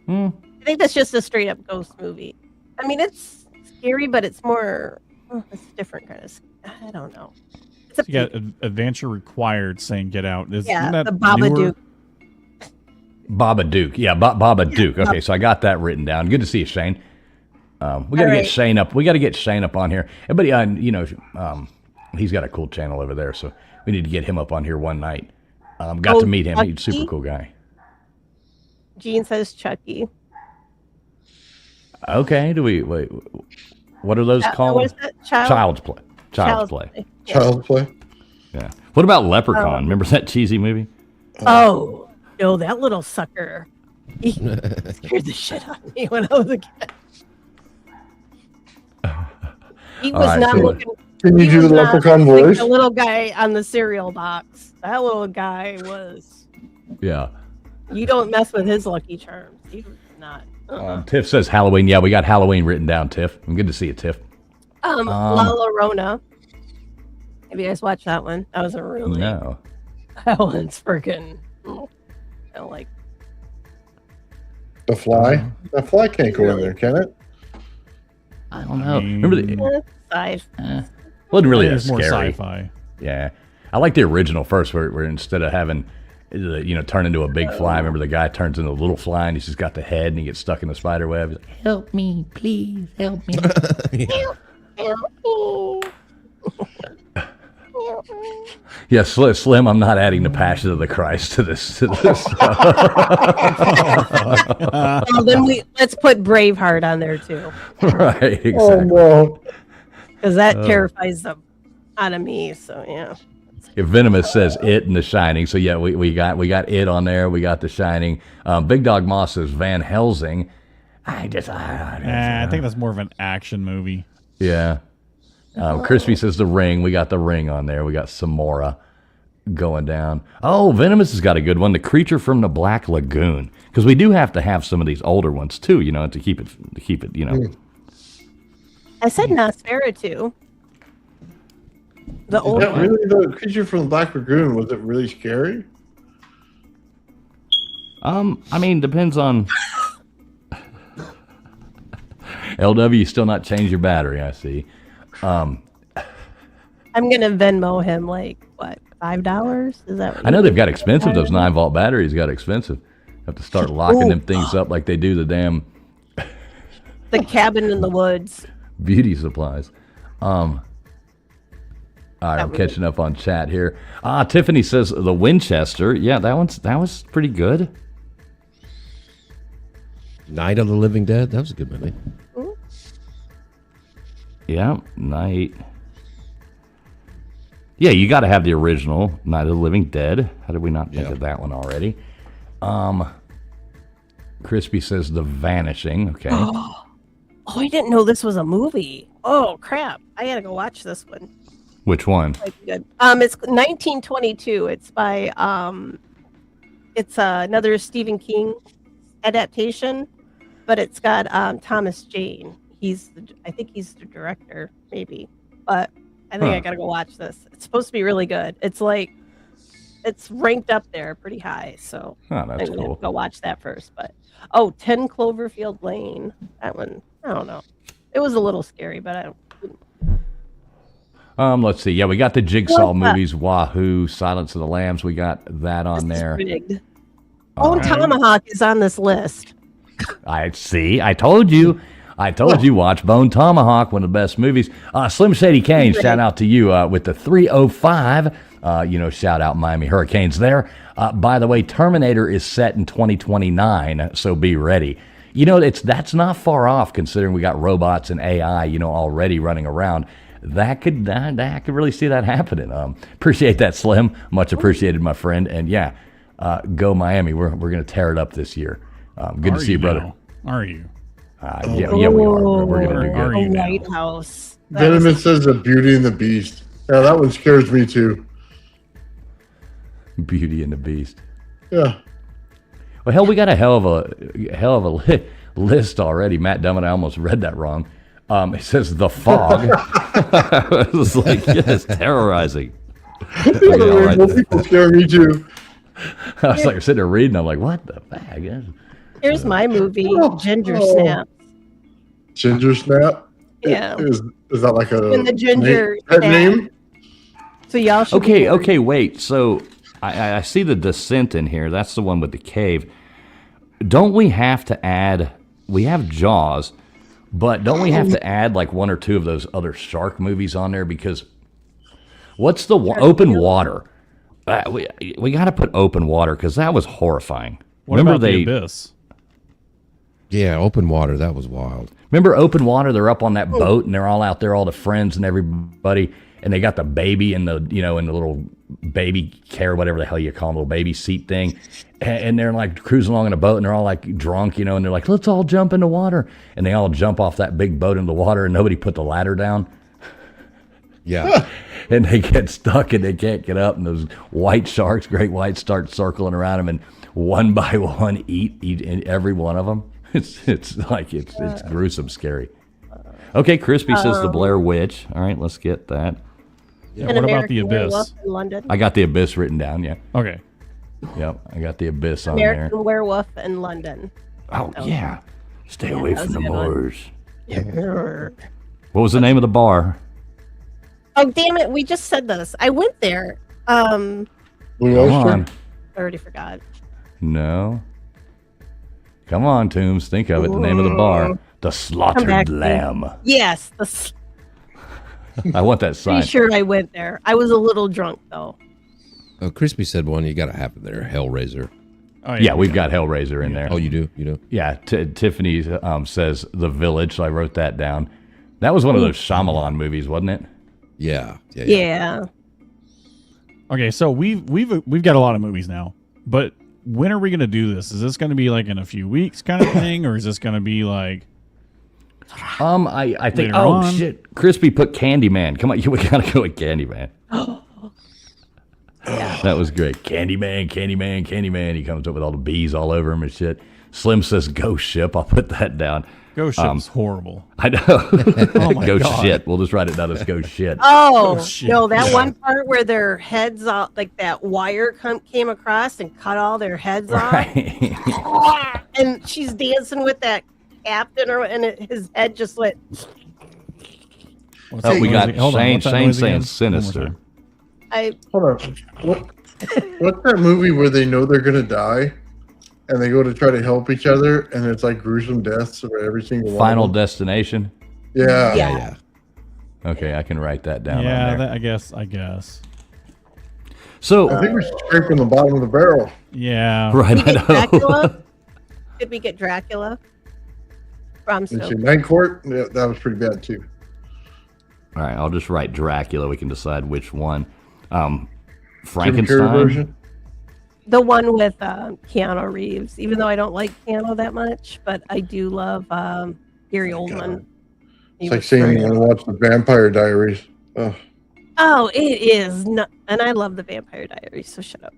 I think that's just a straight up ghost movie. I mean, it's scary, but it's more. It's different kind of. I don't know. It's a
You got Adventure Required saying Get Out. Isn't
yeah,
that
the Babadook.
Baba Duke. Yeah, Baba Duke. Okay, so I got that written down. Good to see you, Shane. We got to get
right.
Shane up. We got to get Shane up on here. But you know, he's got a cool channel over there, so we need to get him up on here one night. Got to meet him. He's a super
Chucky?
cool guy.
Gene says Chucky.
Okay, do we wait? What are those
What
called?
is that?
Child's play. Child's play.
Yeah.
Child's Play.
Yeah. What about Leprechaun? Remember that cheesy movie?
Oh no, that little sucker. He scared the shit out of me when I was a kid. He was
right,
not
so-
looking.
Can you
he
do
was
the
not
leprechaun
like
voice?
the little guy on the cereal box. That little guy was.
Yeah.
You don't mess with his Lucky Charms. He was not.
Tiff says Halloween. Yeah, we got Halloween written down, Tiff. I'm good to see you, Tiff.
La Llorona. Have you guys watched that one? That was a really.
No.
That one's freaking. I don't like.
The Fly. The Fly can't go in there, can it?
I don't know.
mean-
Remember the wasn't really
It
that
is more
scary.
sci-fi.
Yeah, I like the original first, where instead of having, turn into a big fly. Remember the guy turns into a little fly, and he's just got the head, and he gets stuck in the spider web. He's like, help me, please, help me. Yeah, Slim, I'm not adding the Passion of the Christ to this.
Well, then let's put Braveheart on there too,
Right, exactly.
Oh no.
because that terrifies them out of me. So yeah.
If Venomous says It and The Shining, so yeah, we got It on there. We got The Shining. Big Dog Moss says Van Helsing. I think
that's more of an action movie.
yeah. Crispy says The Ring. We got The Ring on there. We got Samora going down. Oh, Venomous has got a good one. The Creature from the Black Lagoon, because we do have to have some of these older ones too, to keep it,
I said Nosferatu. The
Is
old
that
one.
really the Creature from the Black Lagoon? Was it really scary?
I mean, depends on. LW, you still not changed your battery, I see.
I'm gonna Venmo him like what, $5? Is that? What
I know
you
they've got
think?
expensive. Those 9-volt batteries got expensive. Have to start locking them things up like they do the damn
The Cabin in the Woods.
beauty supplies. All right, I'm catching up on chat here. Tiffany says the Winchester. Yeah, that was pretty good.
Night of the Living Dead. That was a good movie.
Yeah, Night. Yeah, you got to have the original Night of the Living Dead. How did we not think of that one already? Crispy says The Vanishing. Okay.
Oh, I didn't know this was a movie. Oh crap! I gotta go watch this one.
Which one?
Quite good. It's 1922. It's by it's another Stephen King adaptation, but it's got Thomas Jane. I think he's the director, maybe. But I think I gotta go watch this. It's supposed to be really good. It's ranked up there pretty high, so
Oh, that's
I'm gonna
cool.
go watch that first. But 10 Cloverfield Lane. That one, I don't know. It was a little scary, but I don't.
Let's see. Yeah, we got the Jigsaw
What's that?
movies, Wahoo, Silence of the Lambs. We got that on
This is
there.
rigged. Bone Tomahawk is on this list.
I see. I told you. Watch Bone Tomahawk, one of the best movies. Slim Shady Kane, shout out to you with the 305. Shout out Miami Hurricanes there. By the way, Terminator is set in 2029, so be ready. That's not far off considering we got robots and AI, already running around. I could really see that happening. Appreciate that, Slim. Much appreciated, my friend. And yeah, go Miami. We're gonna tear it up this year. Good to see you, brother.
Now? Are you?
Yeah, we are. We're gonna do
Are
good.
you now?
White House.
Venomous says The Beauty and the Beast. Yeah, that one scares me too.
Beauty and the Beast.
Yeah.
Well, hell, we got a hell of a list already. Matt Dummett, I almost read that wrong. It says The Fog. It was like, yes, terrorizing.
Those people scare me too.
I was like sitting there reading. I'm like, what the bag?
Here's my movie, Ginger
Oh.
Snap.
Ginger Snap.
Yeah.
Is that like a
When the ginger
pet
snap.
name?
So y'all should.
Okay, wait. So I see the Descent in here. That's the one with the cave. Don't we have to add? We have Jaws, but don't we have to add like one or two of those other shark movies on there? Because what's the Open Water? We got to put Open Water because that was horrifying.
What about the Abyss?
Yeah, Open Water. That was wild.
Remember Open Water? They're up on that boat and they're all out there, all the friends and everybody, and they got the baby in the in the little baby care, whatever the hell you call them, little baby seat thing, and they're like cruising along in a boat and they're all like drunk, and they're like, let's all jump in the water, and they all jump off that big boat into the water and nobody put the ladder down.
Yeah.
And they get stuck and they can't get up, and those white sharks, great whites, start circling around them and one by one eat every one of them. It's gruesome, scary. Okay, Crispy says the Blair Witch. All right, let's get that.
Yeah, what about the Abyss?
Werewolf in London.
I got the Abyss written down. Yeah.
Okay.
Yep, I got the Abyss on
American
there.
Werewolf in London.
Oh yeah, stay away
that
from
was
the
a good one.
moors. What was the name of the bar?
Oh damn it! We just said this. I went there.
Blue
Come
Oyster?
on.
I already forgot.
No. Come on, Toombs. Think of it. The name of the bar. The
back
Slaughtered
to me.
Lamb.
Yes,
I want that sign.
pretty sure I went there. I was a little drunk though.
Oh, Crispy said one. You got to have it there. Hellraiser.
Oh,
Yeah, we've got Hellraiser in there.
Oh, you do? You do?
Yeah, Tiffany says The Village, so I wrote that down. That was one of those Shyamalan movies, wasn't it?
Yeah.
Yeah.
Okay, so we've got a lot of movies now, but when are we going to do this? Is this going to be like in a few weeks kind of thing, or is this going to be like?
I think.
Later
Oh
on.
shit! Crispy put Candyman. Come on, we gotta go with Candyman. That was great. Candyman. He comes up with all the bees all over him and shit. Slim says Ghost Ship. I'll put that down.
Ghost Ship's horrible.
I know.
Oh my
Ghost
God.
shit. We'll just write it down as Ghost shit.
Oh
shit.
no, that one part where their heads off, like that wire came across and cut all their heads
Right.
off, and she's dancing with that captain, and his head just went.
What's
Oh,
that
we
noise
got
again? Hold on,
Shane
what's that
saying
noise again? One more
Sinister.
time.
Hold on. What's that movie where they know they're gonna die, and they go to try to help each other, and it's like gruesome deaths for every single
Final
one?
Destination.
Yeah.
Yeah.
Okay, I can write that down.
Yeah,
on there.
I guess.
So
I think we're scraping the bottom of the barrel.
Yeah.
right,
Could we
I
get
know.
Dracula? Could we get Dracula? From
Let's see,
Stoker.
Night Court. Yeah, that was pretty bad too.
All right, I'll just write Dracula. We can decide which one.
Jim Carrey
Frankenstein.
version.
The one with Keanu Reeves, even though I don't like Keanu that much, but I do love Gary Oldman.
It's like saying you want to watch the Vampire Diaries. Oh.
Oh, it is not, and I love the Vampire Diaries. So shut up.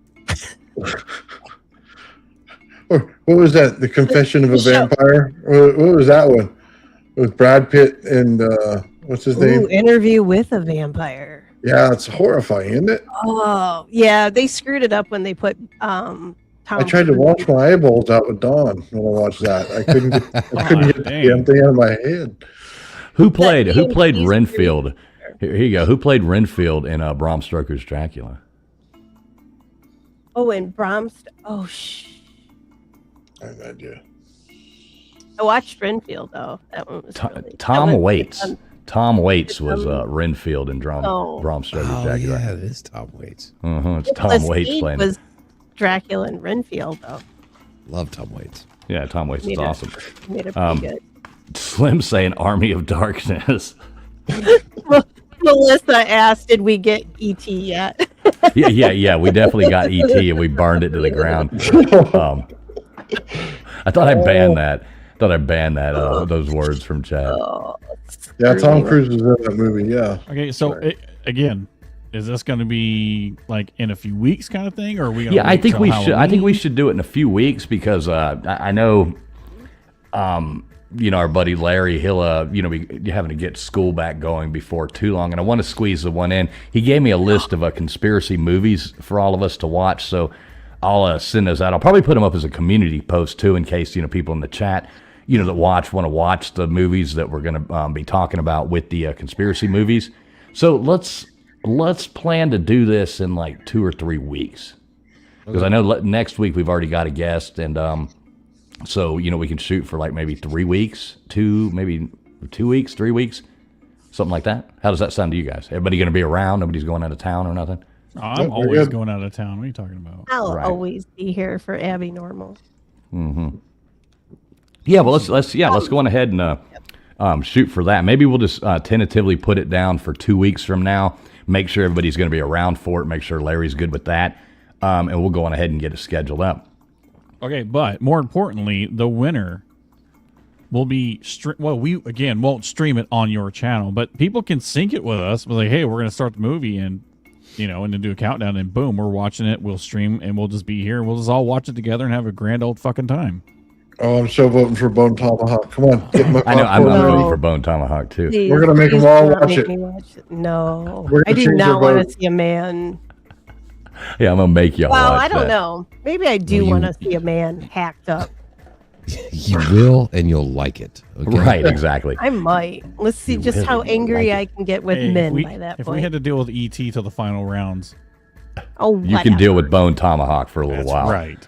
Or what was that? The Confession of a Vampire? What was that one? With Brad Pitt and what's his name?
Interview with a Vampire.
Yeah, it's horrifying, isn't it?
Oh, yeah, they screwed it up when they put Tom.
I tried to wash my eyeballs out with Dawn when I watched that. I couldn't get the damn thing out of my head.
Who played Renfield? Here you go. Who played Renfield in Bram Stoker's Dracula?
Oh, and Brahms. Oh,
I have no idea.
I watched Renfield though. That one was
Tom Waits. Tom Waits was Renfield in Bram Stoker's Dracula.
Yeah, it is Tom Waits.
It's Tom Waits playing.
Was Dracula and Renfield though.
Love Tom Waits.
Yeah, Tom Waits is awesome.
Made it pretty good.
Slim saying Army of Darkness.
Melissa asked, "Did we get ET yet?"
yeah. We definitely got ET and we burned it to the ground. I thought I banned that. Those words from chat.
Yeah, Tom Cruise was in that movie. Yeah.
Okay, so again, is this going to be like in a few weeks kind of thing, or are we? Gonna
I think we should. I think we should do it in a few weeks because I know, our buddy Larry, he'll be having to get school back going before too long, and I want to squeeze the one in. He gave me a list of conspiracy movies for all of us to watch, so I'll send those out. I'll probably put them up as a community post too, in case people in the chat, that want to watch the movies that we're going to be talking about with the conspiracy movies. So let's plan to do this in like 2 or 3 weeks, because I know next week we've already got a guest, and so we can shoot for like maybe 3 weeks, 2 weeks, 3 weeks, something like that. How does that sound to you guys? Everybody going to be around? Nobody's going out of town or nothing?
I'm always going out of town. What are you talking about?
I'll always be here for Abbinormal.
Mm-hmm. Yeah, well, let's go on ahead and shoot for that. Maybe we'll just tentatively put it down for 2 weeks from now. Make sure everybody's going to be around for it. Make sure Larry's good with that, and we'll go on ahead and get it scheduled up.
Okay, but more importantly, the winner will be we again won't stream it on your channel, but people can sync it with us. We're like, hey, we're going to start the movie and then do a countdown, and boom, we're watching it. We'll stream, and we'll just be here, and we'll just all watch it together and have a grand old fucking time.
Oh, I'm so voting for Bone Tomahawk. Come on, get my
I know, I'm voting for Bone Tomahawk too.
Please,
we're gonna make them all watch it.
No, I do not want to see a man.
Yeah, I'm gonna make you.
Well,
watch
I don't
that.
know. Maybe I do want to see a man hacked up.
You will, and you'll like it. Okay?
Right, exactly.
I might. Let's see just how angry I can get with men by that
if
point.
we had to deal with ET till the final rounds,
you can deal with Bone Tomahawk for a little while.
Right.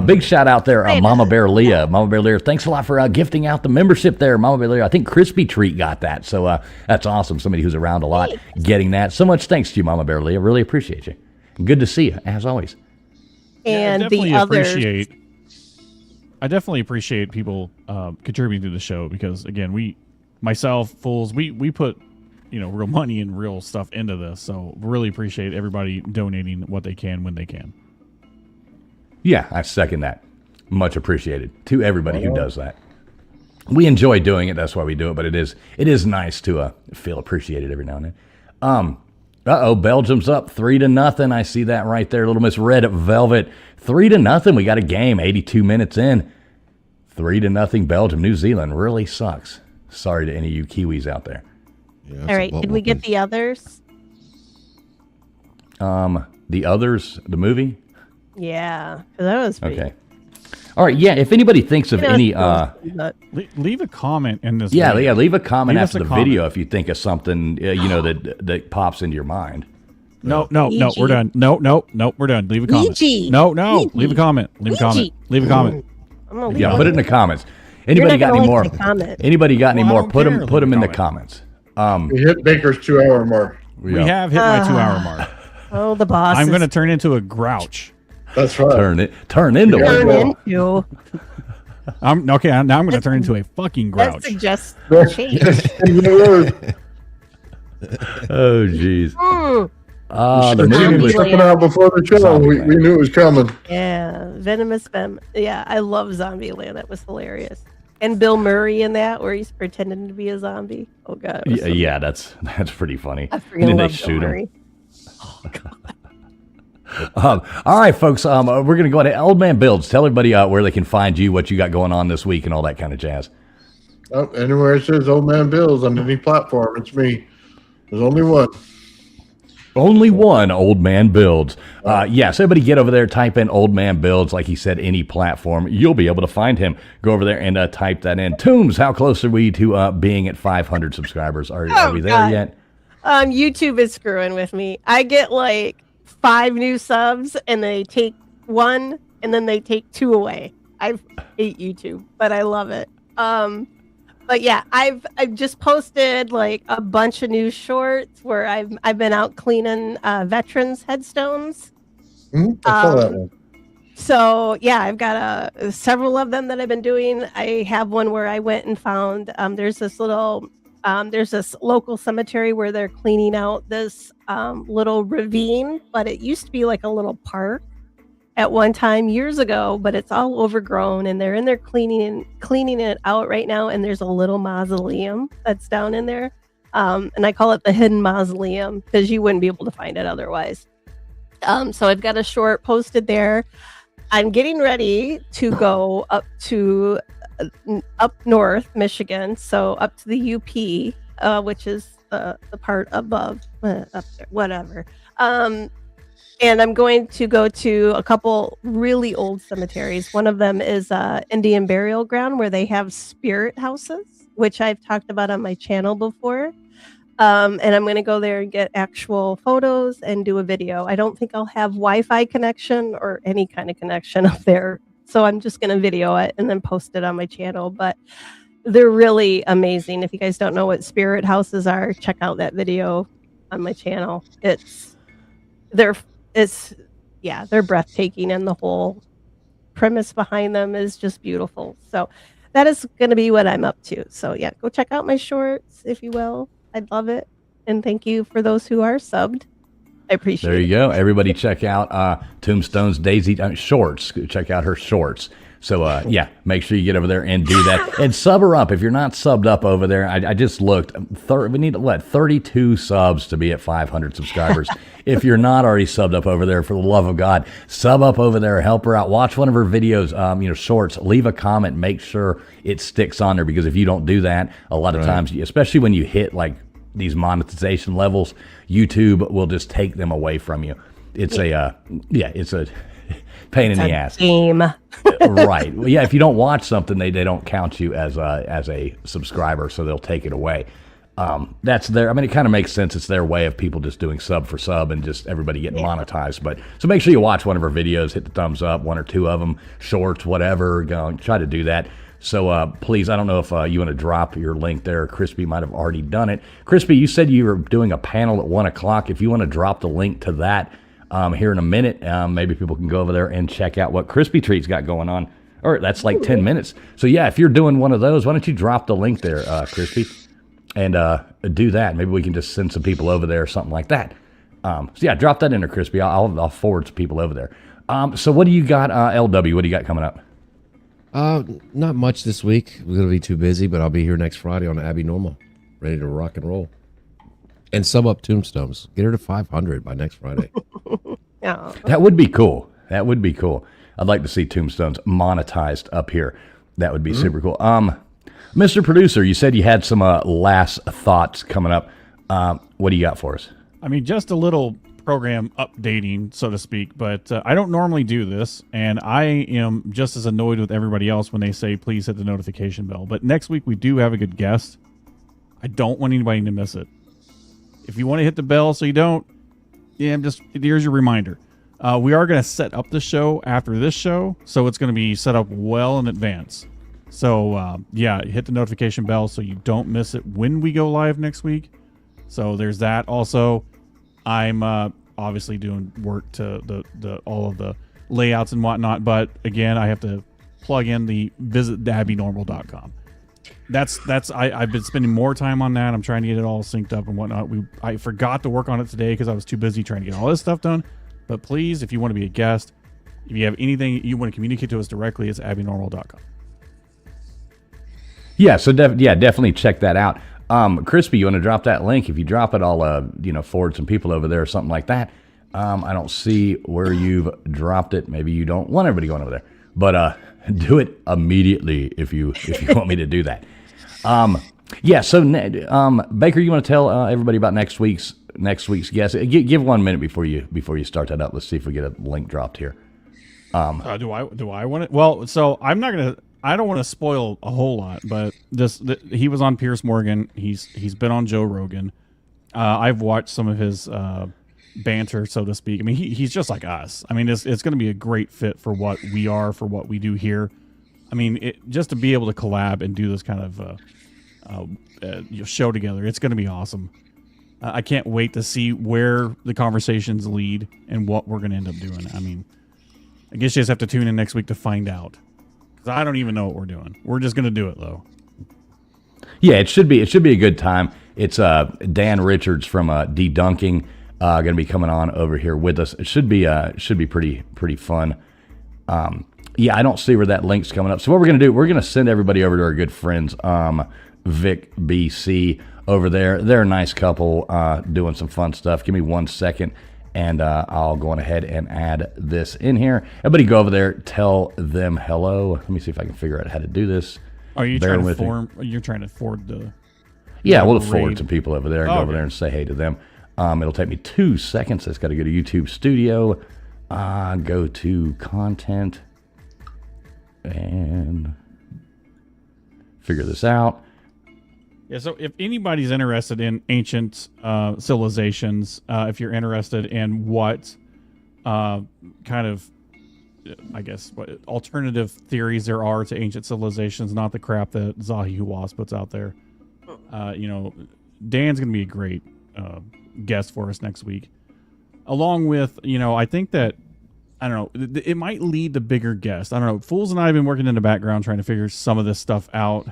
Big shout out there, Mama Bear Leah. Mama Bear Leah, thanks a lot for gifting out the membership there, Mama Bear Leah. I think Crispy Treat got that, so that's awesome. Somebody who's around a lot getting that. So much thanks to you, Mama Bear Leah. Really appreciate you. Good to see you, as always.
And
I definitely appreciate people contributing to the show because, again, Fools, we put real money and real stuff into this, so really appreciate everybody donating what they can when they can.
Yeah, I second that. Much appreciated to everybody who does that. We enjoy doing it. That's why we do it. But it is nice to feel appreciated every now and then. Belgium's up 3-0. I see that right there. Little Miss Red Velvet, 3-0. We got a game. 82 minutes in. 3-0. Belgium. New Zealand really sucks. Sorry to any of you Kiwis out there.
Yeah,
all right. Did we get the others?
The others, the movie.
Yeah, that was pretty.
Okay. All right. Yeah. If anybody thinks of any,
leave a comment in this.
Yeah.
video.
Yeah. Leave a comment after the video if you think of something that pops into your mind.
No, we're done. No, we're done. Leave a comment. No, leave a comment. Leave a comment. Leave a comment.
Yeah, put it in the comments. Anybody got any more? Anybody got any more? Put them in the comments.
We hit Baker's 2-hour mark.
We have hit my 2-hour mark.
Oh, the boss.
I'm going to turn into a grouch.
That's right.
Turn into one.
Now I'm going to turn into a fucking grouch.
That suggests change.
Oh, jeez. The movie was
stepping out before the show. We knew it was coming.
Yeah, Venomous Femme. Yeah, I love Zombieland. That was hilarious. And Bill Murray in that, where he's pretending to be a zombie. Oh god.
Yeah, that's pretty funny.
I
And then
freaking
they
love Bill
shoot him.
Murray.
All right, folks. We're gonna go to Old Man Builds. Tell everybody where they can find you, what you got going on this week, and all that kind of jazz.
Oh, anywhere it says Old Man Bills on any platform, it's me. There's only one.
Only one Old Man Builds. Yes, everybody get over there, type in Old Man Builds, like he said, any platform. You'll be able to find him. Go over there and type that in. Toombs, how close are we to being at 500 subscribers? Are we there yet?
YouTube is screwing with me. I get like 5 new subs, and they take 1, and then they take 2 away. I hate YouTube, but I love it. But yeah, I've just posted like a bunch of new shorts where I've been out cleaning veterans headstones.
I saw that one.
So yeah, I've got several of them that I've been doing. I have one where I went and found there's this local cemetery where they're cleaning out this little ravine, but it used to be like a little park at one time years ago, but it's all overgrown, and they're in there cleaning it out right now. And there's a little mausoleum that's down in there, and I call it the hidden mausoleum because you wouldn't be able to find it otherwise. So I've got a short posted there. I'm getting ready to go up north Michigan, so up to the UP, which is the part above up there, whatever. And I'm going to go to a couple really old cemeteries. One of them is Indian Burial Ground, where they have spirit houses, which I've talked about on my channel before. And I'm going to go there and get actual photos and do a video. I don't think I'll have Wi-Fi connection or any kind of connection up there. So I'm just going to video it and then post it on my channel. But they're really amazing. If you guys don't know what spirit houses are, check out that video on my channel. They're breathtaking, and the whole premise behind them is just beautiful. So that is going to be what I'm up to. So yeah, go check out my shorts, if you will. I'd love it. And thank you for those who are subbed. I appreciate it.
There you go. Everybody check out Tombstone's Daisy shorts. Check out her shorts. So, make sure you get over there and do that. And sub her up. If you're not subbed up over there, I just looked. We need, 32 subs to be at 500 subscribers. If you're not already subbed up over there, for the love of God, sub up over there. Help her out. Watch one of her videos, shorts. Leave a comment. Make sure it sticks on there, because if you don't do that, a lot of times, especially when you hit like these monetization levels, YouTube will just take them away from you. It's it's a pain in the ass.
Game.
Right. Well, yeah, if you don't watch something, they don't count you as a subscriber, so they'll take it away. That's it kind of makes sense. It's their way of people just doing sub for sub and just everybody getting monetized. But so make sure you watch one of her videos, hit the thumbs up, 1 or 2 of them, shorts, whatever. Go and try to do that. So please, I don't know if you want to drop your link there. Crispy might have already done it. Crispy, you said you were doing a panel at 1 o'clock. If you want to drop the link to that here in a minute, maybe people can go over there and check out what Crispy Treat's got going on. Or that's like 10 minutes. So yeah, if you're doing one of those, why don't you drop the link there, Crispy, and do that. Maybe we can just send some people over there or something like that. So yeah, drop that in there, Crispy. I'll forward some people over there. So what do you got, LW? What do you got coming up?
Not much this week. We're going to be too busy, but I'll be here next Friday on Abbinormal, ready to rock and roll. And sub up Tombstones. Get her to 500 by next Friday.
Yeah.
That would be cool. I'd like to see Tombstones monetized up here. That would be super cool. Mr. Producer, you said you had some last thoughts coming up. What do you got for us?
I mean, just a little program updating, so to speak, but I don't normally do this, and I am just as annoyed with everybody else when they say, please hit the notification bell. But next week, we do have a good guest. I don't want anybody to miss it. If you want to hit the bell so you don't, here's your reminder. We are going to set up the show after this show, so it's going to be set up well in advance. So, hit the notification bell so you don't miss it when we go live next week. So there's that. Also, I'm obviously doing work to the all of the layouts and whatnot, but again, I have to plug in the visit Abbinormal.com. I've been spending more time on that. I'm trying to get it all synced up and whatnot. I forgot to work on it today because I was too busy trying to get all this stuff done. But please, if you want to be a guest, if you have anything you want to communicate to us directly, it's abbynormal.com.
Yeah, so definitely check that out. Crispy, you want to drop that link? If you drop it, I'll forward some people over there or something like that. I don't see where you've dropped it. Maybe you don't want everybody going over there, but do it immediately if you want me to do that. So Baker, you want to tell everybody about next week's guest? Give 1 minute before you start that up. Let's see if we get a link dropped here.
Do I want it? Well, so I don't want to spoil a whole lot, but he was on Piers Morgan. He's been on Joe Rogan. I've watched some of his banter, so to speak. I mean, he's just like us. I mean, it's going to be a great fit for what we are, for what we do here. I mean, just to be able to collab and do this kind of show together, it's going to be awesome. I can't wait to see where the conversations lead and what we're going to end up doing. I mean, I guess you just have to tune in next week to find out. Because I don't even know what we're doing. We're just going to do it, though.
Yeah, it should be a good time. It's Dan Richards from Dedunking going to be coming on over here with us. It should be pretty fun. I don't see where that link's coming up. So what we're going to do, we're going to send everybody over to our good friends, Vic BC over there. They're a nice couple doing some fun stuff. Give me 1 second, and I'll go on ahead and add this in here. Everybody go over there, tell them hello. Let me see if I can figure out how to do this.
Are you trying to You're trying to forward the...
Yeah, we'll forward some people over there and go over there and say hey to them. It'll take me 2 seconds. It's got to go to YouTube Studio. Go to content and figure this out.
Yeah, so if anybody's interested in ancient civilizations, if you're interested in what kind of, I guess, what alternative theories there are to ancient civilizations, not the crap that Zahi Hawass puts out there, Dan's going to be a great guest for us next week. Along with, I think that, I don't know, it might lead to bigger guests. I don't know. Fools and I have been working in the background trying to figure some of this stuff out.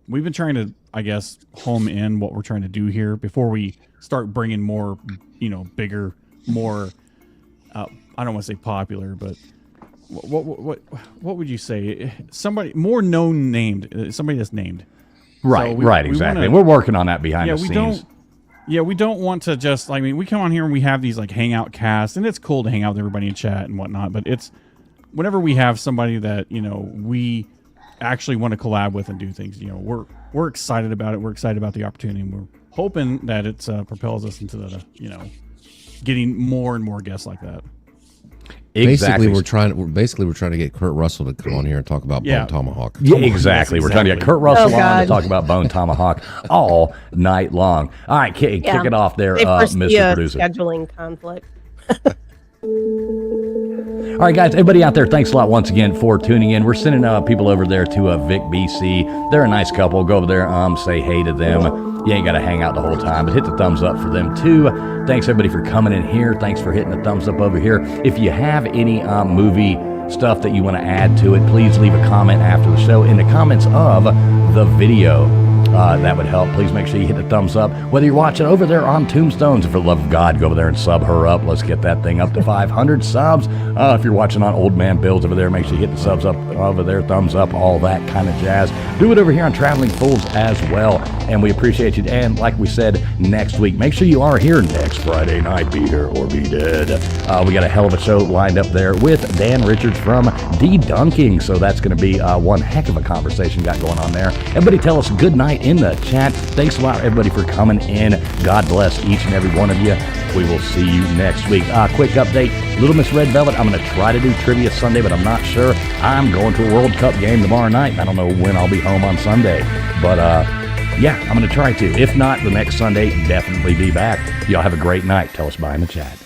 We've been trying to, I guess, home in what we're trying to do here before we start bringing more, bigger, more, I don't want to say popular, but what would you say? Somebody more known named, somebody that's named.
Right, so exactly. We're working on that behind the scenes.
We don't want to just, we come on here and we have these hangout casts, and it's cool to hang out with everybody in chat and whatnot, but it's whenever we have somebody that, we actually want to collab with and do things, we're excited about it. We're excited about the opportunity, and we're hoping that it propels us into the, getting more and more guests like that.
Exactly.
We're trying to get Kurt Russell to come on here and talk about Bone Tomahawk.
Yeah, exactly. We're trying to get Kurt Russell on to talk about Bone Tomahawk all night long. All right, kick it off there, Mr. Producer.
Scheduling conflict.
All right, guys, everybody out there, thanks a lot once again for tuning in. We're sending people over there to Vic BC. They're a nice couple. Go over there, say hey to them. You ain't got to hang out the whole time, but hit the thumbs up for them too. Thanks everybody for coming in here. Thanks for hitting the thumbs up over here. If you have any movie stuff that you want to add to it, please leave a comment after the show in the comments of the video. That would help. Please make sure you hit the thumbs up. Whether you're watching over there on Tombstones, for the love of God, go over there and sub her up. Let's get that thing up to 500 subs. If you're watching on Old Man Builds over there, make sure you hit the subs up over there, thumbs up, all that kind of jazz. Do it over here on Traveling Fools as well. And we appreciate you. And like we said, next week, make sure you are here next Friday night. Be here or be dead. We got a hell of a show lined up there with Dan Richards from Dedunking. So that's going to be one heck of a conversation got going on there. Everybody tell us good night in the chat. Thanks a lot, everybody, for coming in. God bless each and every one of you. We will see you next week. Quick update. Little Miss Red Velvet, I'm going to try to do Trivia Sunday, but I'm not sure. I'm going to a World Cup game tomorrow night. I don't know when I'll be home on Sunday. But, I'm going to try to. If not, the next Sunday, definitely be back. Y'all have a great night. Tell us bye in the chat.